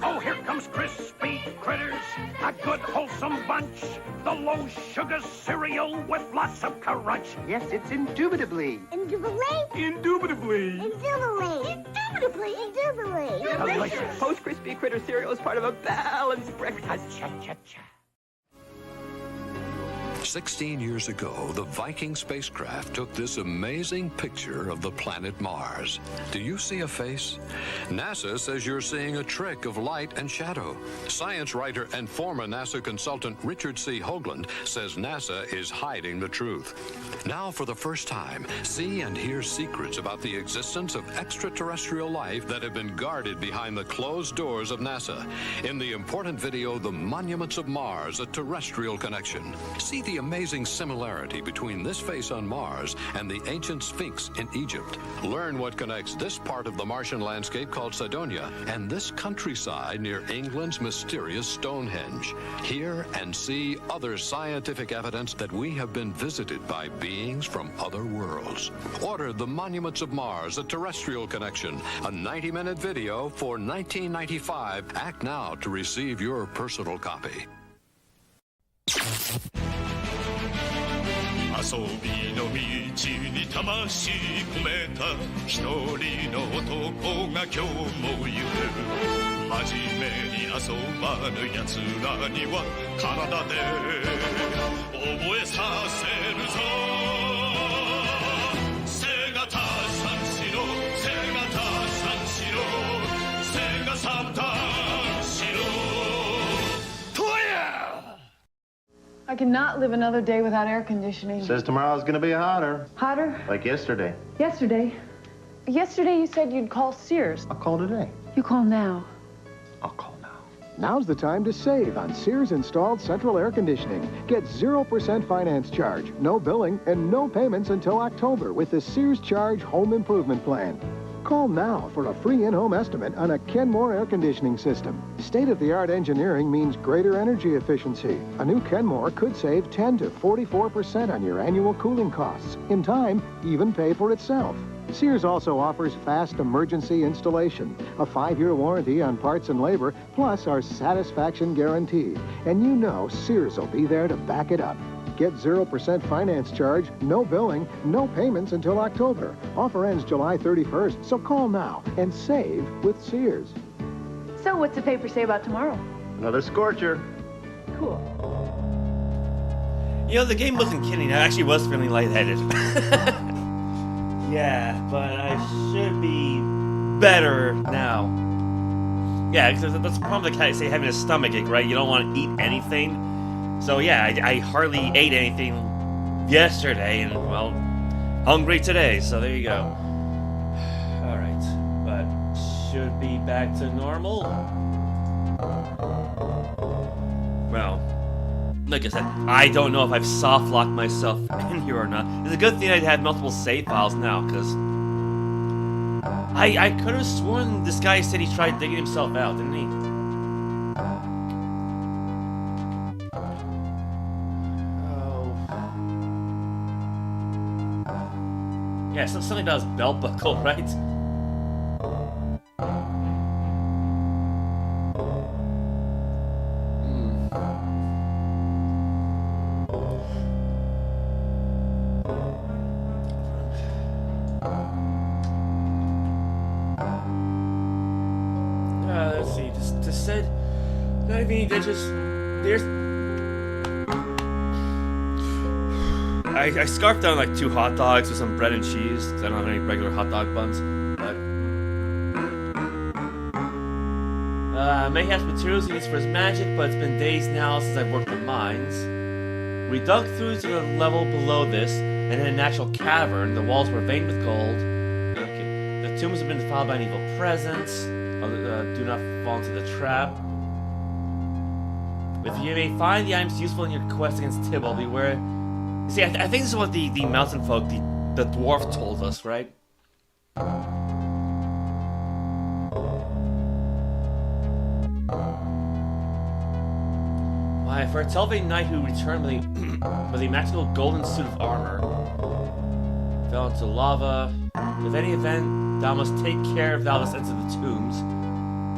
Oh, here comes Crispy Critters, a good wholesome bunch. The low sugar cereal with lots of crunch. Yes, it's indubitably. Indubitably. Delicious. Post Crispy Critter cereal is part of a balanced breakfast. Cha-cha-cha. 16 years ago, the Viking spacecraft took this amazing picture of the planet Mars. Do you see a face? NASA says you're seeing a trick of light and shadow. Science writer and former NASA consultant Richard C. Hoagland says NASA is hiding the truth. Now, for the first time, see and hear secrets about the existence of extraterrestrial life that have been guarded behind the closed doors of NASA. In the important video, The Monuments of Mars, a Terrestrial Connection. See the amazing similarity between this face on Mars and the ancient Sphinx in Egypt. Learn what connects this part of the Martian landscape called Cydonia and this countryside near England's mysterious Stonehenge. Hear and see other scientific evidence that we have been visited by beings from other worlds. Order The Monuments of Mars, a Terrestrial Connection, a 90-minute video for $19.95. Act now to receive your personal copy. 遊びの道に魂込めた一人の男が今日も行く真面目に遊ばぬ奴らには体で覚えさせるぞ背がたさんしろ背がたさんしろ背がさんたんしろ I cannot live another day without air conditioning. Says tomorrow's gonna be hotter. Hotter? Like yesterday. Yesterday? Yesterday you said you'd call Sears. I'll call today. You call now. I'll call now. Now's the time to save on Sears installed central air conditioning. Get 0% finance charge, no billing, and no payments until October with the Sears Charge Home Improvement Plan. Call now for a free in-home estimate on a Kenmore air conditioning system. State-of-the-art engineering means greater energy efficiency. A new Kenmore could save 10 to 44% on your annual cooling costs. In time, even pay for itself. Sears also offers fast emergency installation, a 5-year warranty on parts and labor, plus our satisfaction guarantee. And you know Sears will be there to back it up. Get 0% finance charge, no billing, no payments until October. Offer ends July 31st, so call now and save with Sears. So what's the paper say about tomorrow? Another scorcher. Cool. You know, the game wasn't kidding. I actually was feeling lightheaded. Yeah, but I should be better now. Yeah, because that's the problem with, say, having a stomach ache, right? You don't want to eat anything. So yeah, I hardly ate anything yesterday, and well, hungry today, so there you go. Alright, but should be back to normal. Well, like I said, I don't know if I've soft-locked myself in here or not. It's a good thing I'd have multiple save files now, because I could have sworn this guy said he tried digging himself out, didn't he? Yeah, something about his belt buckle, right? Let's see. Just said. I mean, there's. I scarfed down like 2 hot dogs with some bread and cheese, because I don't have any regular hot dog buns. But Mayhap's materials he needs for his magic, but it's been days now since I've worked the mines. We dug through to the level below this, and in a natural cavern, the walls were veined with gold. Okay. The tombs have been defiled by an evil presence. Do not fall into the trap. If you may find the items useful in your quest against Tibble, beware. See, I think this is what the mountain folk, the dwarf, told us, right? Why, for a Telvae knight who returned with a magical golden suit of armor, fell into lava. If any event, thou must take care if thou must enter the tombs.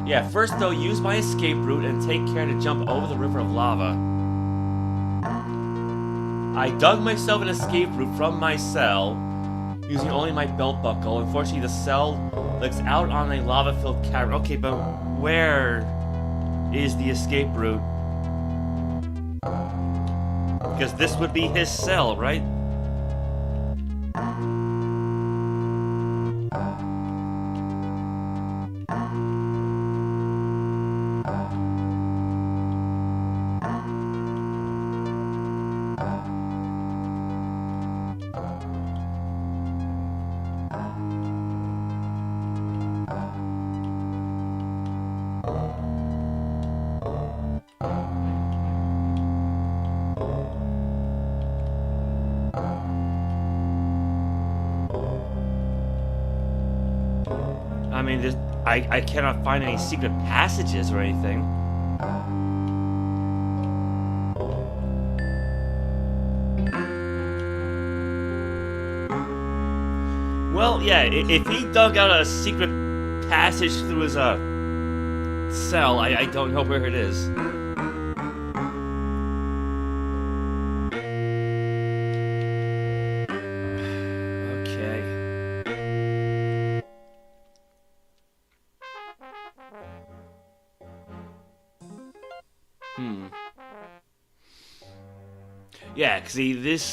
Yeah, first though, use my escape route and take care to jump over the river of lava. I dug myself an escape route from my cell, using only my belt buckle. Unfortunately, the cell looks out on a lava-filled cavern. Okay, but where is the escape route? Because this would be his cell, right? I mean, I cannot find any secret passages or anything. Well, yeah, if he dug out a secret passage through his cell, I don't know where it is. Yeah, cause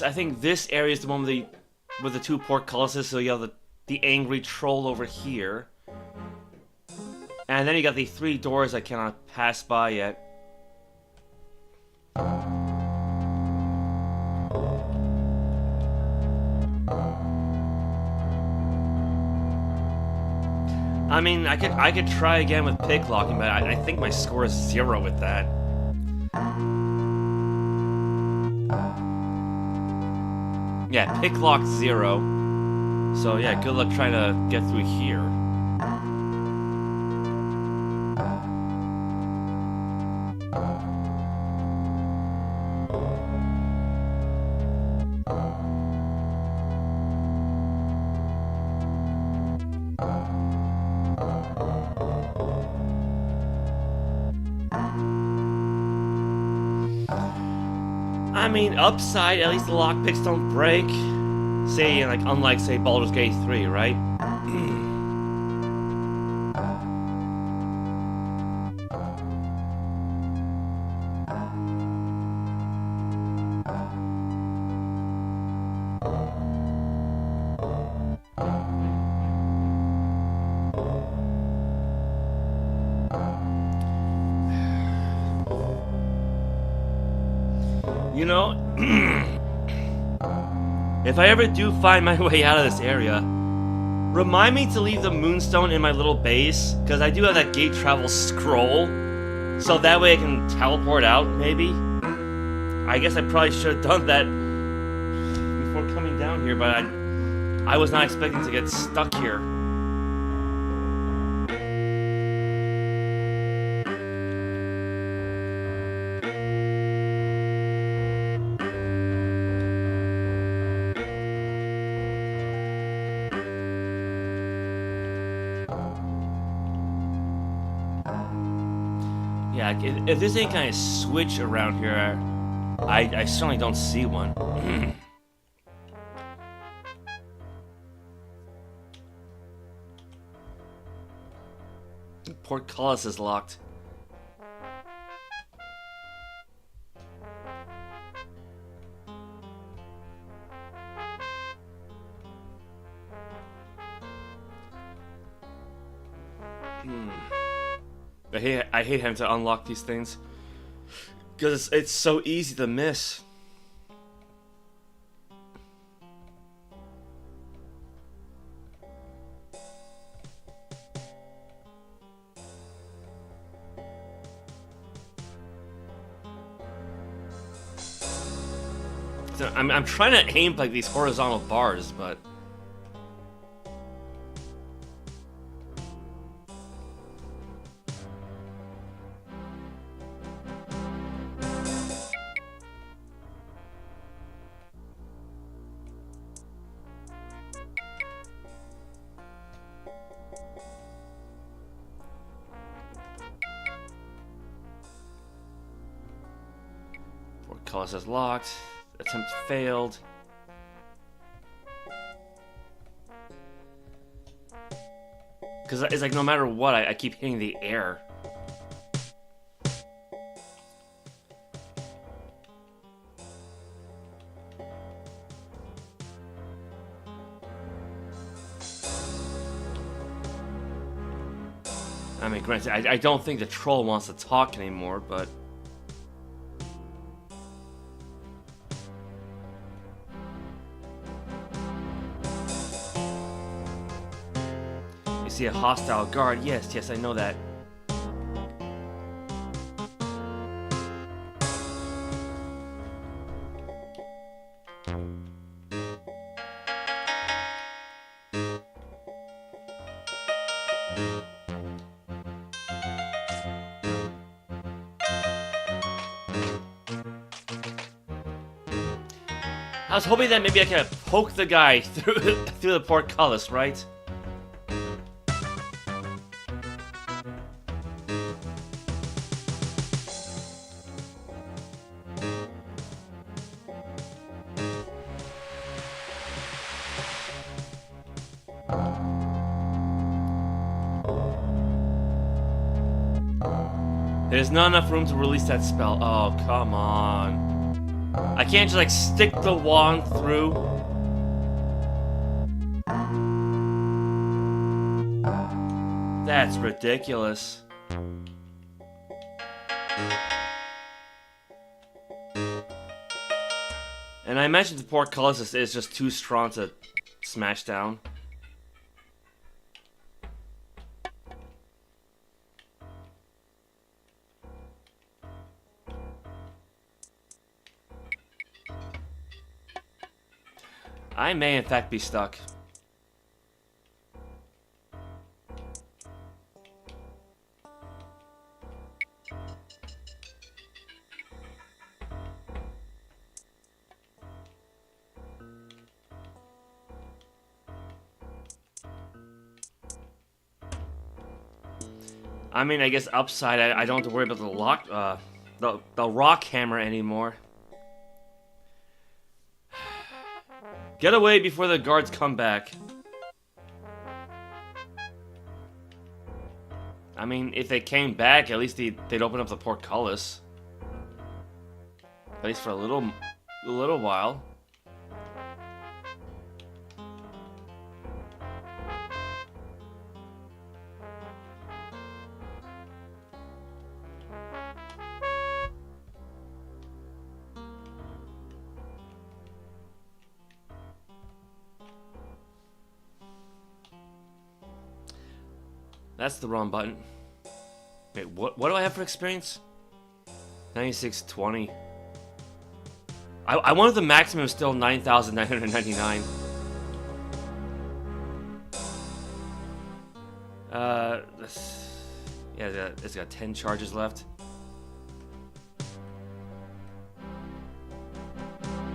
I think this area is the one with the 2 portcullises. So you have the angry troll over here, and then you got the 3 doors I cannot pass by yet. I mean, I could try again with picklocking, but I think my score is 0 with that. Yeah, picklock 0. So yeah, good luck trying to get through here. I mean, upside, at least the lockpicks don't break. Say, like, unlike, say, Baldur's Gate 3, right? You know, if I ever do find my way out of this area, remind me to leave the moonstone in my little base, because I do have that gate travel scroll, so that way I can teleport out, maybe? I guess I probably should have done that before coming down here, but I was not expecting to get stuck here. Yeah, if there's any kind of switch around here, I certainly don't see one. Portcullis is locked. I hate having to unlock these things because it's so easy to miss. So I'm trying to aim like these horizontal bars, but portcullis is locked. Attempt failed. Because it's like no matter what, I keep hitting the air. I mean, granted, I don't think the troll wants to talk anymore, but... See a hostile guard. Yes, I know that. I was hoping that maybe I could poke the guy through the portcullis, right? There's not enough room to release that spell. Oh, come on. I can't just, like, stick the wand through. That's ridiculous. And I imagine the portcullis is just too strong to smash down. I may in fact be stuck. I mean, I guess upside, I don't have to worry about the rock hammer anymore. Get away before the guards come back. I mean, if they came back, at least they'd open up the portcullis. At least for a little while. That's the wrong button. Wait, what do I have for experience? 9620. I wanted the maximum still 9,999. Yeah, it's got 10 charges left.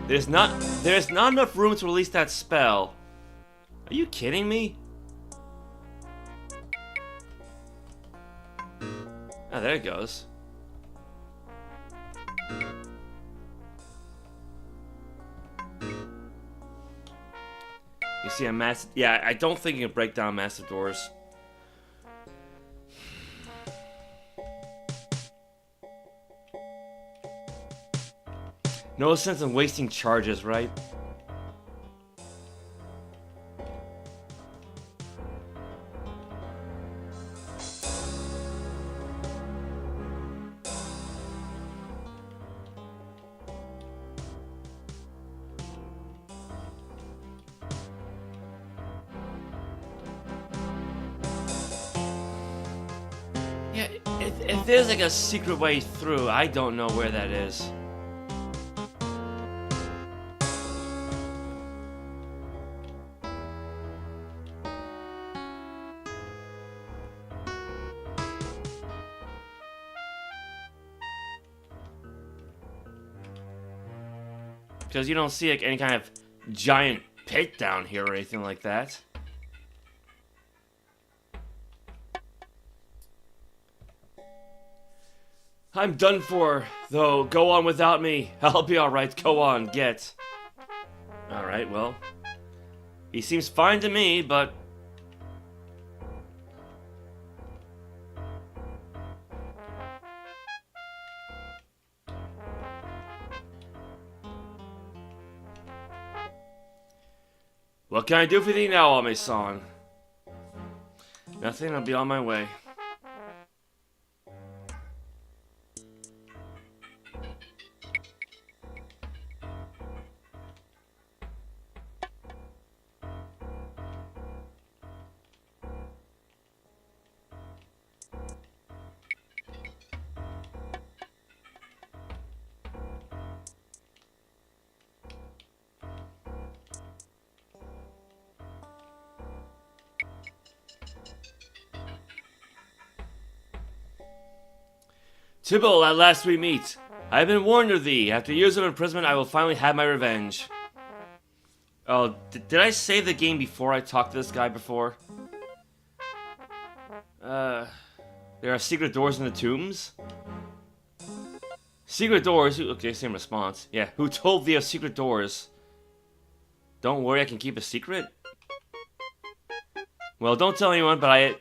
There's not enough room to release that spell. Are you kidding me? Oh, there it goes. You see a massive... Yeah, I don't think you can break down massive doors. No sense in wasting charges, right? Yeah, if there's like a secret way through, I don't know where that is. Because you don't see like any kind of giant pit down here or anything like that. I'm done for, though. Go on without me. I'll be alright. Go on, get. Alright, well. He seems fine to me, but... What can I do for thee now, Ame-san? Nothing, I'll be on my way. Tibble, at last we meet. I have been warned of thee. After years of imprisonment, I will finally have my revenge. Oh, did I save the game before I talked to this guy before? There are secret doors in the tombs? Secret doors? Okay, same response. Yeah, who told thee of secret doors? Don't worry, I can keep a secret? Well, don't tell anyone, but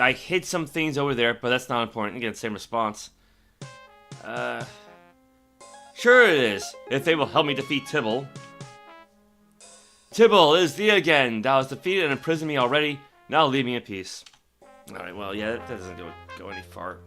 I hid some things over there, but that's not important. Again, same response. Sure it is, if they will help me defeat Tibble. Tibble, it is thee again. Thou hast defeated and imprisoned me already. Now leave me in peace. Alright, well, yeah, that doesn't go any far.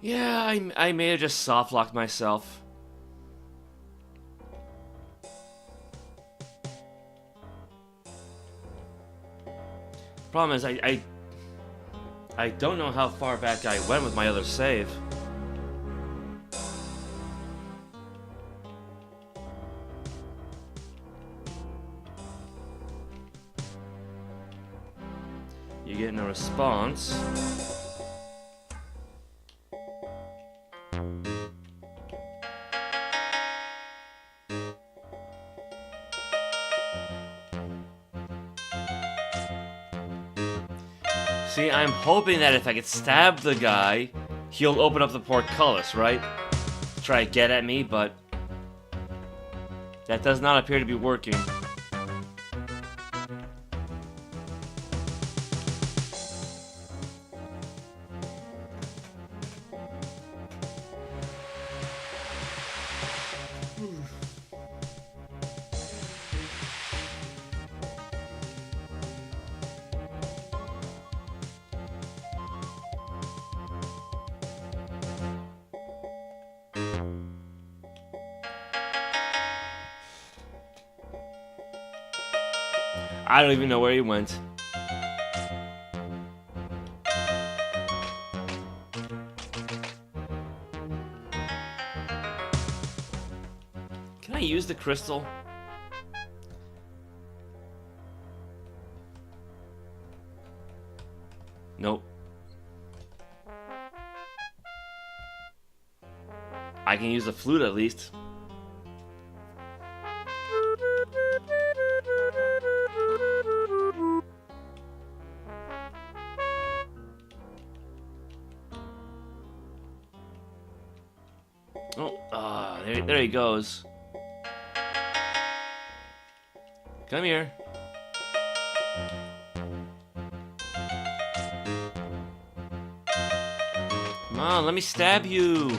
Yeah, I may have just soft-locked myself. Problem is, I don't know how far back I went with my other save. You get no response. See, I'm hoping that if I could stab the guy, he'll open up the portcullis, right? Try to get at me, but that does not appear to be working. I don't even know where he went. Can I use the crystal? Nope. I can use the flute at least. Oh, there he goes. Come here. Come on, let me stab you.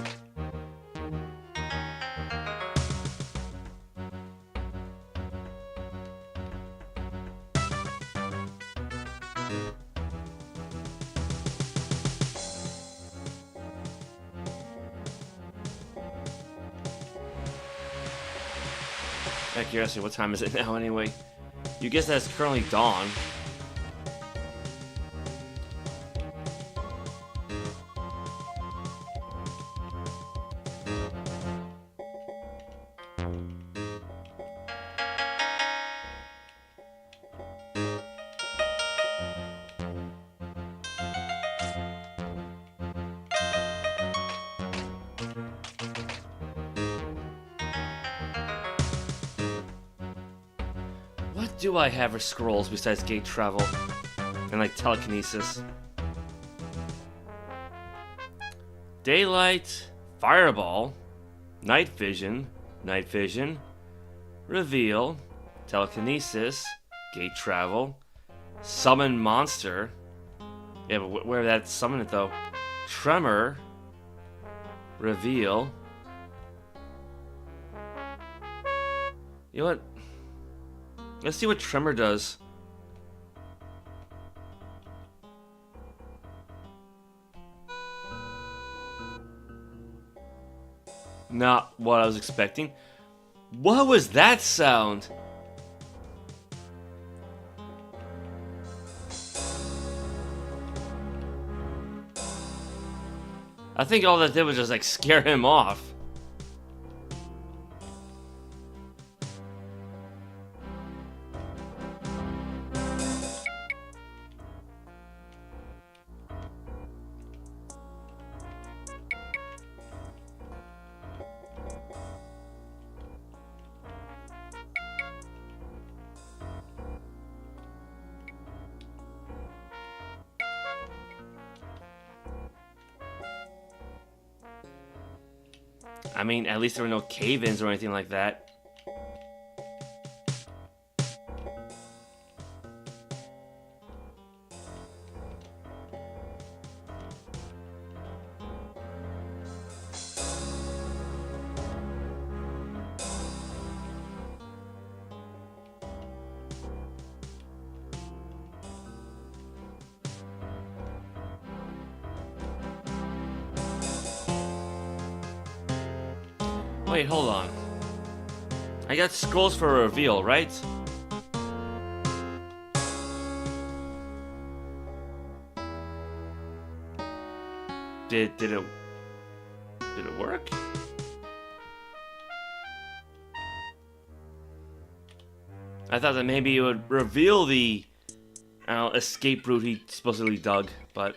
Out of curiosity, what time is it now anyway? You guess that it's currently dawn. What do I have for scrolls besides gate travel and like telekinesis? Daylight, fireball, night vision, reveal, telekinesis, gate travel, summon monster. Yeah, but where did that summon it though? Tremor, reveal. You know what? Let's see what Tremor does. Not what I was expecting. What was that sound? I think all that did was just like scare him off. I mean, at least there were no cave-ins or anything like that. Wait, hold on. I got scrolls for a reveal, right? Did it work? I thought that maybe it would reveal the escape route he supposedly dug, but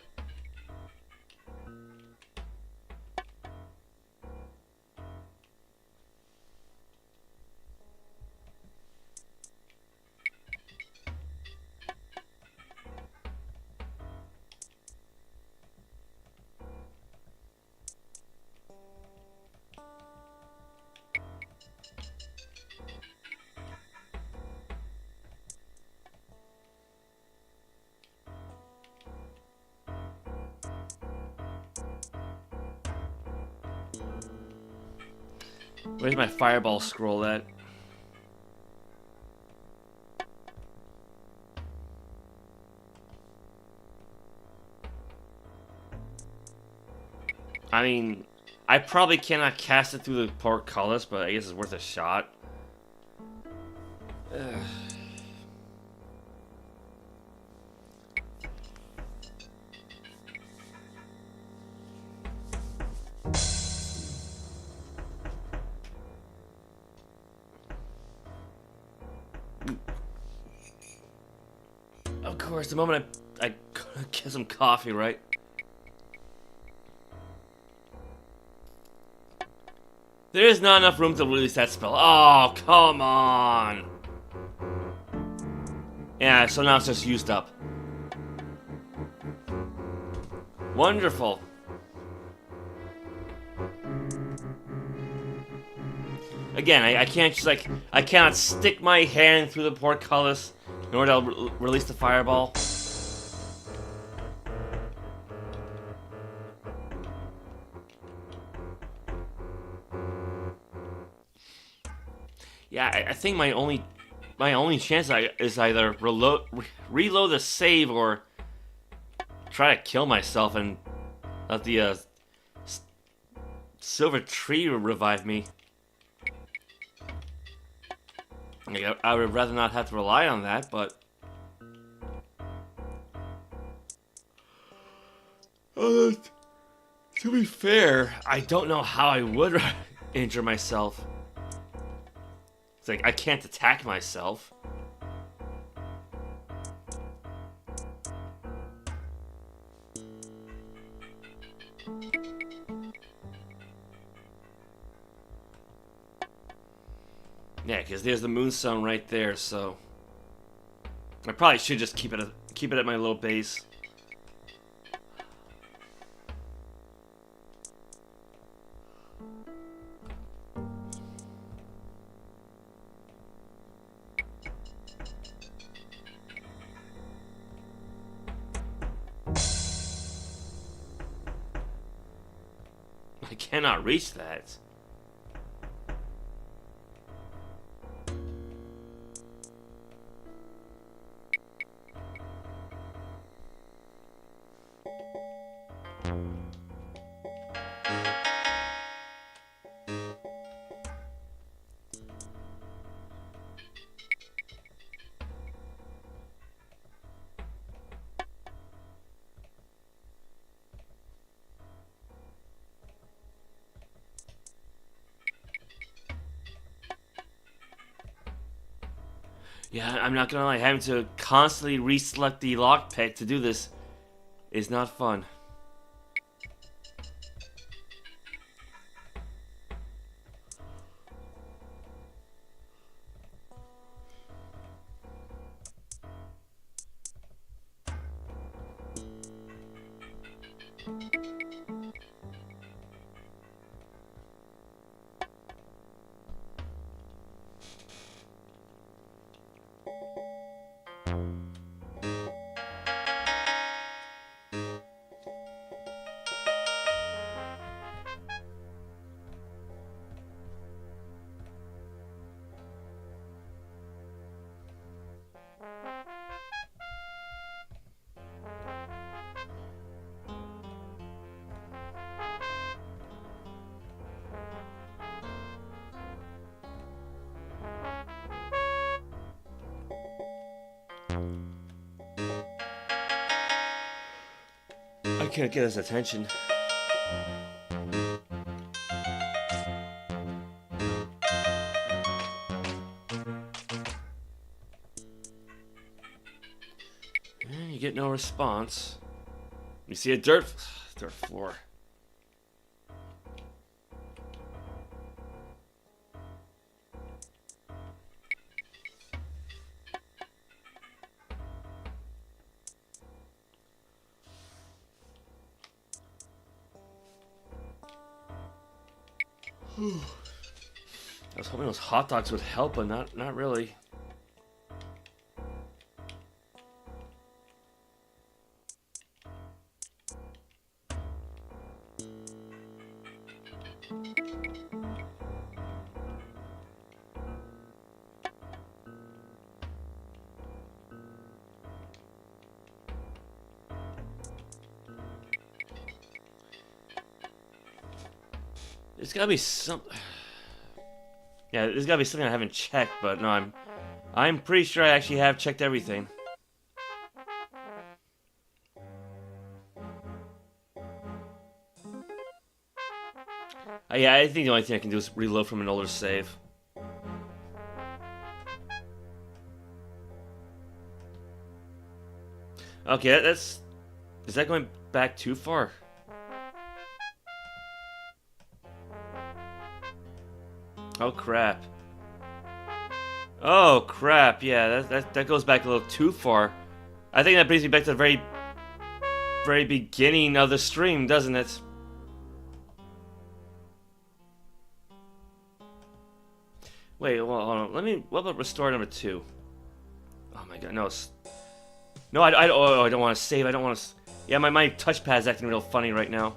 where's my fireball scroll at? I mean, I probably cannot cast it through the portcullis, but I guess it's worth a shot. Ugh. Of course, the moment I Get some coffee, right? There is not enough room to release that spell. Oh, come on! Yeah, so now it's just used up. Wonderful. Again, I can't just like, I cannot stick my hand through the portcullis in order to release the fireball. Yeah, I think my only chance is either reload the save or try to kill myself and let the silver tree revive me. I would rather not have to rely on that, but to be fair, I don't know how I would injure myself. It's like I can't attack myself. Yeah, because there's the moonstone right there, so I probably should just keep it at my little base. I cannot reach that. Yeah, I'm not gonna lie, having to constantly reselect the lockpick to do this is not fun. I can't get his attention. And you get no response. You see a dirt floor. I was hoping those hot dogs would help, but not really. There's gotta be some. Yeah, there's gotta be something I haven't checked, but no, I'm pretty sure I actually have checked everything. Yeah, I think the only thing I can do is reload from an older save. Okay, Is that going back too far? Oh crap. Oh crap, yeah, that goes back a little too far. I think that brings me back to the very beginning of the stream, doesn't it? Wait, well, hold on. What about restore number 2? Oh my god, no. No, I don't want to save. I don't want to. Yeah, my touchpad's acting real funny right now.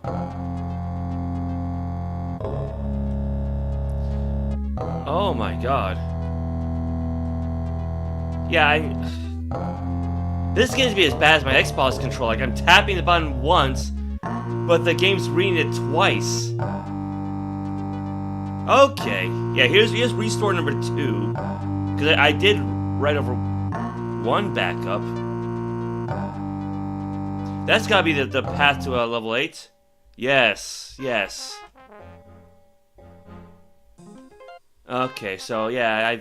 Oh my god. Yeah, this game's be as bad as my Xbox controller. Like, I'm tapping the button once, but the game's reading it twice. Okay. Yeah, here's restore number 2. Because I did right over 1 backup. That's gotta be the path to level 8. Yes, yes. Okay, so yeah,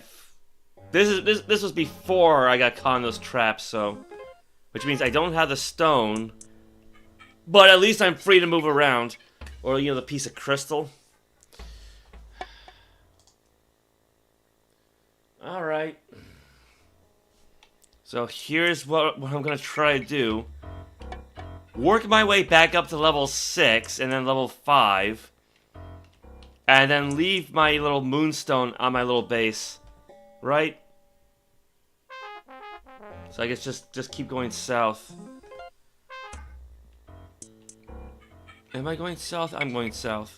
this was before I got caught in those traps, so which means I don't have the stone, but at least I'm free to move around, or you know, the piece of crystal. All right. So here's what I'm gonna try to do. Work my way back up to level 6 and then level 5. And then leave my little moonstone on my little base. Right? So I guess just keep going south. Am I going south? I'm going south.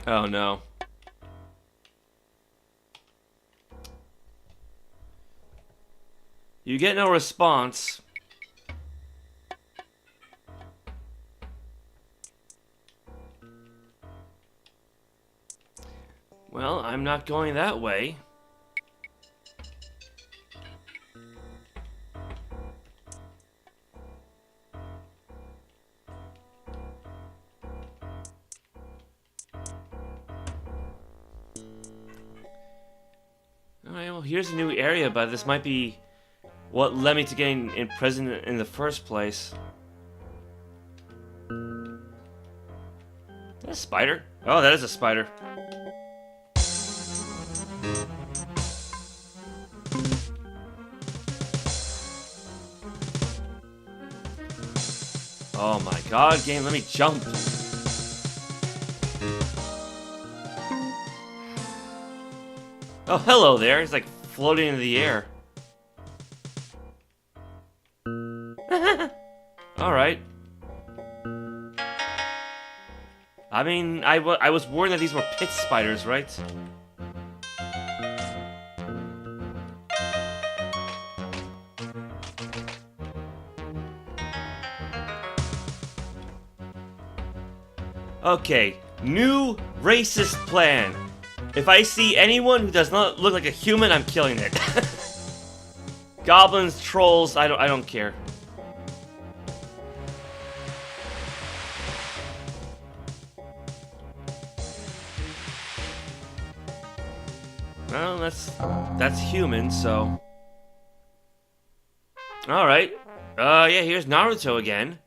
Oh no. You get no response. Well, I'm not going that way. Alright, well, here's a new area, but this might be what led me to getting imprisoned in the first place. Is that a spider? Oh, that is a spider. Oh my god, game, let me jump. Oh, hello there. It's like floating in the air. Alright. I mean, I was warned that these were pit spiders, right? Okay, new racist plan. If I see anyone who does not look like a human, I'm killing it. Goblins, trolls, I don't care. Well, that's human, so. Alright. Yeah, here's Naruto again.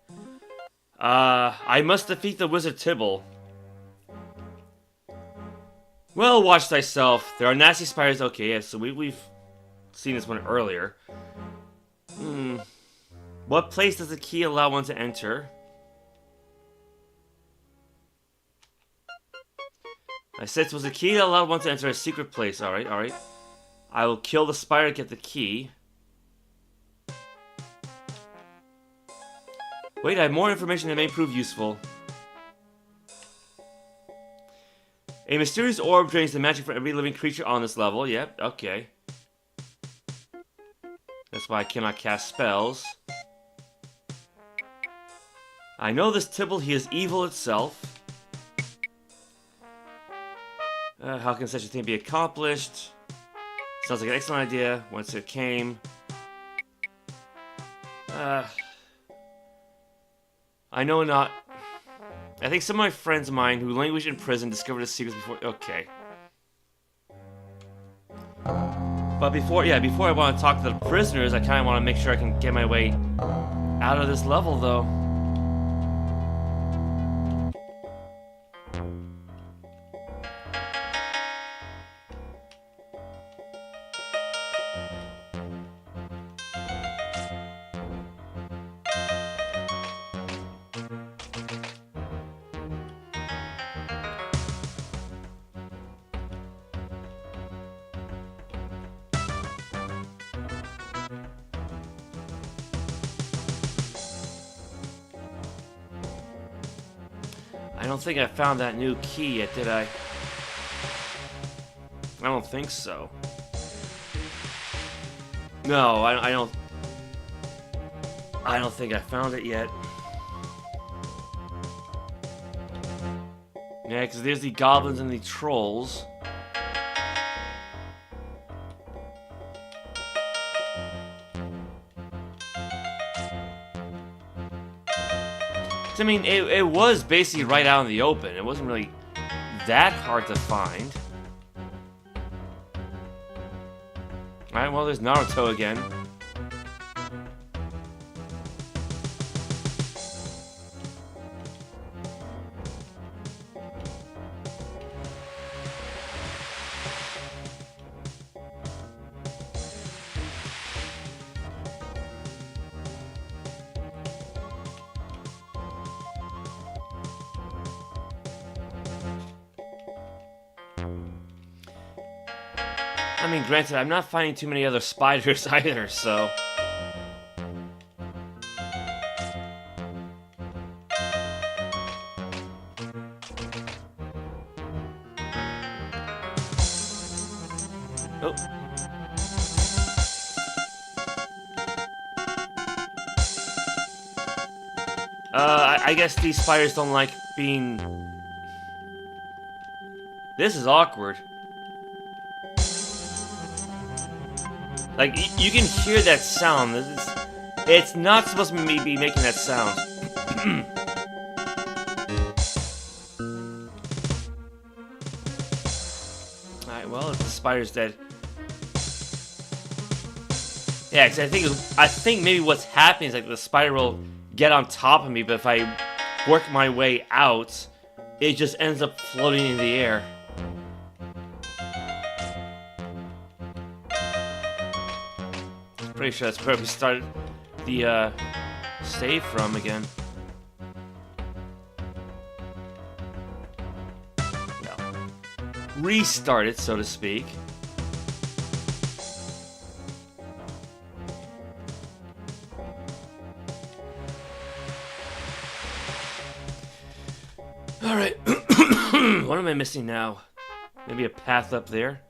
I must defeat the wizard Tibble. Well, watch thyself. There are nasty spiders. Okay, yeah, so we've seen this one earlier. What place does the key allow one to enter? I said it was a key that allowed one to enter a secret place. Alright, alright. I will kill the spider to get the key. Wait, I have more information that may prove useful. A mysterious orb drains the magic from every living creature on this level. Yep, okay. That's why I cannot cast spells. I know this Tibble, he is evil itself. How can such a thing be accomplished? Sounds like an excellent idea once it came. I know not. I think some of my friends of mine who languished in prison discovered his secrets before. Okay. But before I want to talk to the prisoners, I kind of want to make sure I can get my way out of this level, though. I don't think I found that new key yet, did I? I don't think so. No, I don't think I found it yet. Yeah, because there's the goblins and the trolls. I mean, it was basically right out in the open. It wasn't really that hard to find. Alright, well, there's Naruto again. I mean, granted, I'm not finding too many other spiders either, so... Oh. I guess these spiders don't like being... This is awkward. Like, you can hear that sound. It's not supposed to be making that sound. Alright, well, the spider's dead. Yeah, because I think maybe what's happening is like the spider will get on top of me, but if I work my way out, it just ends up floating in the air. Pretty sure that's where we started the save from again. No. Restart it, so to speak. Alright. What am I missing now? Maybe a path up there?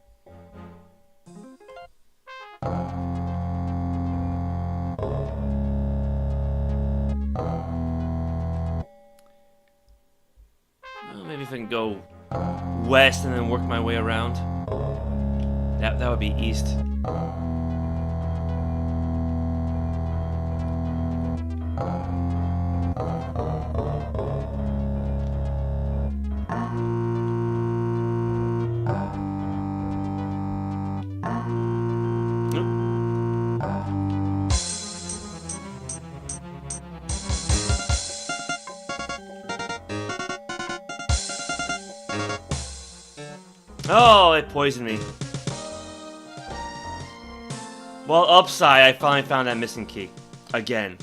If I can go west and then work my way around. That would be east. Oh, it poisoned me. Well, upside, I finally found that missing key. Again.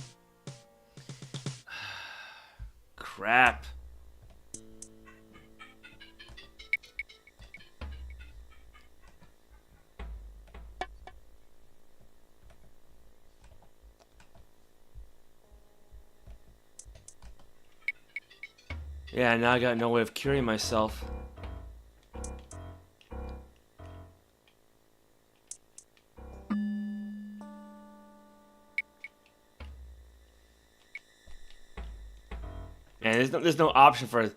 Crap. Yeah, now I got no way of curing myself. And there's no option for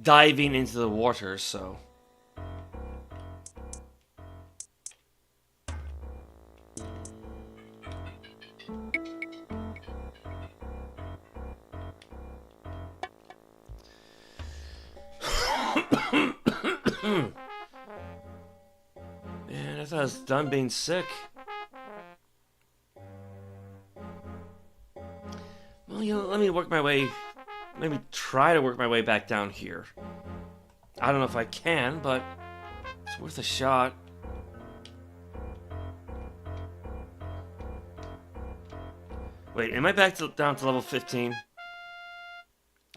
diving into the water, so... Man, I thought I was done being sick. work my way, maybe try to work my way back down here. I don't know if I can, but it's worth a shot. Wait, am I back down to level 15?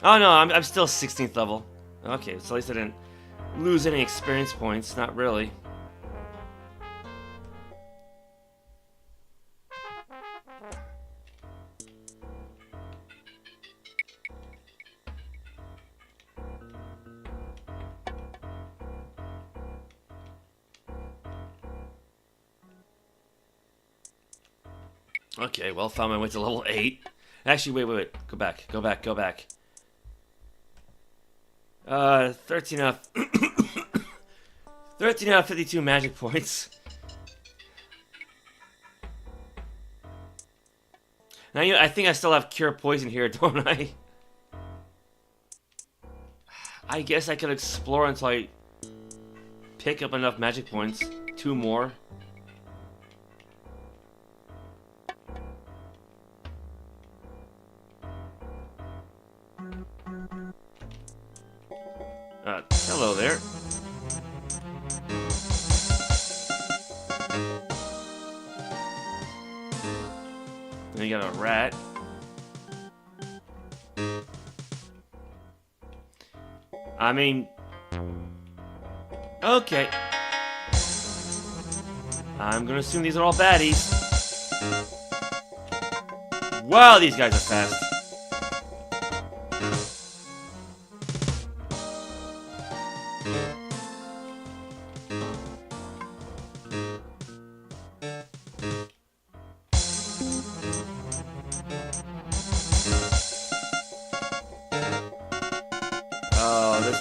Oh no, I'm still 16th level. Okay, so at least I didn't lose any experience points. Not really. Okay, well, found my way to level 8. Actually, wait. Go back. 13 out of 52 magic points. Now, I think I still have Cure Poison here, don't I? I guess I could explore until I pick up enough magic points. 2 more. Hello there. Then you got a rat. I mean... Okay. I'm gonna assume these are all baddies. Wow, these guys are fast.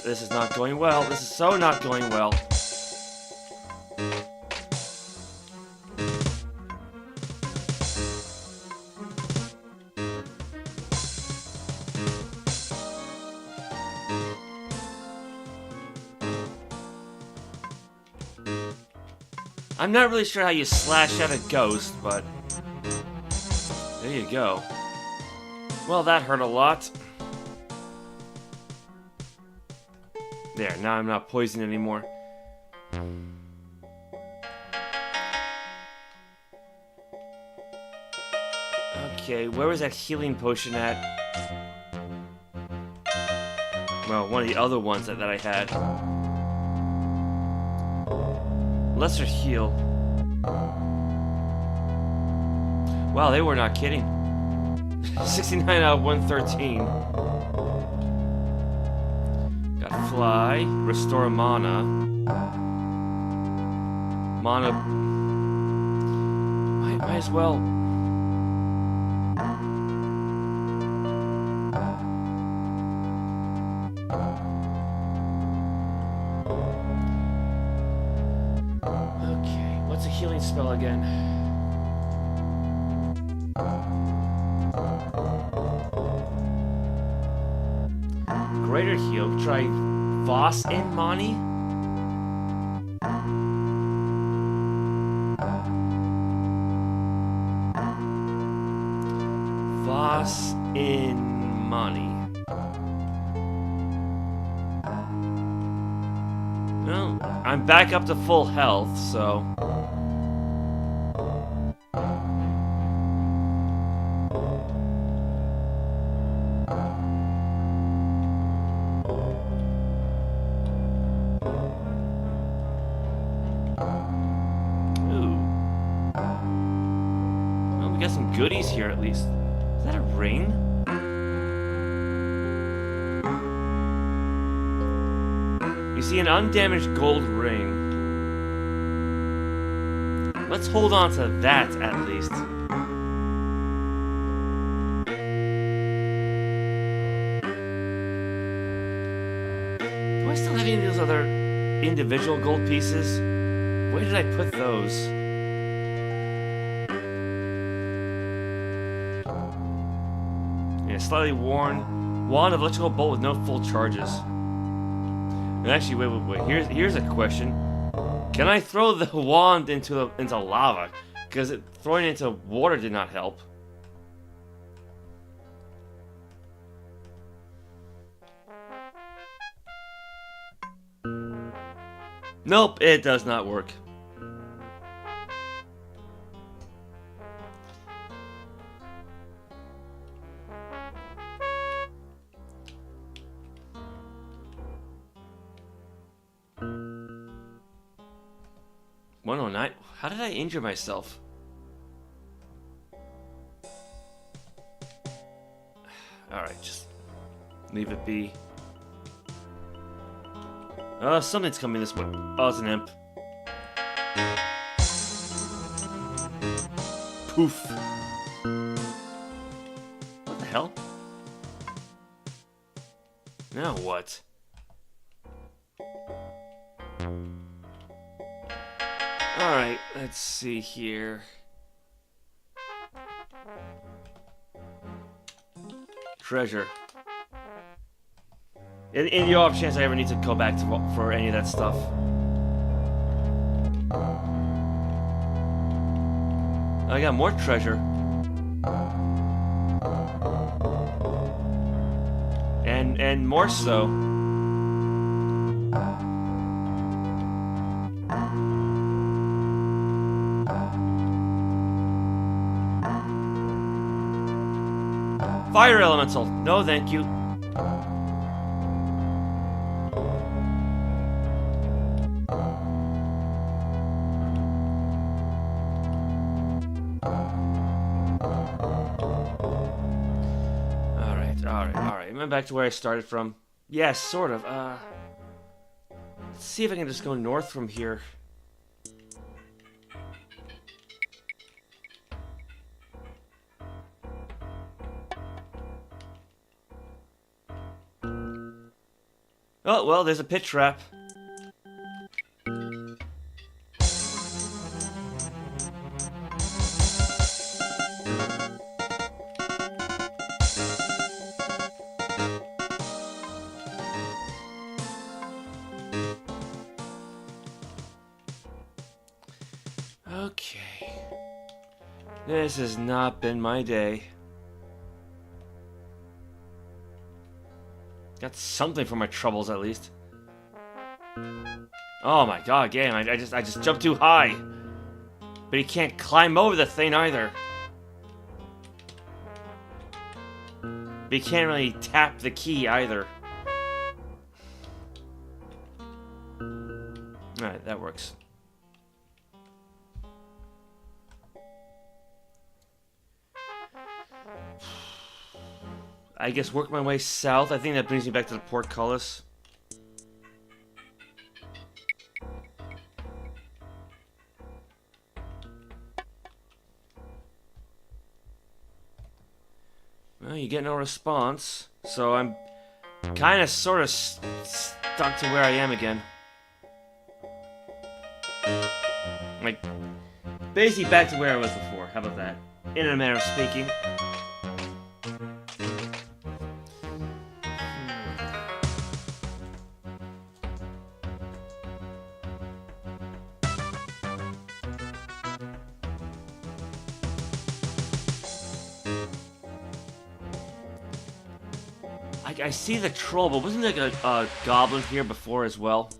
This is not going well. This is so not going well. I'm not really sure how you slash at a ghost, but there you go. Well, that hurt a lot. There, now I'm not poisoned anymore. Okay, where was that healing potion at? Well, one of the other ones that I had. Lesser heal. Wow, they were not kidding. 69 out of 113. Fly, restore mana. Might as well. Okay, what's a healing spell again? Greater heal, try ᚡᚢ᚞᚞? ᚡᚢ᚞᚞. Well, I'm back up to full health, so... goodies here at least. Is that a ring? You see an undamaged gold ring. Let's hold on to that at least. Do I still have any of those other individual gold pieces? Where did I put those? Slightly worn wand of electrical bolt with no full charges. And actually, wait. Here's a question: can I throw the wand into lava? Because throwing it into water did not help. Nope, it does not work. How did I injure myself? Alright, just leave it be. Something's coming this way. Oh, it's an imp. Poof. What the hell? Now what? Alright, let's see here. Treasure. In the off chance I ever need to go back to for any of that stuff. I got more treasure. And more so. Fire elemental. No, thank you. Alright. Am I back to where I started from? Yes, sort of. Let's see if I can just go north from here. Oh, well, there's a pit trap. Okay. This has not been my day. Got something for my troubles, at least. Oh my god, game! I just jumped too high. But he can't climb over the thing either. But he can't really tap the key either. Alright, that works. I guess work my way south. I think that brings me back to the portcullis. Well, you get no response, so I'm kind of sort of stuck to where I am again. Like, basically back to where I was before. How about that? In a manner of speaking. I see the troll, but wasn't there like a goblin here before as well?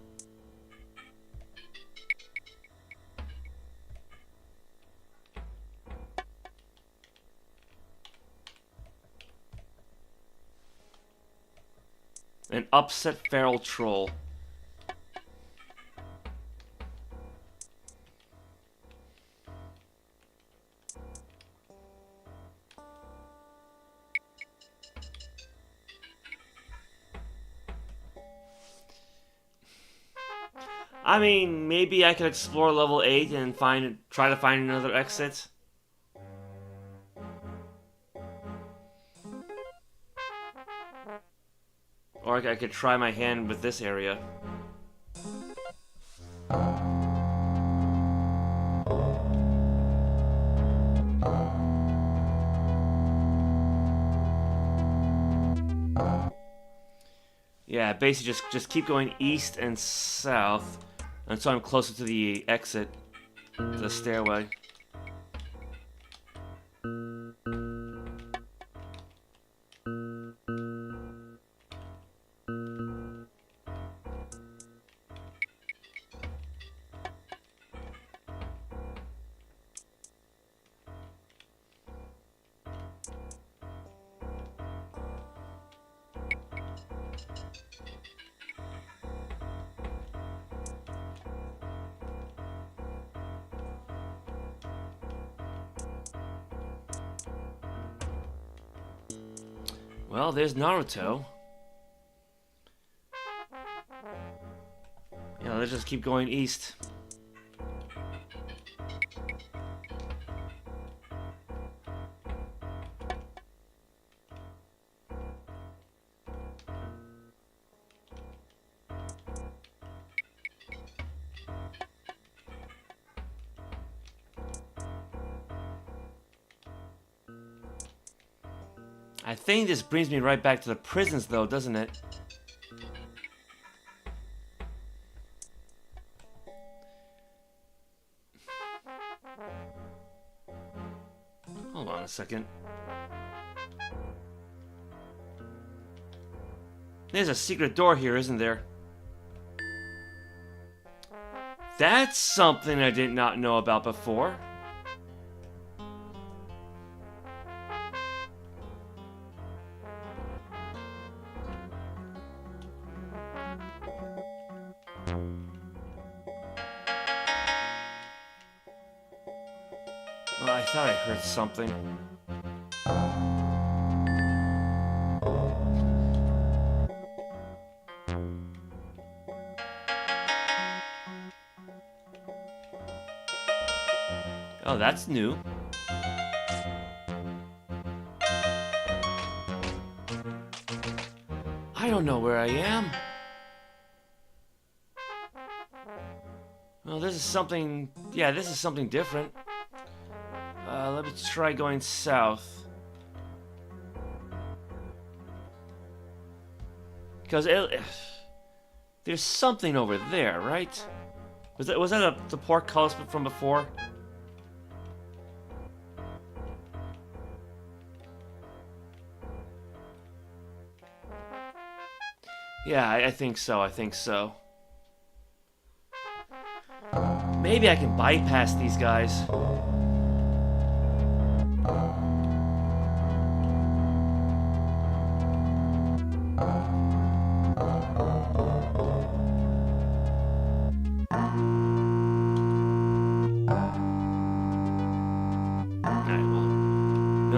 An upset feral troll. I mean, maybe I could explore level 8 and try to find another exit. Or I could try my hand with this area. Yeah, basically just keep going east and south until I'm closer to the exit, the stairway. Well, there's Naruto. Yeah, let's just keep going east. I think this brings me right back to the prisons, though, doesn't it? Hold on a second. There's a secret door here, isn't there? That's something I did not know about before. Well, I thought I heard something. Oh, that's new. I don't know where I am. Well, this is something... Yeah, this is something different. Let me try going south. Because there's something over there, right? Was that the portcullis from before? Yeah, I think so. I think so. Maybe I can bypass these guys.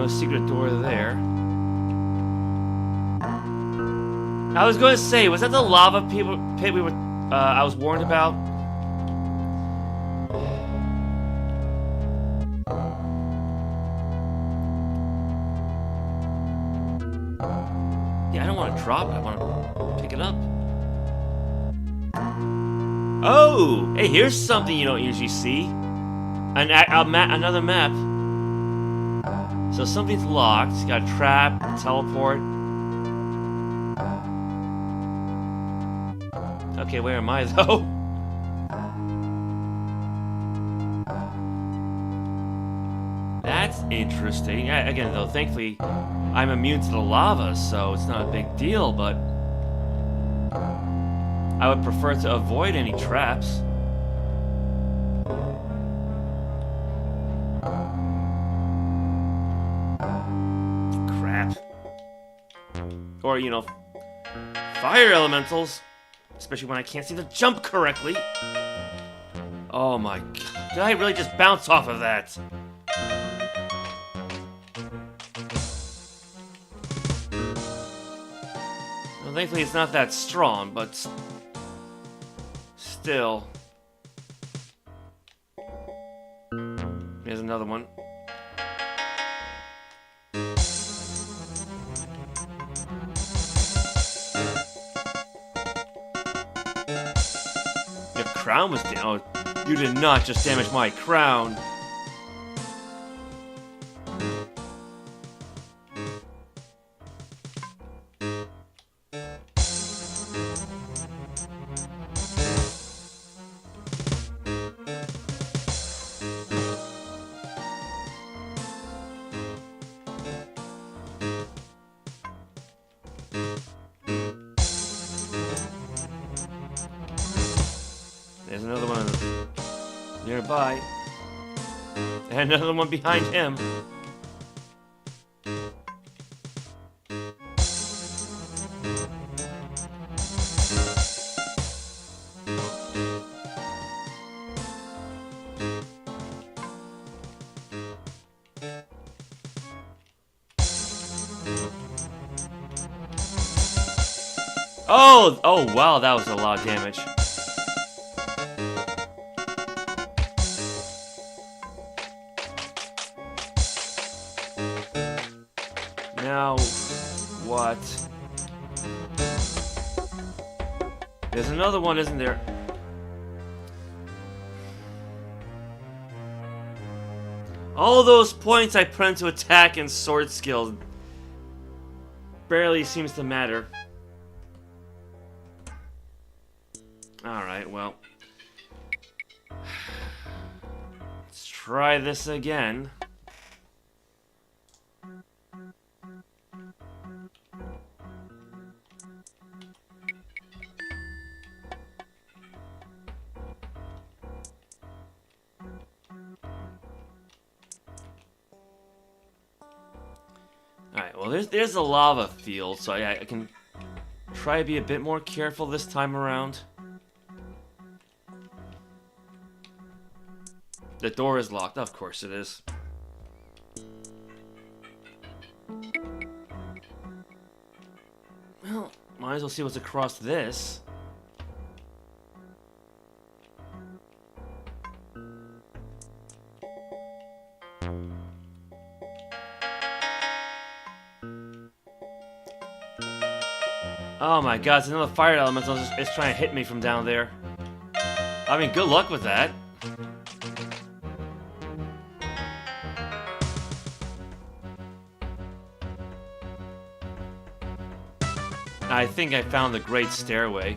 Secret door there. I was going to say, was that the lava pit we were? I was warned about. Yeah, I don't want to drop it. I want to pick it up. Oh, hey, here's something you don't usually see. Another map. So something's locked. Got a trap, teleport. Okay, where am I though? That's interesting. Yeah, again though, thankfully I'm immune to the lava, so it's not a big deal, but I would prefer to avoid any traps. Or, you know, fire elementals. Especially when I can't seem to jump correctly. Oh my god. Did I really just bounce off of that? Well, thankfully it's not that strong, but still. Here's another one. Crown was down. Oh, you did not just damage my crown. There's another one nearby. And another one behind him. Oh! Oh, wow, that was a lot of damage. Now, what? There's another one, isn't there? All those points I put into attack and sword skill barely seems to matter. Alright, well. Let's try this again. Alright, well there's a lava field, so I can try to be a bit more careful this time around. The door is locked, of course it is. Well, might as well see what's across this. Oh my god, it's another fire elemental. It's trying to hit me from down there. I mean, good luck with that. I think I found the Great Stairway.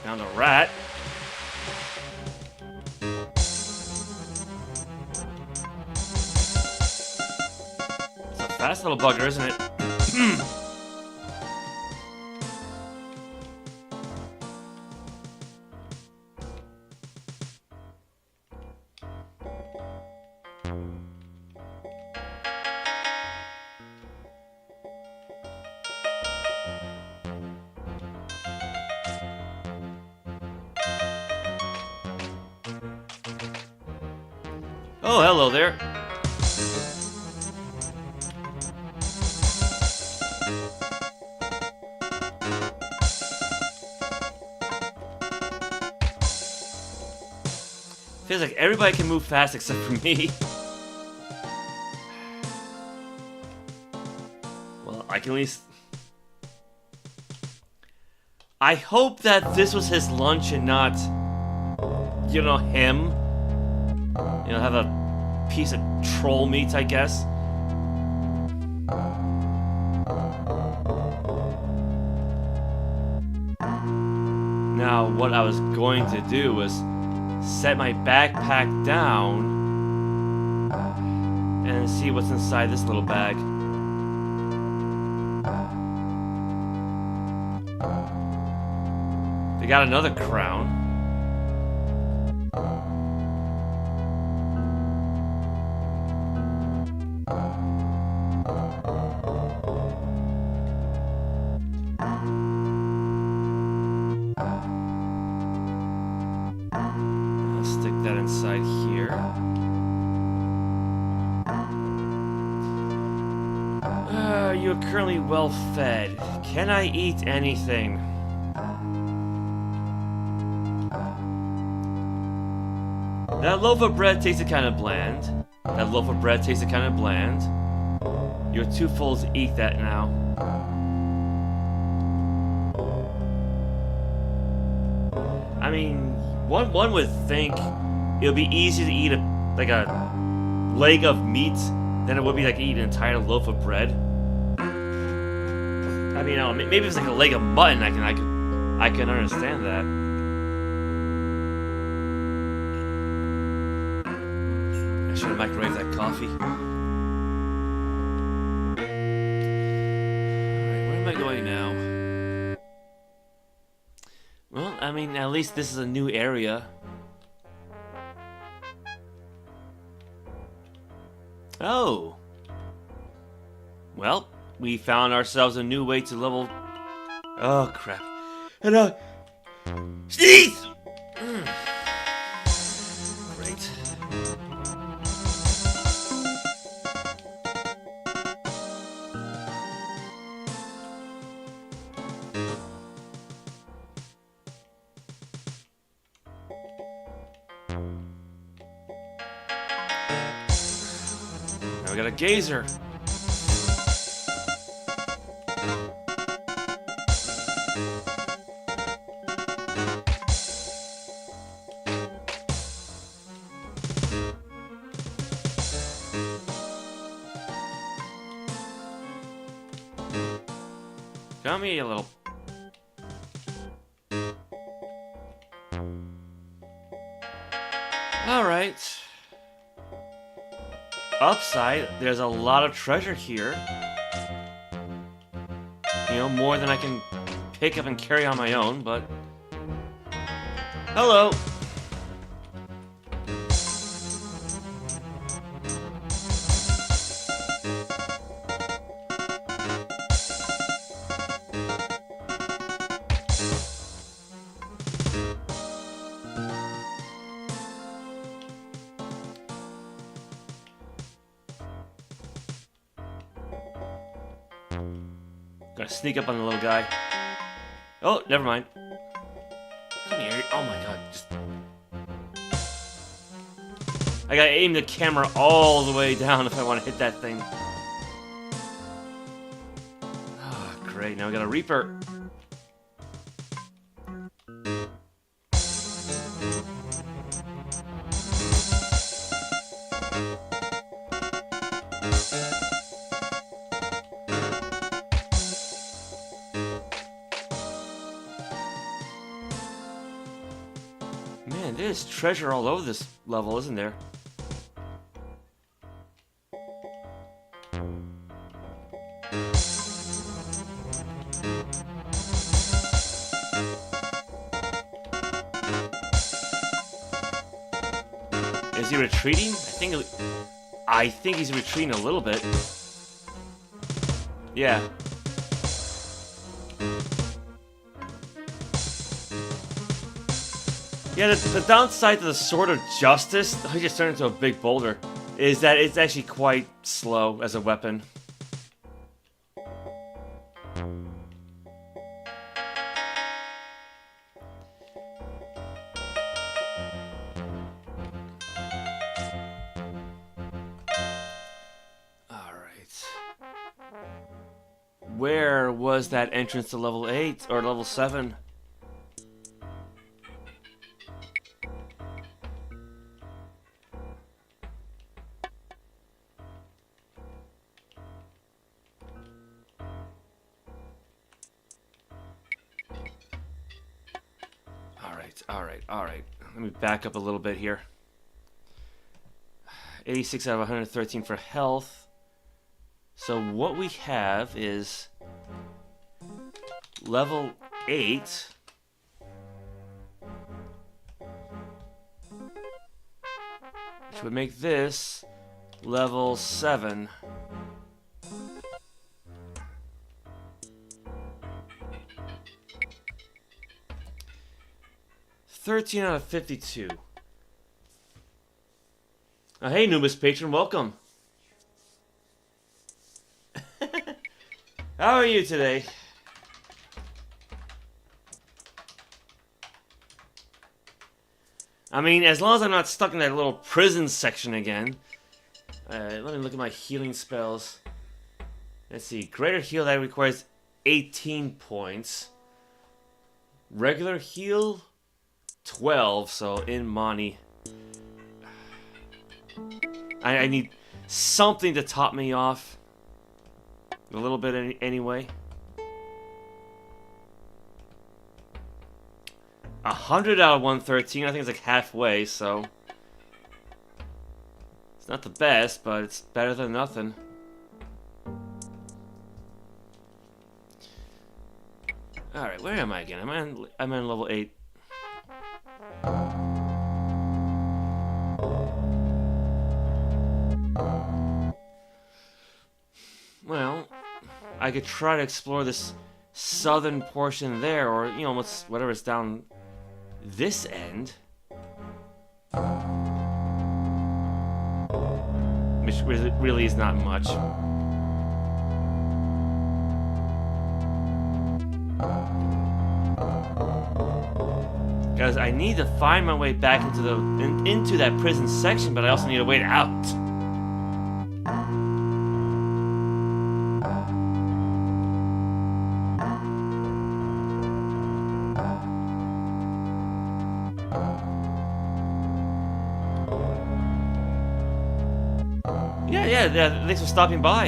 Found a rat. It's a fast little bugger, isn't it? Oh, hello there. Feels like everybody can move fast except for me. Well, I can at least... I hope that this was his lunch and not, you know, him. You know, have a piece of troll meat, I guess. Now, what I was going to do was set my backpack down and see what's inside this little bag. They got another crown. You're currently well fed. Can I eat anything? That loaf of bread tasted kind of bland. That loaf of bread tasted kind of bland. You're too full to eat that now. I mean, one would think it would be easier to eat like a leg of meat than it would be like eat an entire loaf of bread. I mean, maybe it's like a leg of mutton. I can understand that. I should have microwaved that coffee. Alright, where am I going now? Well, I mean, at least this is a new area. Oh. Well, we found ourselves a new way to level... Oh, crap. And, sneeze! Great. we got a gazer. Come here, you little... Alright. Upside, there's a lot of treasure here. You know, more than I can pick up and carry on my own, but... Hello! Gotta sneak up on the little guy. Oh, never mind. Come here. Oh my god. Just... I gotta aim the camera all the way down if I want to hit that thing. Oh, great. Now we got a Reaper. Man, there's treasure all over this level, isn't there? Is he retreating? I think he's retreating a little bit. Yeah. Yeah, the downside to the Sword of Justice, I just turned into a big boulder, is that it's actually quite slow as a weapon. Alright. Where was that entrance to level 8 or level 7? Alright. Let me back up a little bit here. 86 out of 113 for health. So what we have is level 8. Which would make this level 7. $13 out of 52. Oh, hey, Nubis patron, welcome. How are you today? I mean, as long as I'm not stuck in that little prison section again. Let me look at my healing spells. Let's see. Greater heal, that requires 18 points. Regular heal, 12, so in money. I need something to top me off. A little bit anyway. 100 out of 113, I think it's like halfway, so... It's not the best, but it's better than nothing. Alright, where am I again? I'm on level 8. Well, I could try to explore this southern portion there, or, you know, whatever's down this end. Which really is not much. Because I need to find my way back into that prison section, but I also need a way out. yeah, thanks for stopping by.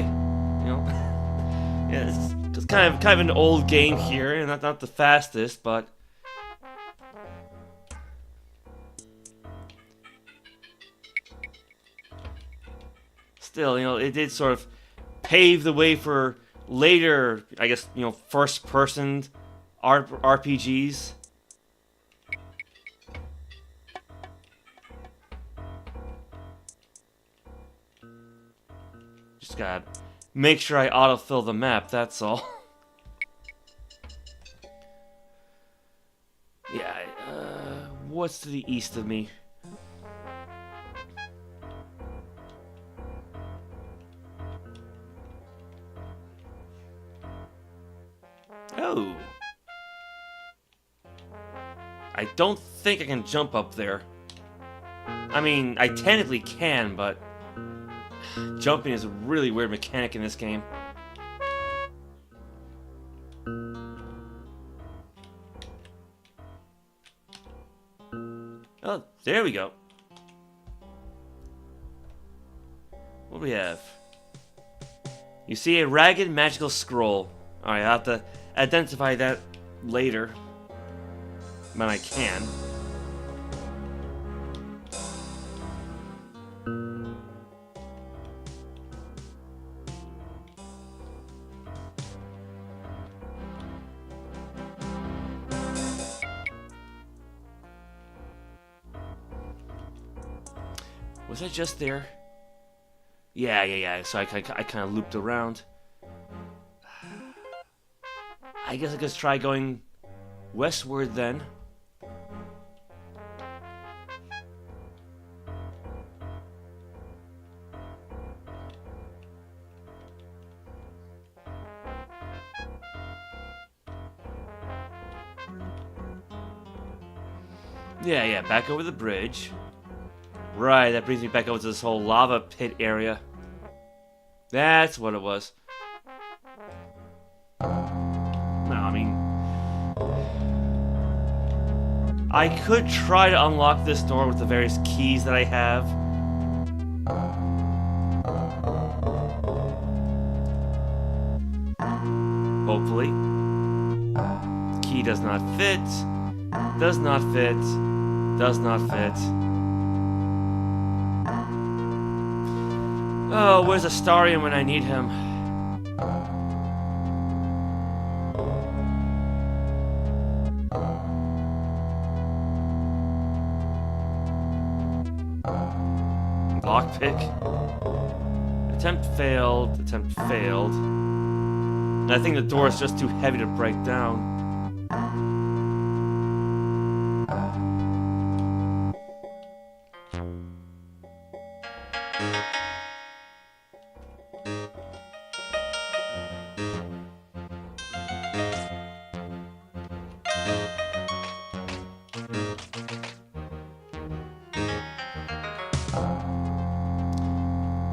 Yeah, it's kind of an old game here, and not the fastest, but still, it did sort of pave the way for later, I guess, first-person RPGs. Just gotta make sure I autofill the map, that's all. Yeah, what's to the east of me? Oh. I don't think I can jump up there. I mean, I technically can, but jumping is a really weird mechanic in this game. Oh, there we go. What do we have? You see a ragged magical scroll. Alright, I'll have to identify that later. When I can. Was I just there? Yeah. So I kind of looped around. I guess I could try going westward then. Yeah, back over the bridge. Right, that brings me back over to this whole lava pit area. That's what it was. No, I mean, I could try to unlock this door with the various keys that I have. Hopefully. Key does not fit. Does not fit. Does not fit. Oh, where's Astarion when I need him? Lockpick. Attempt failed. Attempt failed. And I think the door is just too heavy to break down.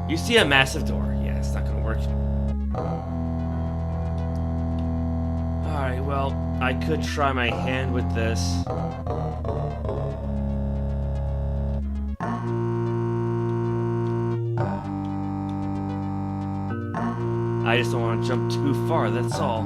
You see a massive door. Yeah, it's not gonna work. Alright, well, I could try my hand with this. I just don't want to jump too far, that's all.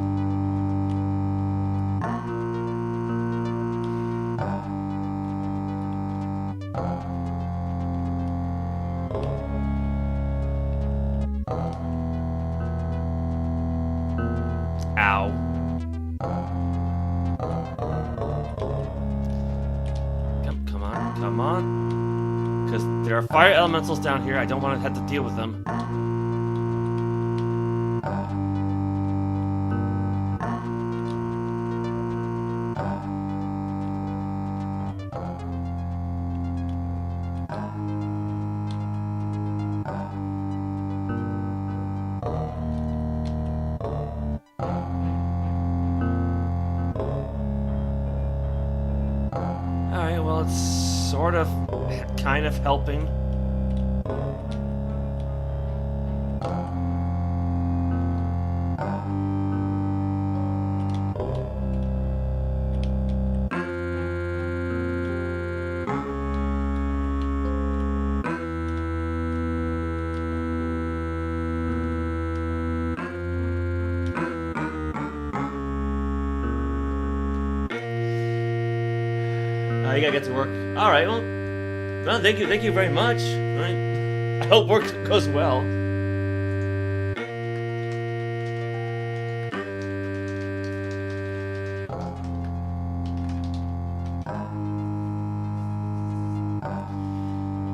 Ow. Come on. Because there are fire elementals down here. I don't want to have to deal with them. Alright, well, it's sort of, kind of helping. you gotta get to work. All right, well, no, thank you very much. All right. I hope work goes well.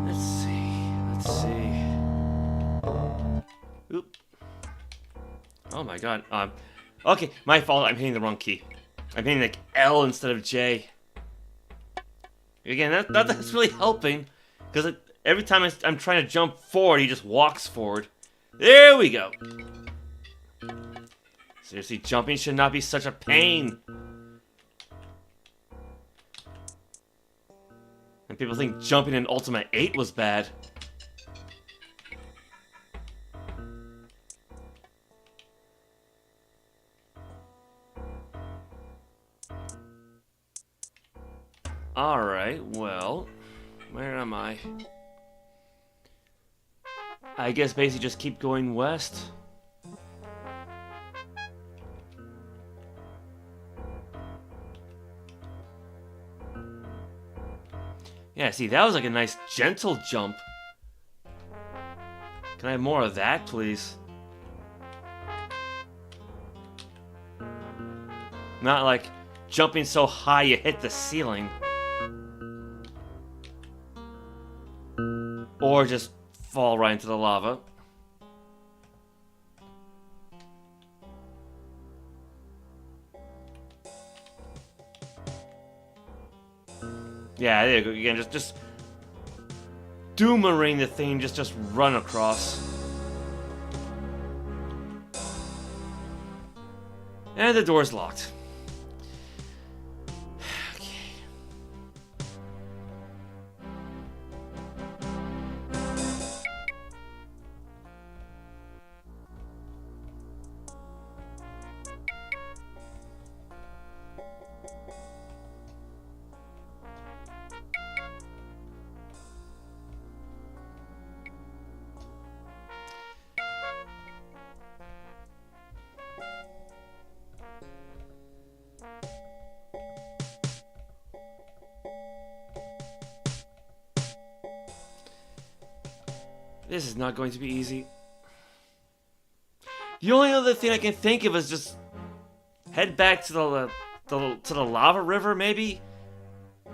Let's see. Oop. Oh my god. Okay, my fault. I'm hitting the wrong key. I'm hitting like L instead of J. Again, that's really helping, because every time I'm trying to jump forward, he just walks forward. There we go. Seriously, jumping should not be such a pain. And people think jumping in Ultima 8 was bad. Alright, well, where am I? I guess basically just keep going west. Yeah, see, that was like a nice gentle jump. Can I have more of that, please? Not like jumping so high you hit the ceiling. Or just fall right into the lava. Yeah, there you go. Again, just doomerang the thing, just run across. And the door's locked. This is not going to be easy. The only other thing I can think of is just head back to the lava river, maybe,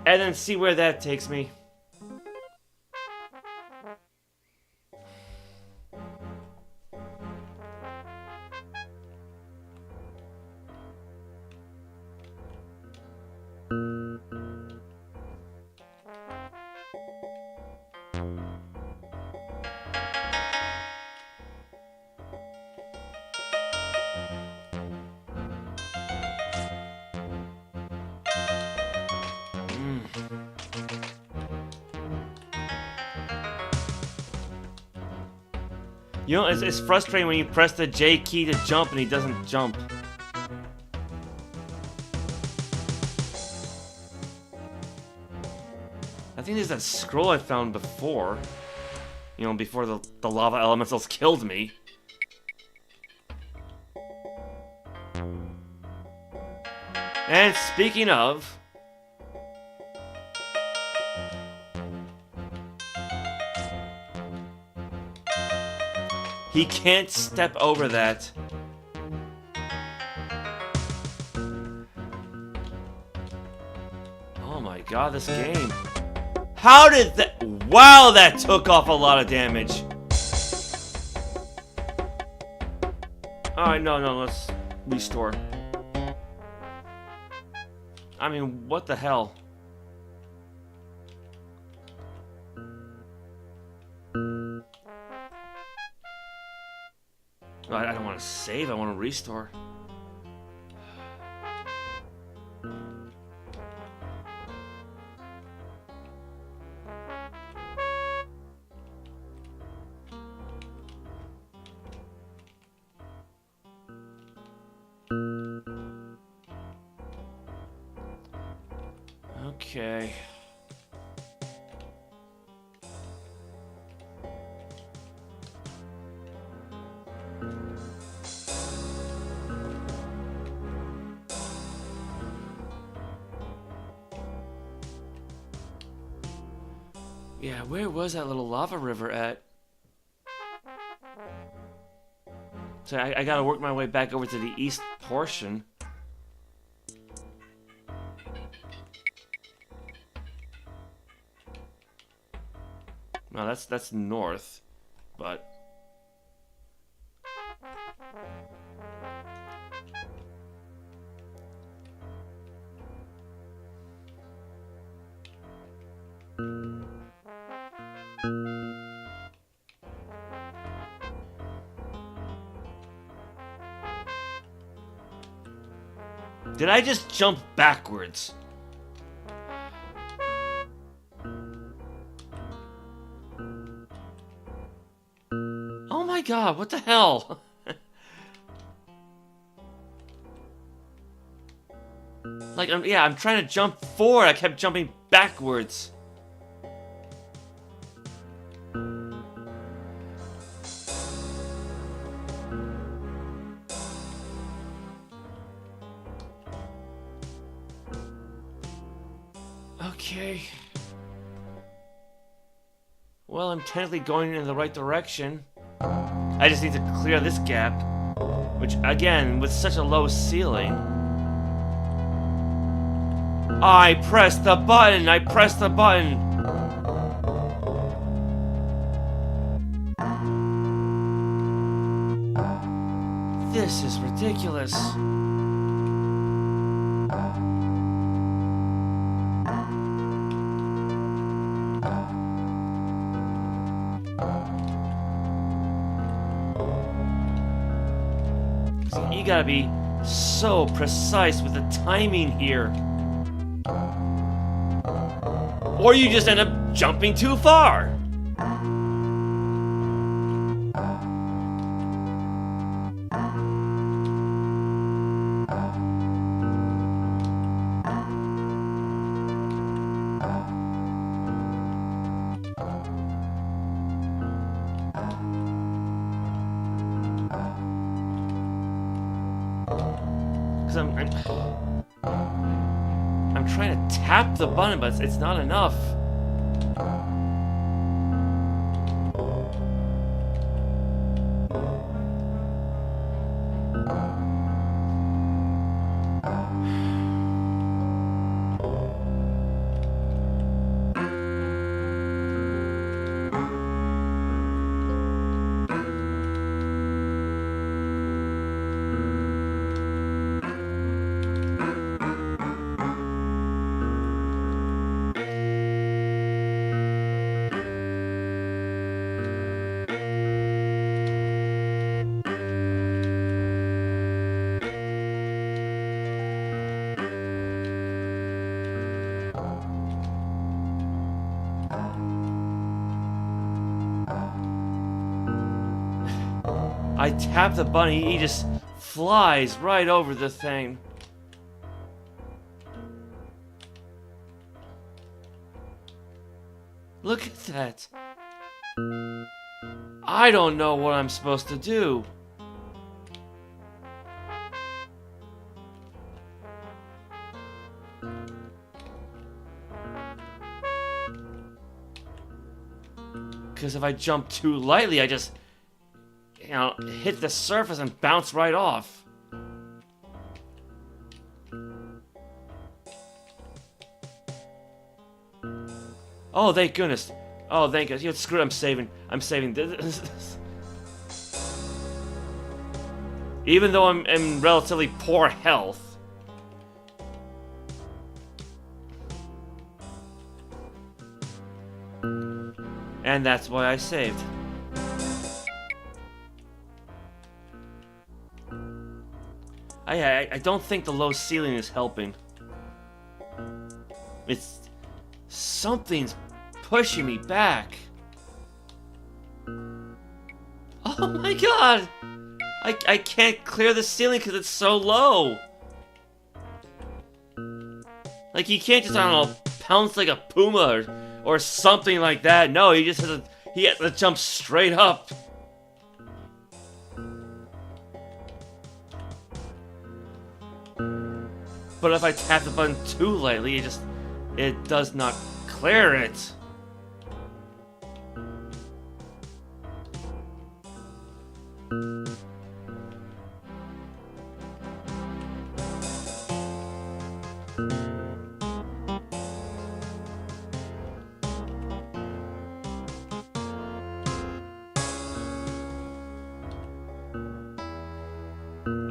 and then see where that takes me. You know, it's frustrating when you press the J key to jump and he doesn't jump. I think there's that scroll I found before. You know, before the lava elementals killed me. And speaking of... he can't step over that. Oh my god, this game. How did that... wow, that took off a lot of damage. Alright, no, let's restore. I mean, what the hell? I don't want to save, I want to restore. Okay. Yeah, where was that little lava river at? So I gotta work my way back over to the east portion. No, that's north, but... Did I just jump backwards? Oh my god, what the hell? Like, I'm trying to jump forward. I kept jumping backwards. Okay. Well, I'm technically going in the right direction. I just need to clear this gap. Which, again, with such a low ceiling... I pressed the button! I pressed the button! This is ridiculous. See, you gotta be so precise with the timing here. Or you just end up jumping too far. Because I'm trying to tap the button, but it's not enough. I tap the button, he just flies right over the thing. Look at that. I don't know what I'm supposed to do. Because if I jump too lightly, I just, you know, hit the surface and bounce right off. Oh, thank goodness. Oh, thank goodness. You know, screw it, I'm saving. I'm saving. Even though I'm in relatively poor health. And that's why I saved. I don't think the low ceiling is helping. It's... something's pushing me back. Oh my god! I can't clear the ceiling because it's so low. Like, you can't just, I don't know, pounce like a puma or something like that. No, he just has to jump straight up. But if I tap the button too lightly, it does not clear it.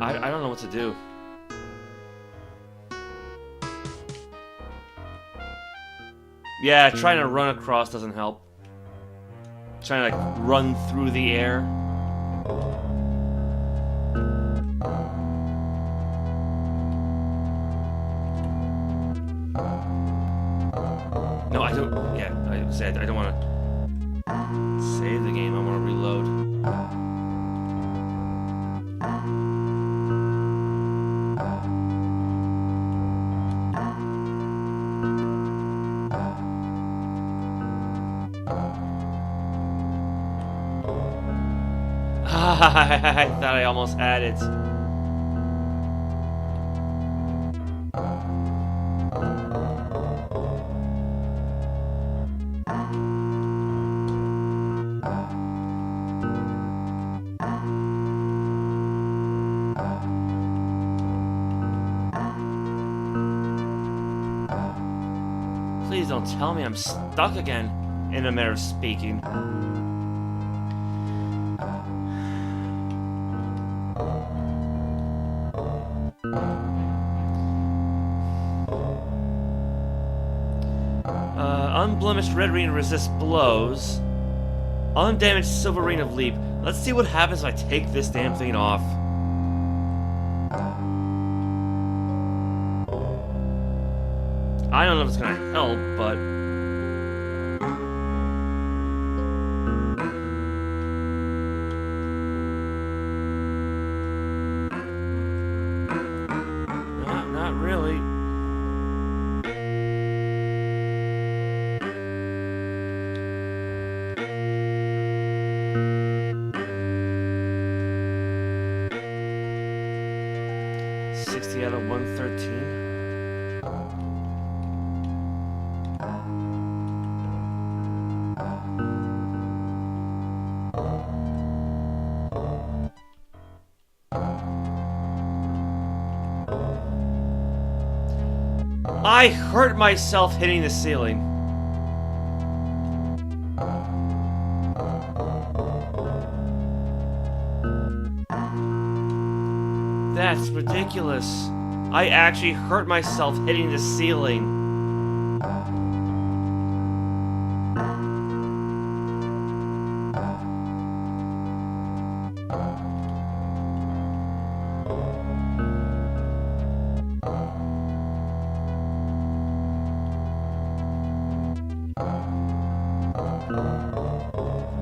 I don't know what to do. Yeah, trying to run across doesn't help. Trying to like run through the air. No, I don't. Yeah, I said I don't want to save the game. I want to reload. I thought I almost had it. Please don't tell me I'm stuck again, in a manner of speaking. Unblemished red ring resists blows. Undamaged silver ring of leap. Let's see what happens if I take this damn thing off. I don't know if it's gonna help, but... Not really. Out of 113. I hurt myself hitting the ceiling. That's ridiculous. I actually hurt myself hitting the ceiling.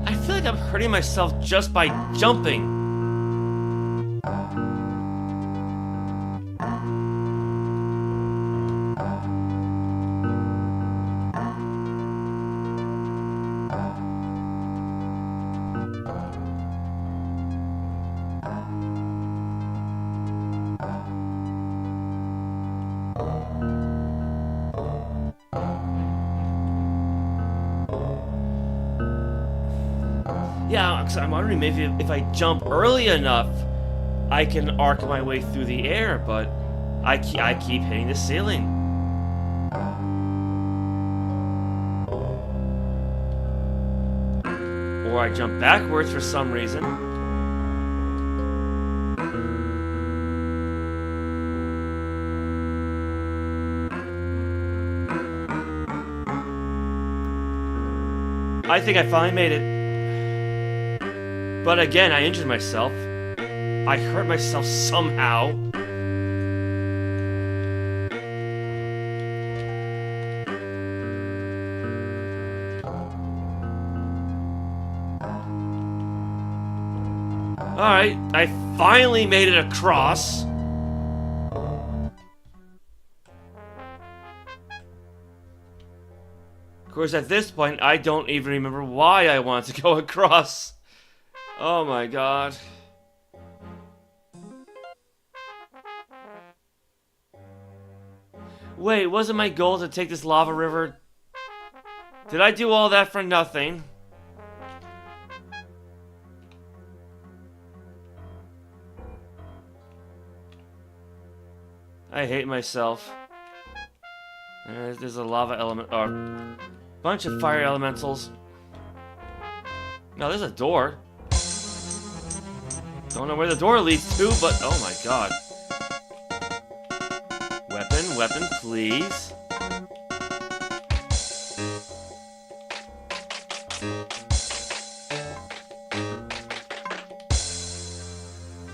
I feel like I'm hurting myself just by jumping. Yeah, because I'm wondering maybe if I jump early enough, I can arc my way through the air, but I keep hitting the ceiling. Or I jump backwards for some reason. I think I finally made it. But again, I injured myself. I hurt myself somehow. Alright, I finally made it across. Of course, at this point, I don't even remember why I wanted to go across. Oh my god. Wait, wasn't my goal to take this lava river? Did I do all that for nothing? I hate myself. There's a lava element, or a bunch of fire elementals. No, there's a door. Don't know where the door leads to, but oh my god. Weapon, please.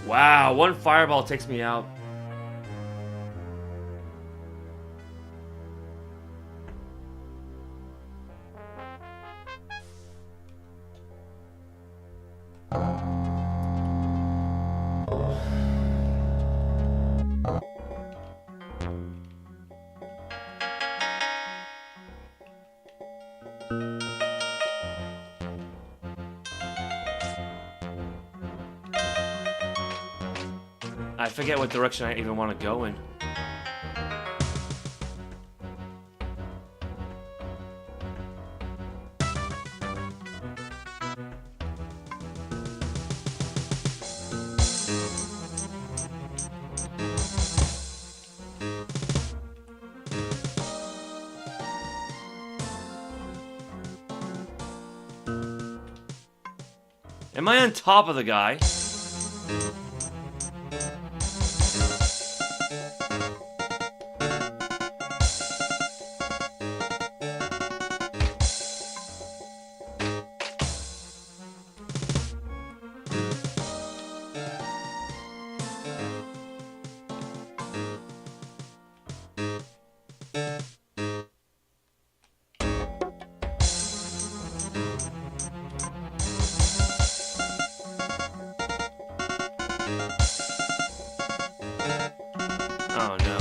Wow, one fireball takes me out. I forget what direction I even want to go in. Am I on top of the guy? Oh no.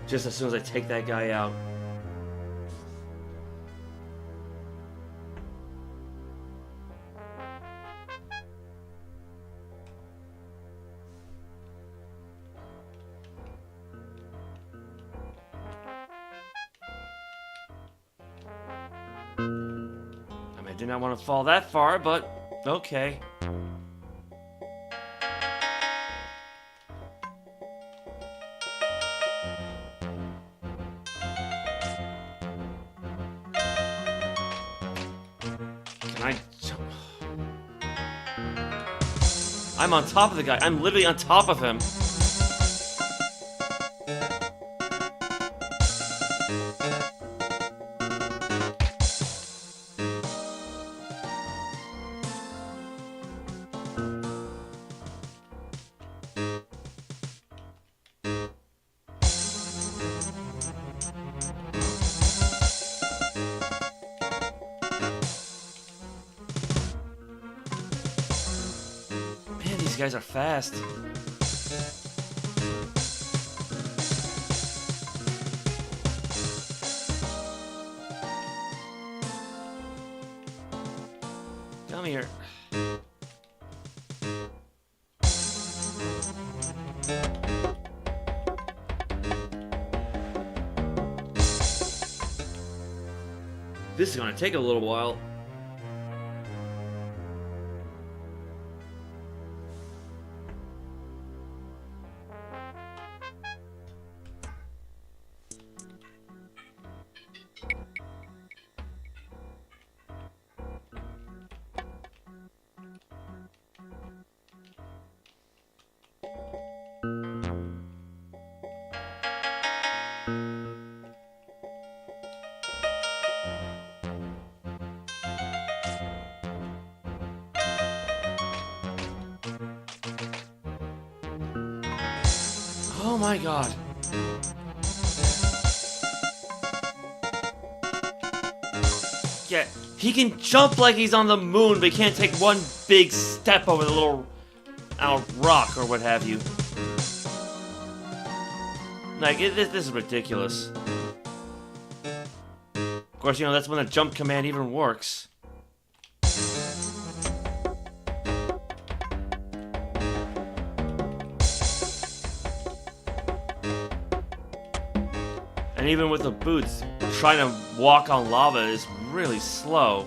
Just as soon as I take that guy out. I did not want to fall that far, but okay. Can I jump? I'm on top of the guy. I'm literally on top of him. These guys are fast. Come here. This is gonna take a little while. Oh my god. Yeah, he can jump like he's on the moon, but he can't take one big step over the little rock or what have you. Like, this is ridiculous. Of course, you know, that's when the jump command even works. And even with the boots, trying to walk on lava is really slow.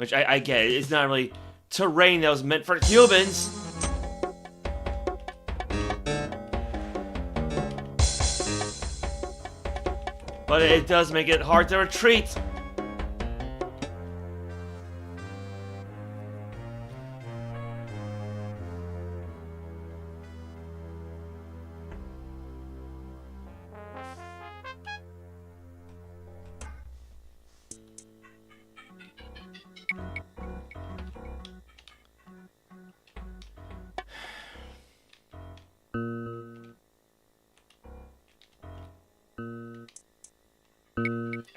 Which I get. It's not really terrain that was meant for humans. But it does make it hard to retreat.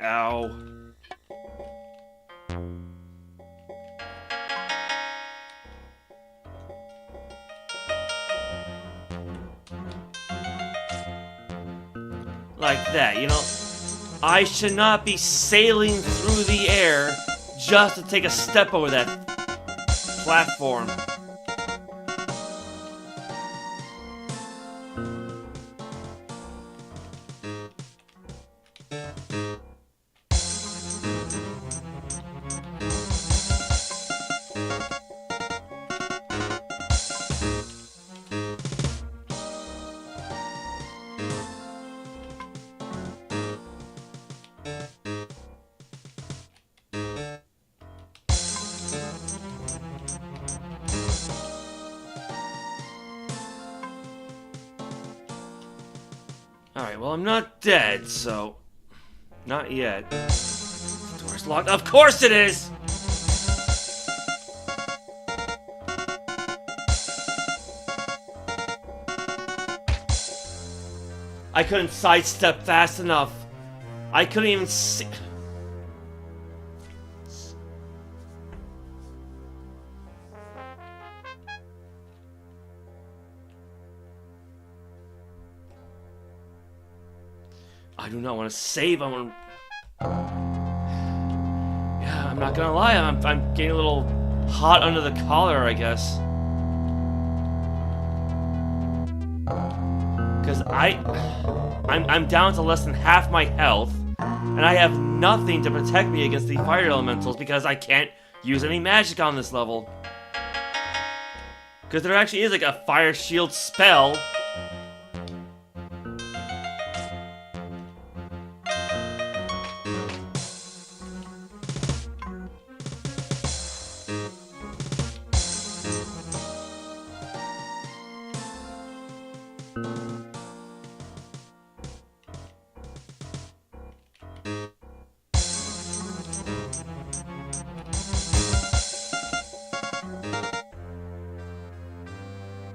Ow. Like that, you know? I should not be sailing through the air just to take a step over that platform. Alright, well, I'm not dead, so... Not yet. The door's locked. Of course it is! I couldn't sidestep fast enough. I couldn't even see... I do not want to save. I want to... Yeah, I'm not gonna lie. I'm getting a little hot under the collar, I guess. Because I'm down to less than half my health, and I have nothing to protect me against the fire elementals because I can't use any magic on this level. Because there actually is like a fire shield spell.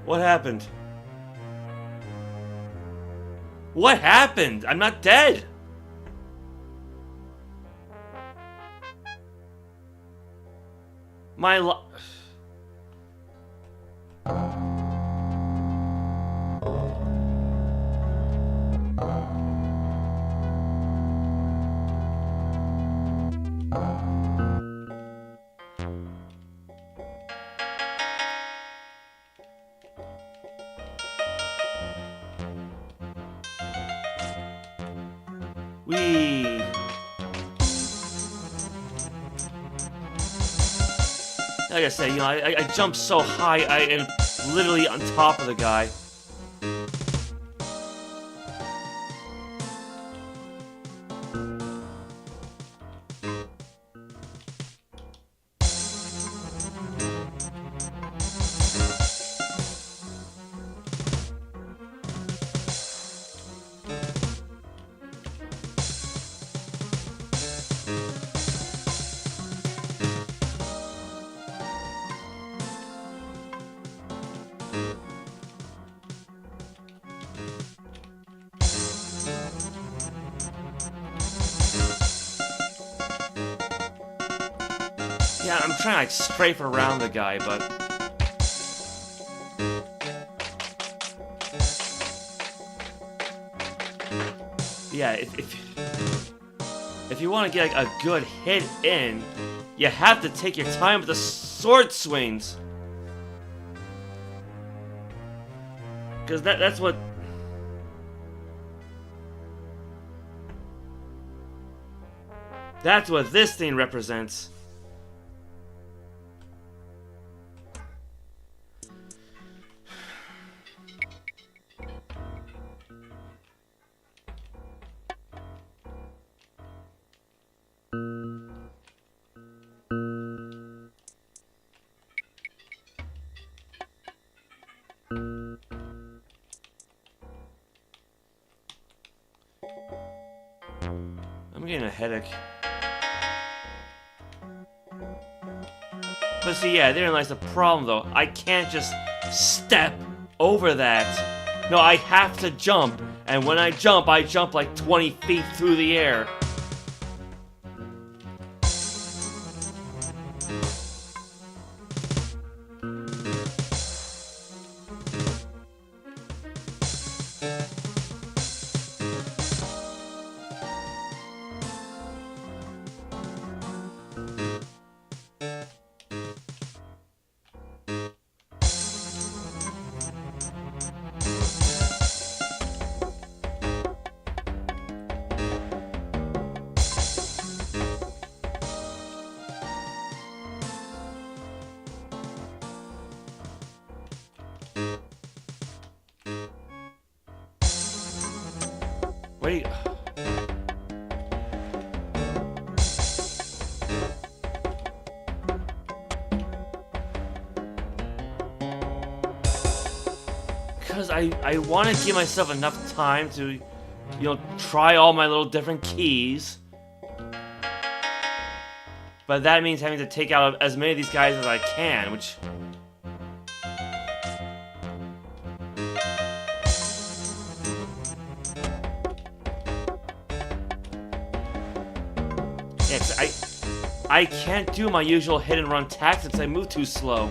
What happened? What happened? I'm not dead! My li- Wee. Like I said, you know, I jumped so high, I am literally on top of the guy. Yeah, I'm trying to like strafe around the guy, but yeah, if you want to get like a good hit in, you have to take your time with the sword swings, because that's what. That's what this thing represents. I'm getting a headache. But see, yeah, therein lies the problem, though. I can't just step over that. No, I have to jump. And when I jump like 20 feet through the air. Wait. Because I want to give myself enough time to, you know, try all my little different keys. But that means having to take out as many of these guys as I can, which... I can't do my usual hit and run tactics, I move too slow.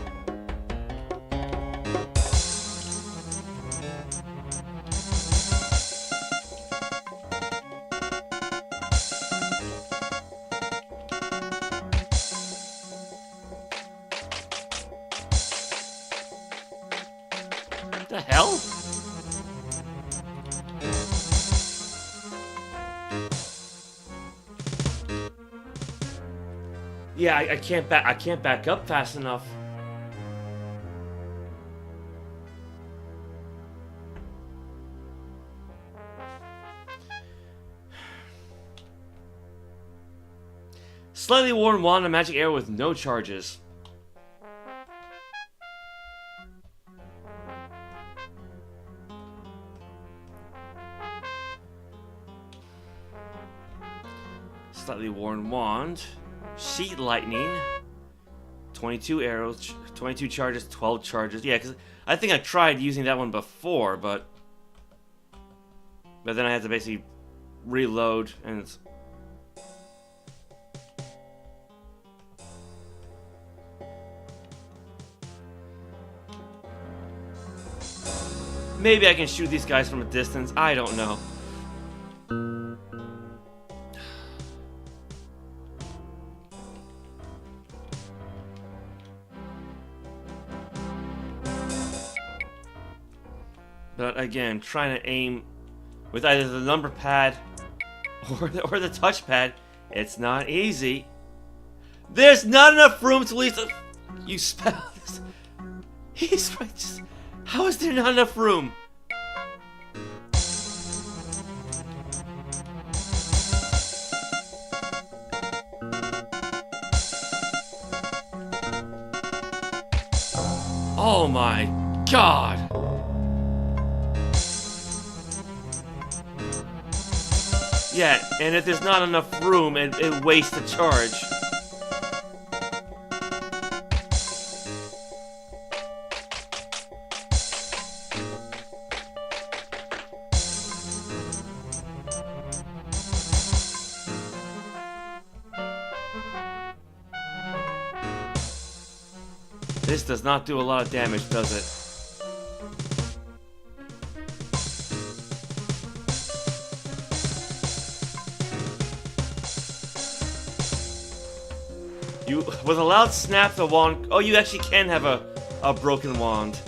What the hell? Yeah, I can't back up fast enough. Slightly worn wand and magic arrow with no charges. Slightly worn wand. Sheet lightning. 22 arrows, 22 charges, 12 charges. Yeah, because I think I tried using that one before, but then I had to basically reload, and it's... Maybe I can shoot these guys from a distance. I don't know. But again, trying to aim with either the number pad or the touchpad, it's not easy. There's not enough room to leave the... You spell this. He's right. Just, how is there not enough room? Oh my God. Yeah, and if there's not enough room, it wastes the charge. This does not do a lot of damage, does it? You, with a loud snap, the wand... Oh, you actually can have a broken wand.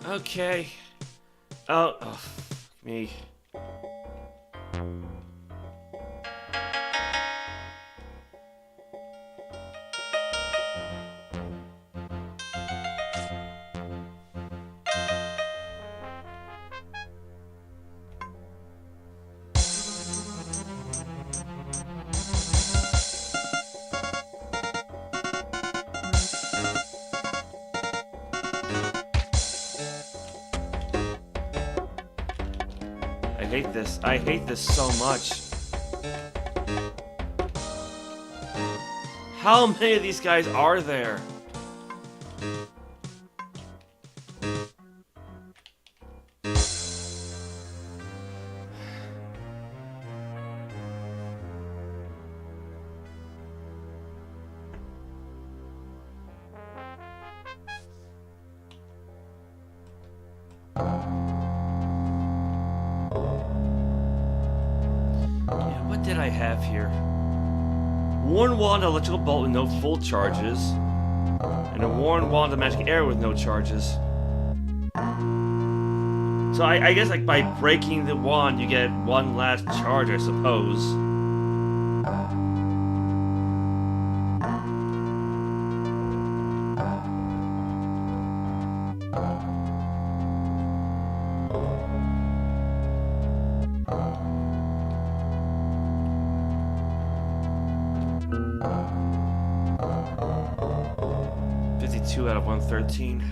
Okay. Oh, fuck me. I hate this so much. How many of these guys are there? What did I have here? Worn wand electrical bolt with no full charges, and a worn wand of magic arrow with no charges. So I guess like by breaking the wand you get one last charge, I suppose. Out of 113.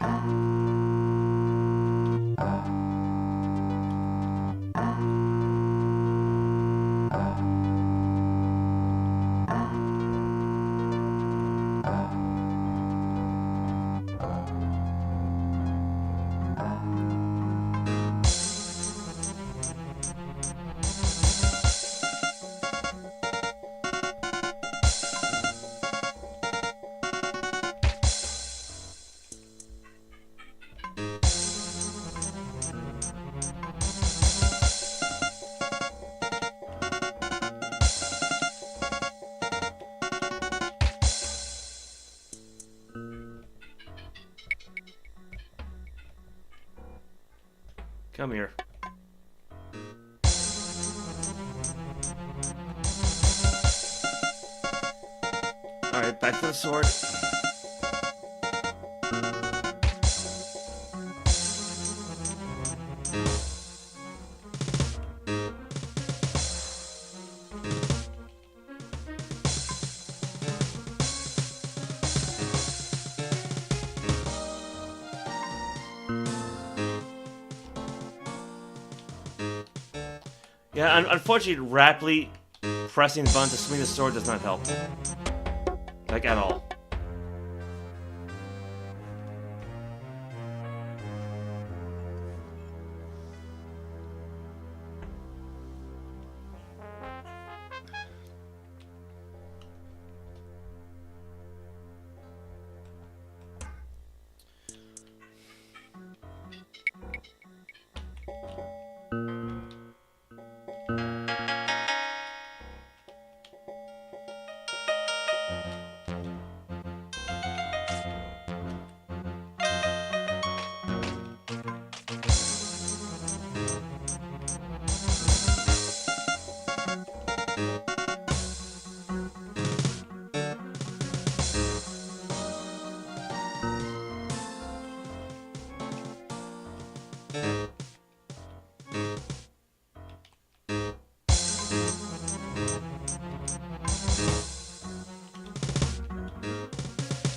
Come here. Alright, back to the sword. Yeah, unfortunately, rapidly pressing the button to swing the sword does not help. Like, at all.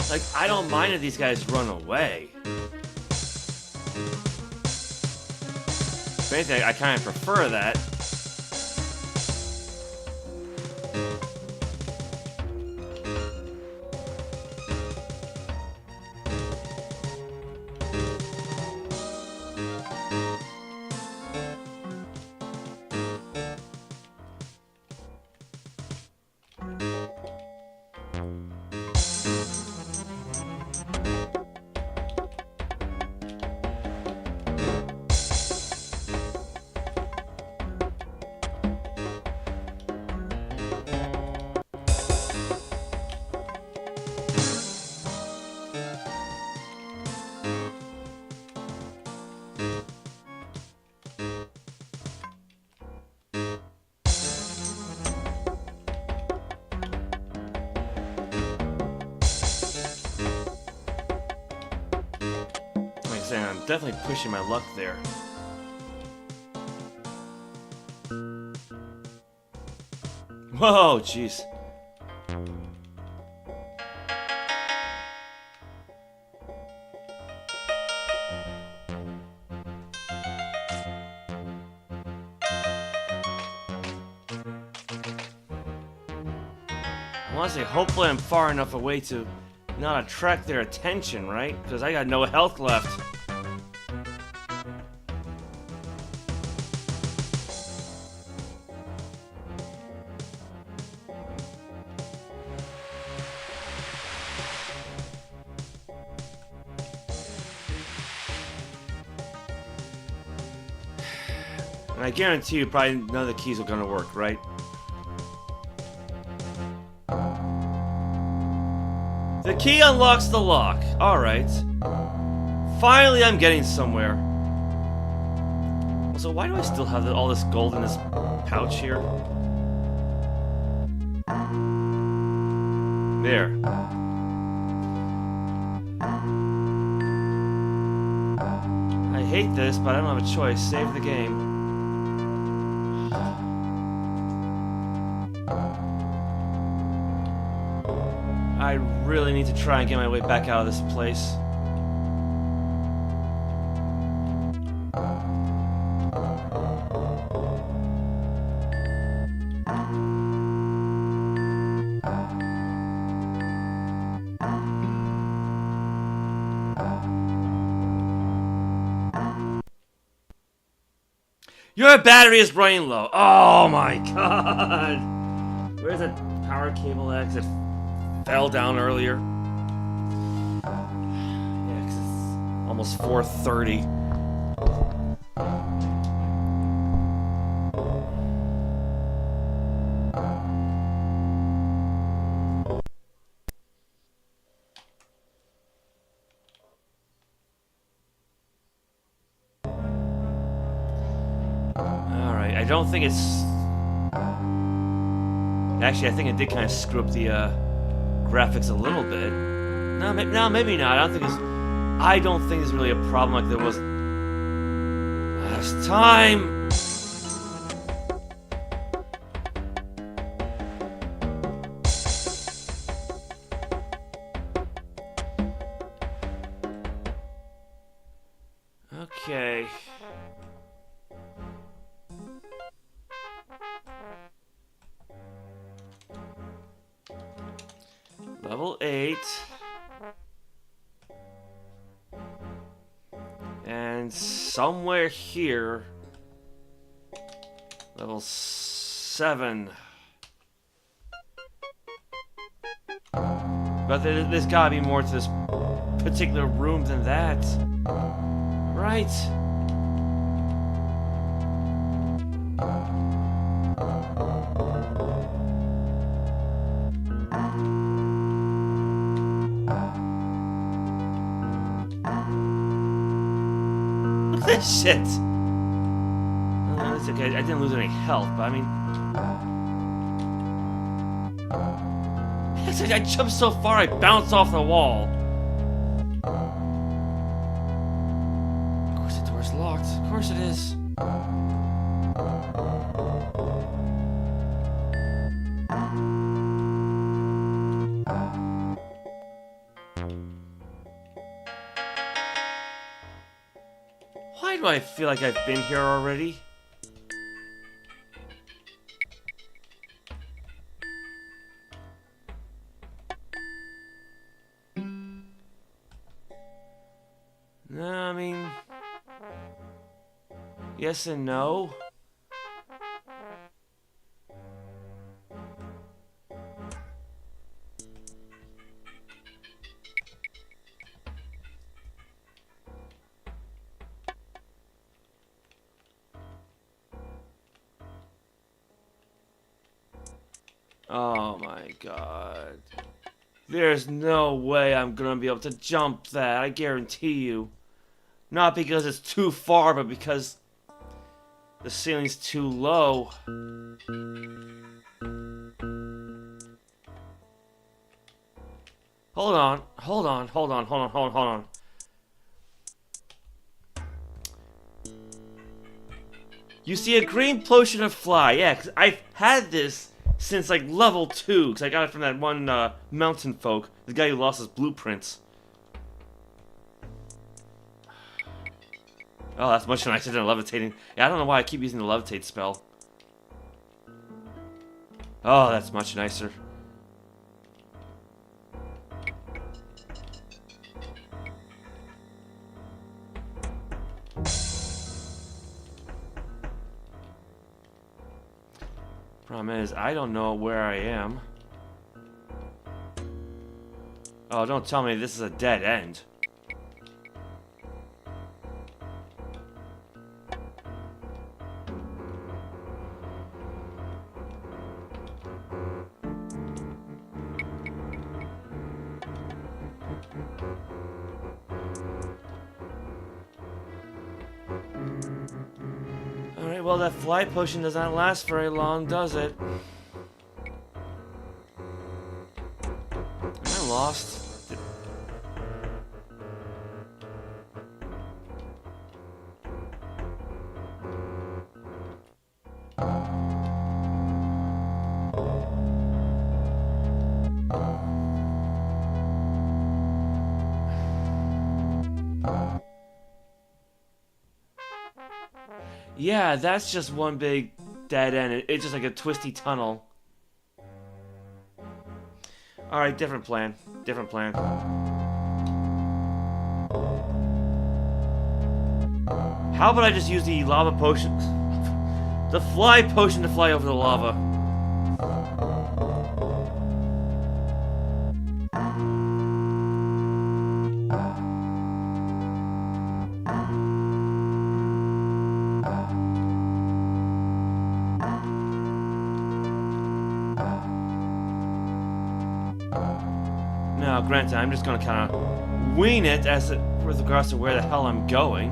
Like, I don't mind if these guys run away. If anything, I kind of prefer that. saying, I'm definitely pushing my luck there. Whoa, jeez. I want to say, hopefully I'm far enough away to not attract their attention, right? Because I got no health left. And I guarantee you probably none of the keys are going to work, right? The key unlocks the lock. Alright. Finally, I'm getting somewhere. So why do I still have all this gold in this pouch here? There. I hate this, but I don't have a choice. Save the game. I really need to try and get my way back out of this place. Your battery is running low. Oh my god! Where's that power cable exit? Fell down earlier. Yeah, 'cause it's almost 4:30. Alright, I don't think it's... Actually, I think it did kind of screw up the graphics a little bit. No, maybe not. I don't think there's really a problem like there was last time. Okay. Level 8. And somewhere here, level 7. But there's gotta be more to this particular room than that. Right? This shit! It's okay, I didn't lose any health, but I mean... I jumped so far I bounced off the wall. Of course the door's locked. Of course it is. Why do I feel like I've been here already? No, I mean... Yes and no. Oh my god. There's no way I'm gonna be able to jump that, I guarantee you. Not because it's too far, but because the ceiling's too low. Hold on. You see a green potion of fly. Yeah, because I've had this since like level 2. Because I got it from that one mountain folk. The guy who lost his blueprints. Oh, that's much nicer than levitating. Yeah, I don't know why I keep using the levitate spell. Oh, that's much nicer. Problem is, I don't know where I am. Oh, don't tell me this is a dead end. Alright, well that fly potion does not last very long, does it? Am I lost? Yeah, that's just one big dead end. It's just like a twisty tunnel. Alright, different plan. Different plan. How about I just use the lava potion? The fly potion to fly over the lava. Now, granted, I'm just gonna kind of wing it as it with regards to where the hell I'm going.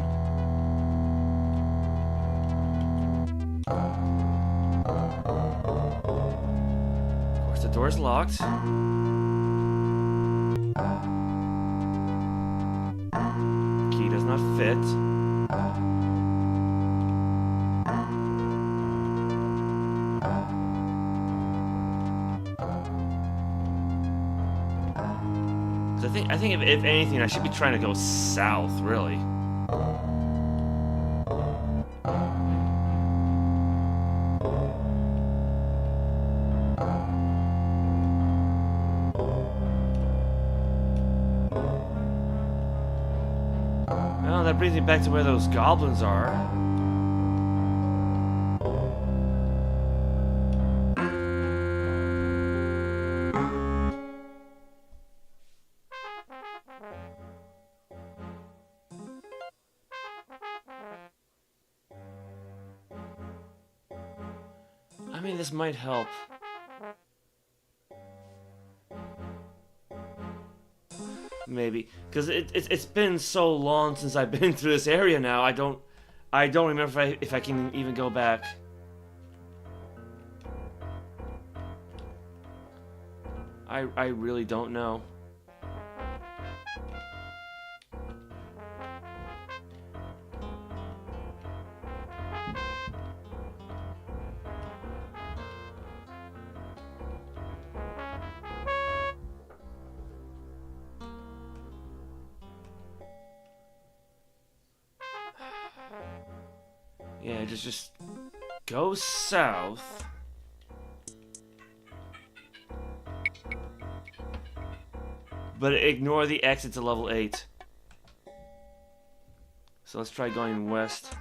Of course, the door's locked. Key does not fit. I think if anything, I should be trying to go south, really. Well, that brings me back to where those goblins are. I mean, this might help. Maybe, because it's been so long since I've been through this area now. I don't remember if I can even go back. I really don't know. Yeah, just go south. But ignore the exit to level 8. So let's try going west.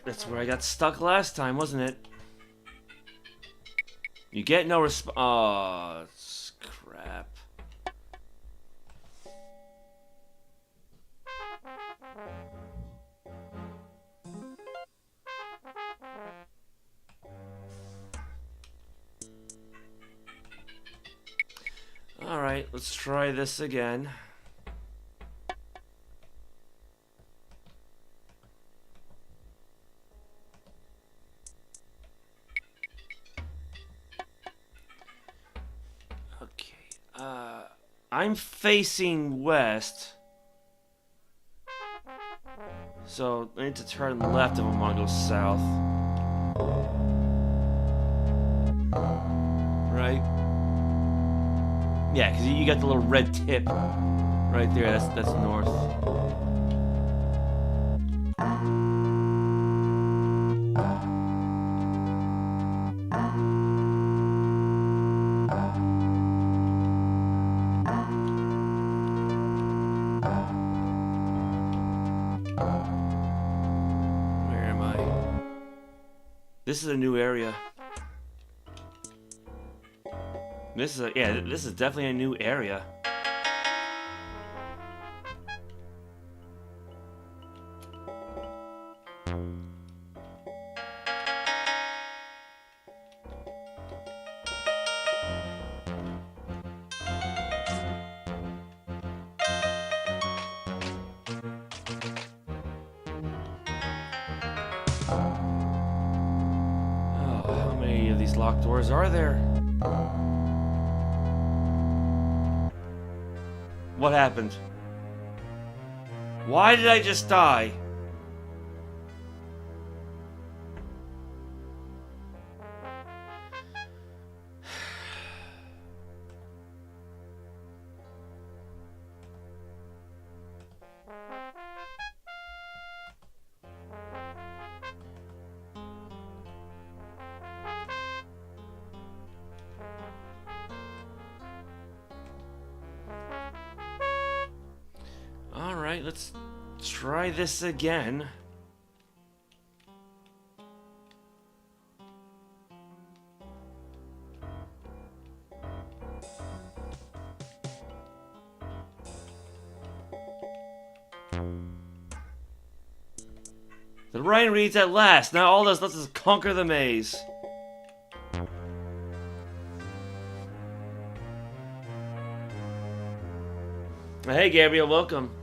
That's where I got stuck last time, wasn't it? You get no resp- Oh, crap. Alright, let's try this again. I'm facing west. So I need to turn left if I want to go south. Right? Yeah, because you got the little red tip right there. That's north. Where am I? This is a new area. This is definitely a new area. Oh, how many of these locked doors are there? What happened? Why did I just die? Alright, let's try this again. The writing reads, "At last, now all that's left is conquer the maze." Hey Gabriel, welcome.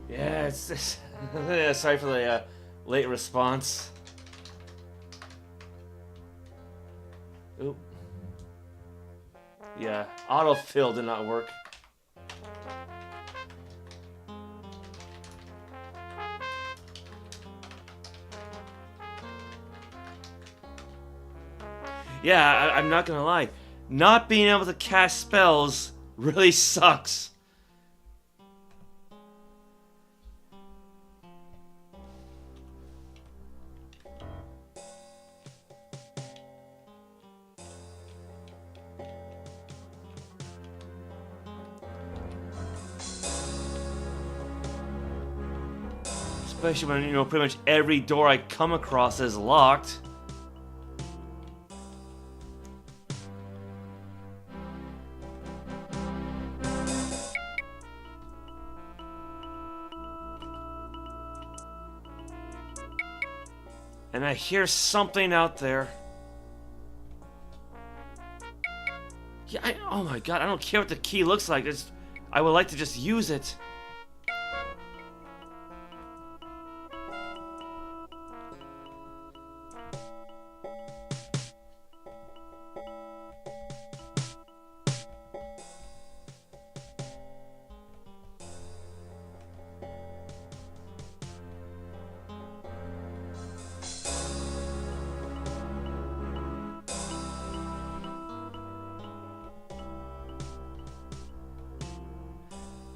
Yeah, it's yeah, sorry for the late response. Oop. Yeah, autofill did not work. Yeah, I'm not gonna lie. Not being able to cast spells really sucks. Especially when, you know, pretty much every door I come across is locked. And I hear something out there. Yeah, oh my god, I don't care what the key looks like. I would like to just use it.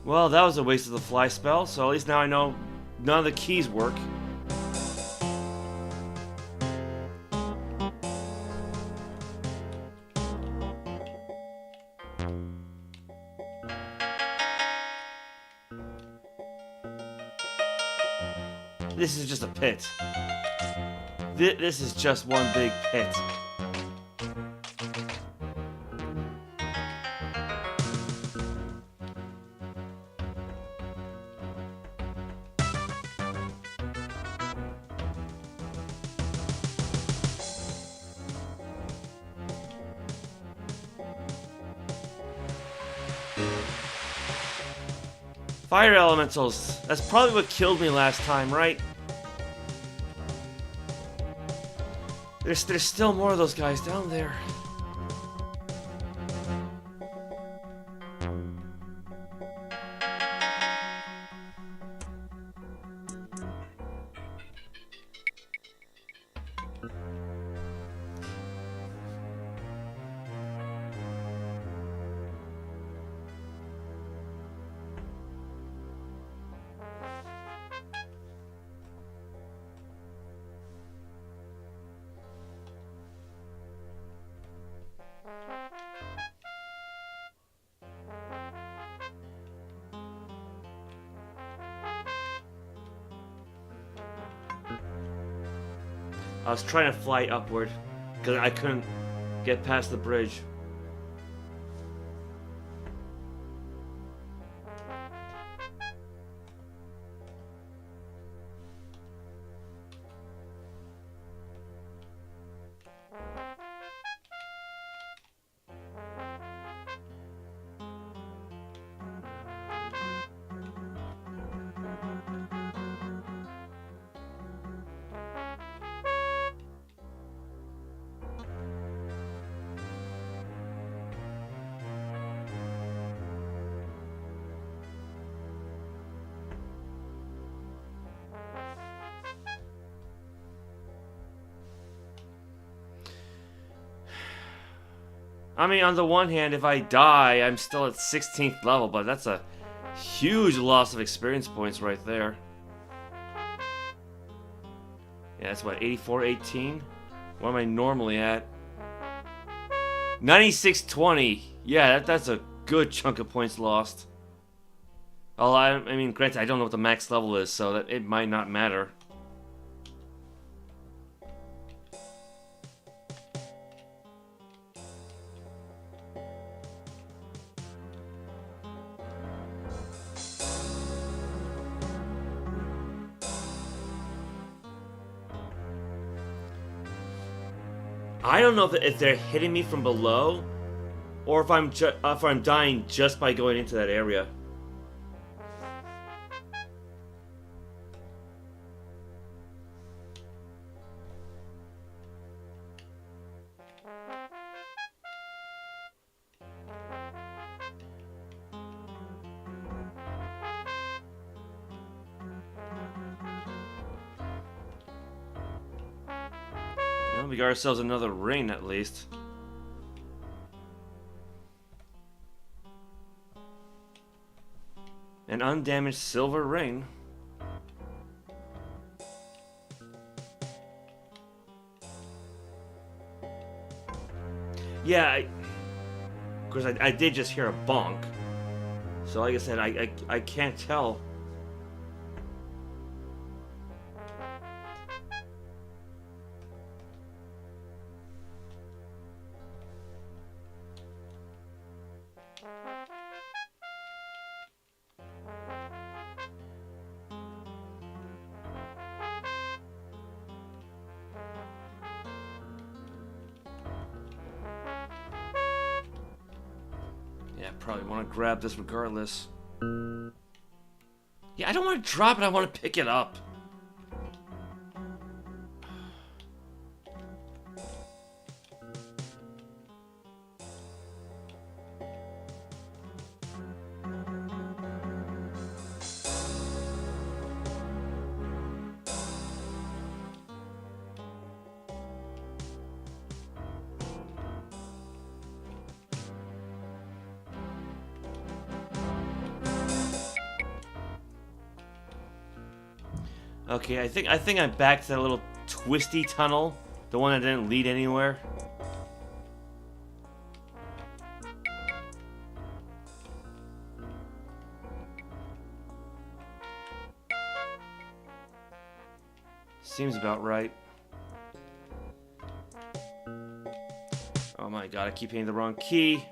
Well, that was a waste of the fly spell, so at least now I know none of the keys work. This is just a pit. This is just one big pit. Fire elementals. That's probably what killed me last time, right? There's still more of those guys down there. I was trying to fly upward because I couldn't get past the bridge. I mean, on the one hand, if I die, I'm still at 16th level, but that's a huge loss of experience points right there. Yeah, that's what, 84, 18? What am I normally at? 96, 20. Yeah, that's a good chunk of points lost. Well, I mean, granted, I don't know what the max level is, so that it might not matter. I don't know if they're hitting me from below, or if I'm dying just by going into that area. We got ourselves another ring, at least. An undamaged silver ring. Yeah, of course, I did just hear a bonk. So, like I said, I can't tell. Probably want to grab this regardless. Yeah, I don't want to drop it, I want to pick it up. Okay, I think I'm back to that little twisty tunnel, the one that didn't lead anywhere. Seems about right. Oh my god, I keep hitting the wrong key.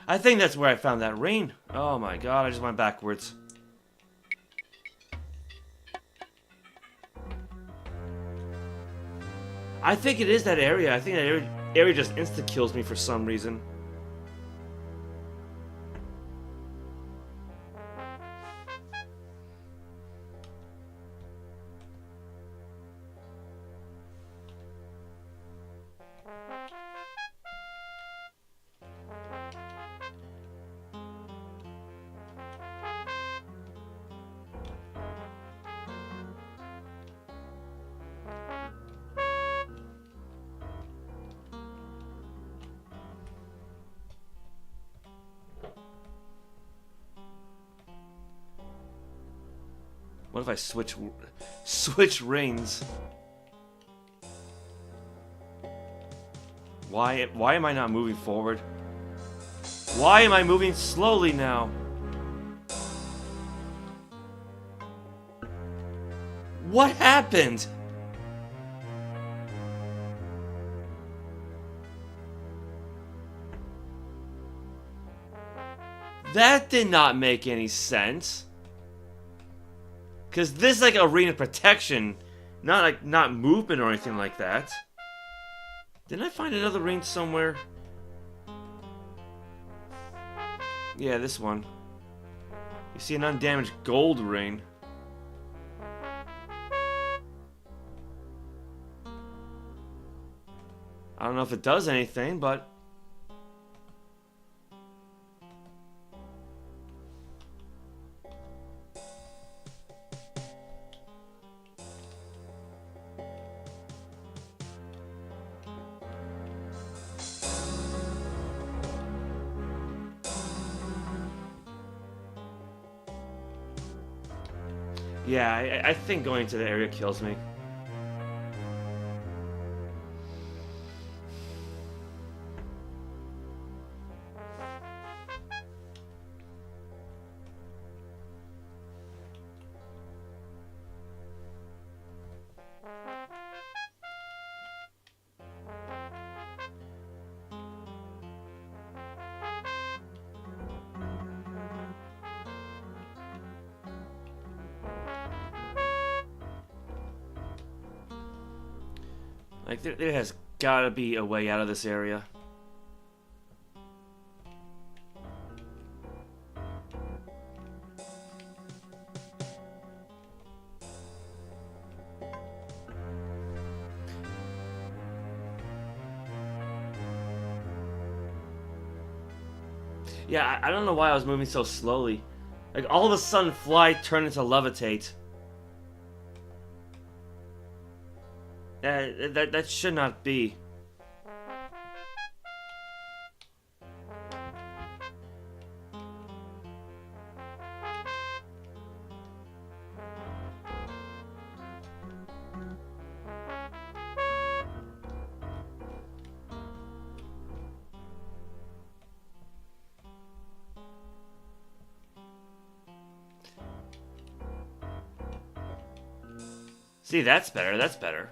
I think that's where I found that ring. Oh my god, I just went backwards. I think it is that area. I think that area just insta-kills me for some reason. What if I switch rings? Why am I not moving forward? Why am I moving slowly now? What happened? That did not make any sense. Cause this is like arena protection, not movement or anything like that. Didn't I find another ring somewhere? Yeah, this one. You see an undamaged gold ring. I don't know if it does anything, but... yeah, I think going to the area kills me. Like, there has gotta be a way out of this area. Yeah, I don't know why I was moving so slowly. Like, all of a sudden, fly turned into levitate. That should not be. See, that's better, that's better.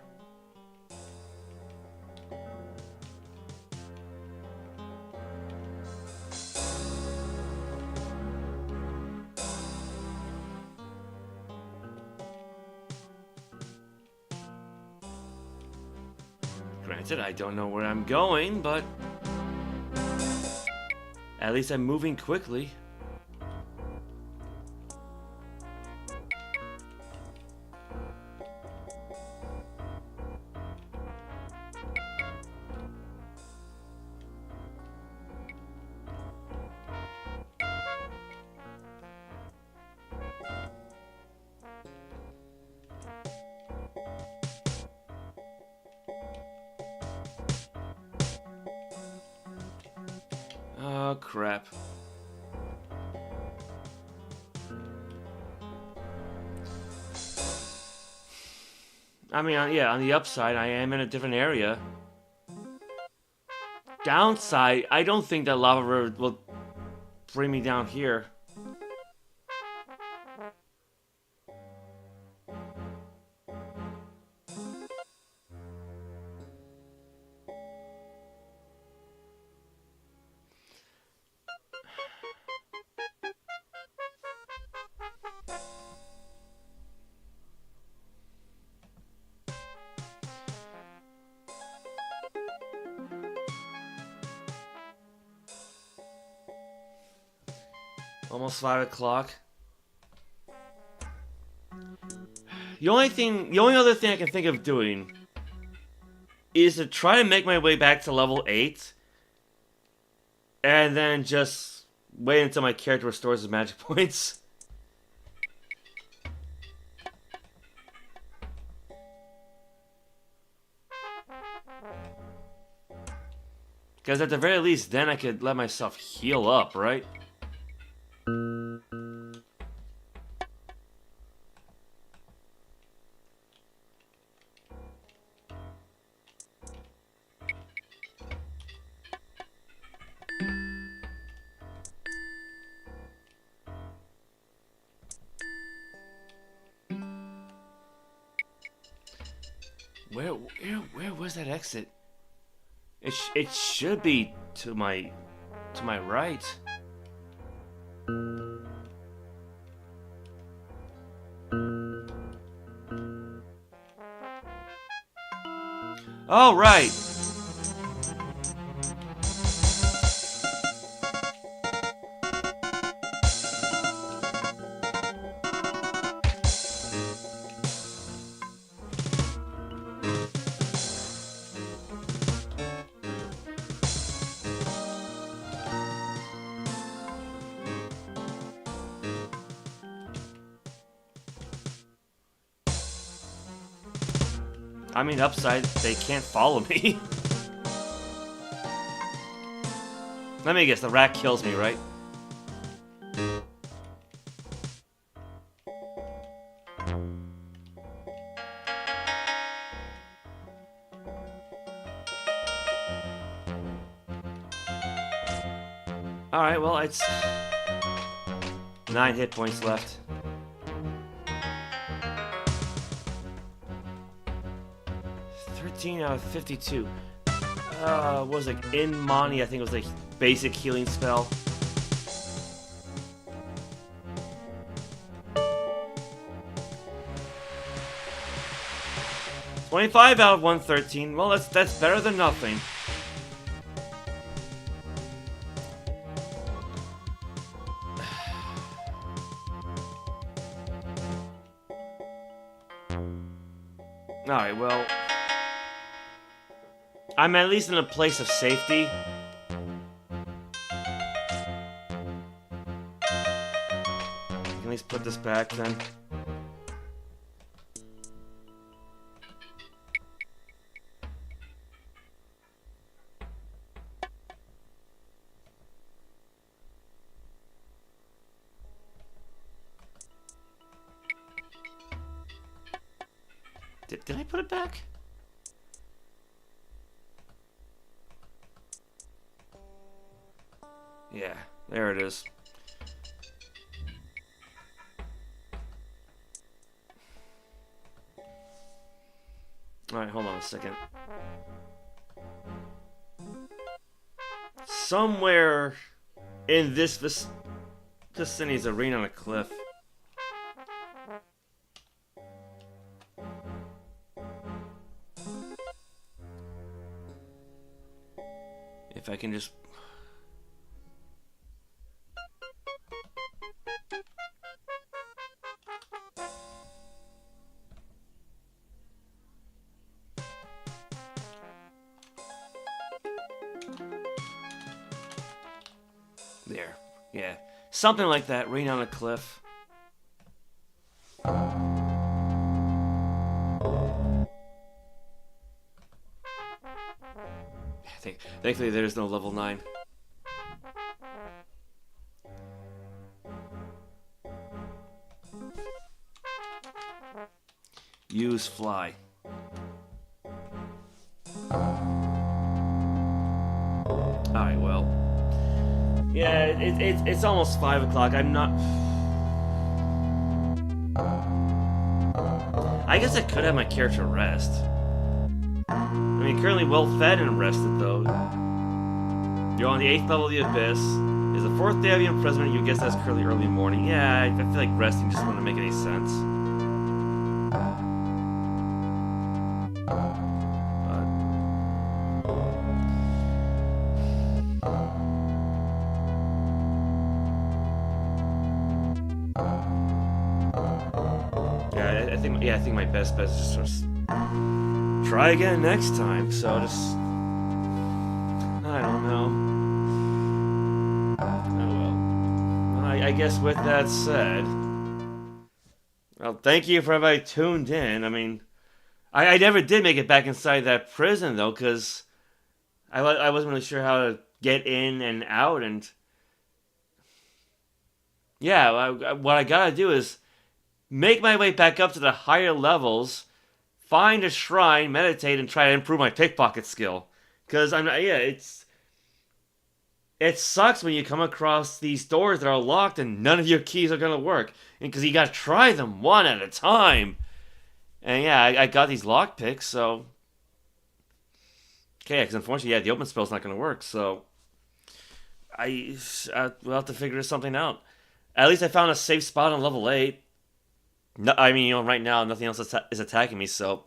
Granted, I don't know where I'm going, but at least I'm moving quickly. Oh, crap. I mean, yeah, on the upside, I am in a different area. Downside, I don't think that lava river will bring me down here. Almost 5 o'clock. The only other thing I can think of doing is to try to make my way back to level 8 and then just wait until my character restores his magic points. Because at the very least, then I could let myself heal up, right? Where was that exit? It should be to my right. Oh, right. I mean, upside, they can't follow me. Let me guess, the rat kills me, right? Alright, well, it's 9 hit points left. Out of 52. What was it? In Mani, I think it was like basic healing spell. $25 out of 113. Well, that's better than nothing. Alright, well, I'm at least in a place of safety. I can at least put this back then. Did I put it back? Yeah, there it is. Alright, hold on a second. Somewhere in this vicinity is a ring on a cliff. If I can just... There. Yeah. Something like that. Rain on a cliff. Thankfully, there's no level 9. Use fly. Alright, well. Yeah, it's almost 5 o'clock. I'm not... I guess I could have my character rest. I mean, currently well fed and rested, though. You're on the 8th level of the Abyss. It's the 4th day of the imprisonment. You guess that's currently early morning. Yeah, I feel like resting just wouldn't make any sense. I think my best bet is just sort of try again next time. So just, I don't know. Oh well. I guess with that said, well, thank you for everybody tuned in. I mean, I never did make it back inside that prison though, because I wasn't really sure how to get in and out, and yeah, what I gotta do is make my way back up to the higher levels, find a shrine, meditate, and try to improve my pickpocket skill. Because it sucks when you come across these doors that are locked and none of your keys are gonna work. And because you gotta try them one at a time. And yeah, I got these lockpicks, so... Okay, because unfortunately, yeah, the open spell's not going to work, so... we'll have to figure something out. At least I found a safe spot on level 8. No, I mean, right now, nothing else is attacking me, so...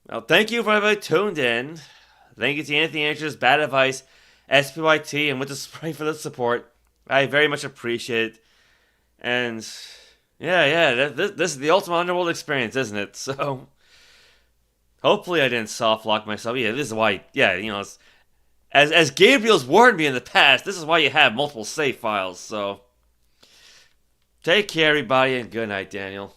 Well, thank you for everybody tuned in. Thank you to Anthony Andrews, Bad Advice, SPYT, and With the Spray for the support. I very much appreciate it. And... Yeah, this is the Ultima Underworld experience, isn't it? So, hopefully I didn't soft lock myself. Yeah, this is why, as Gabriel's warned me in the past, this is why you have multiple save files, so. Take care, everybody, and good night, Daniel.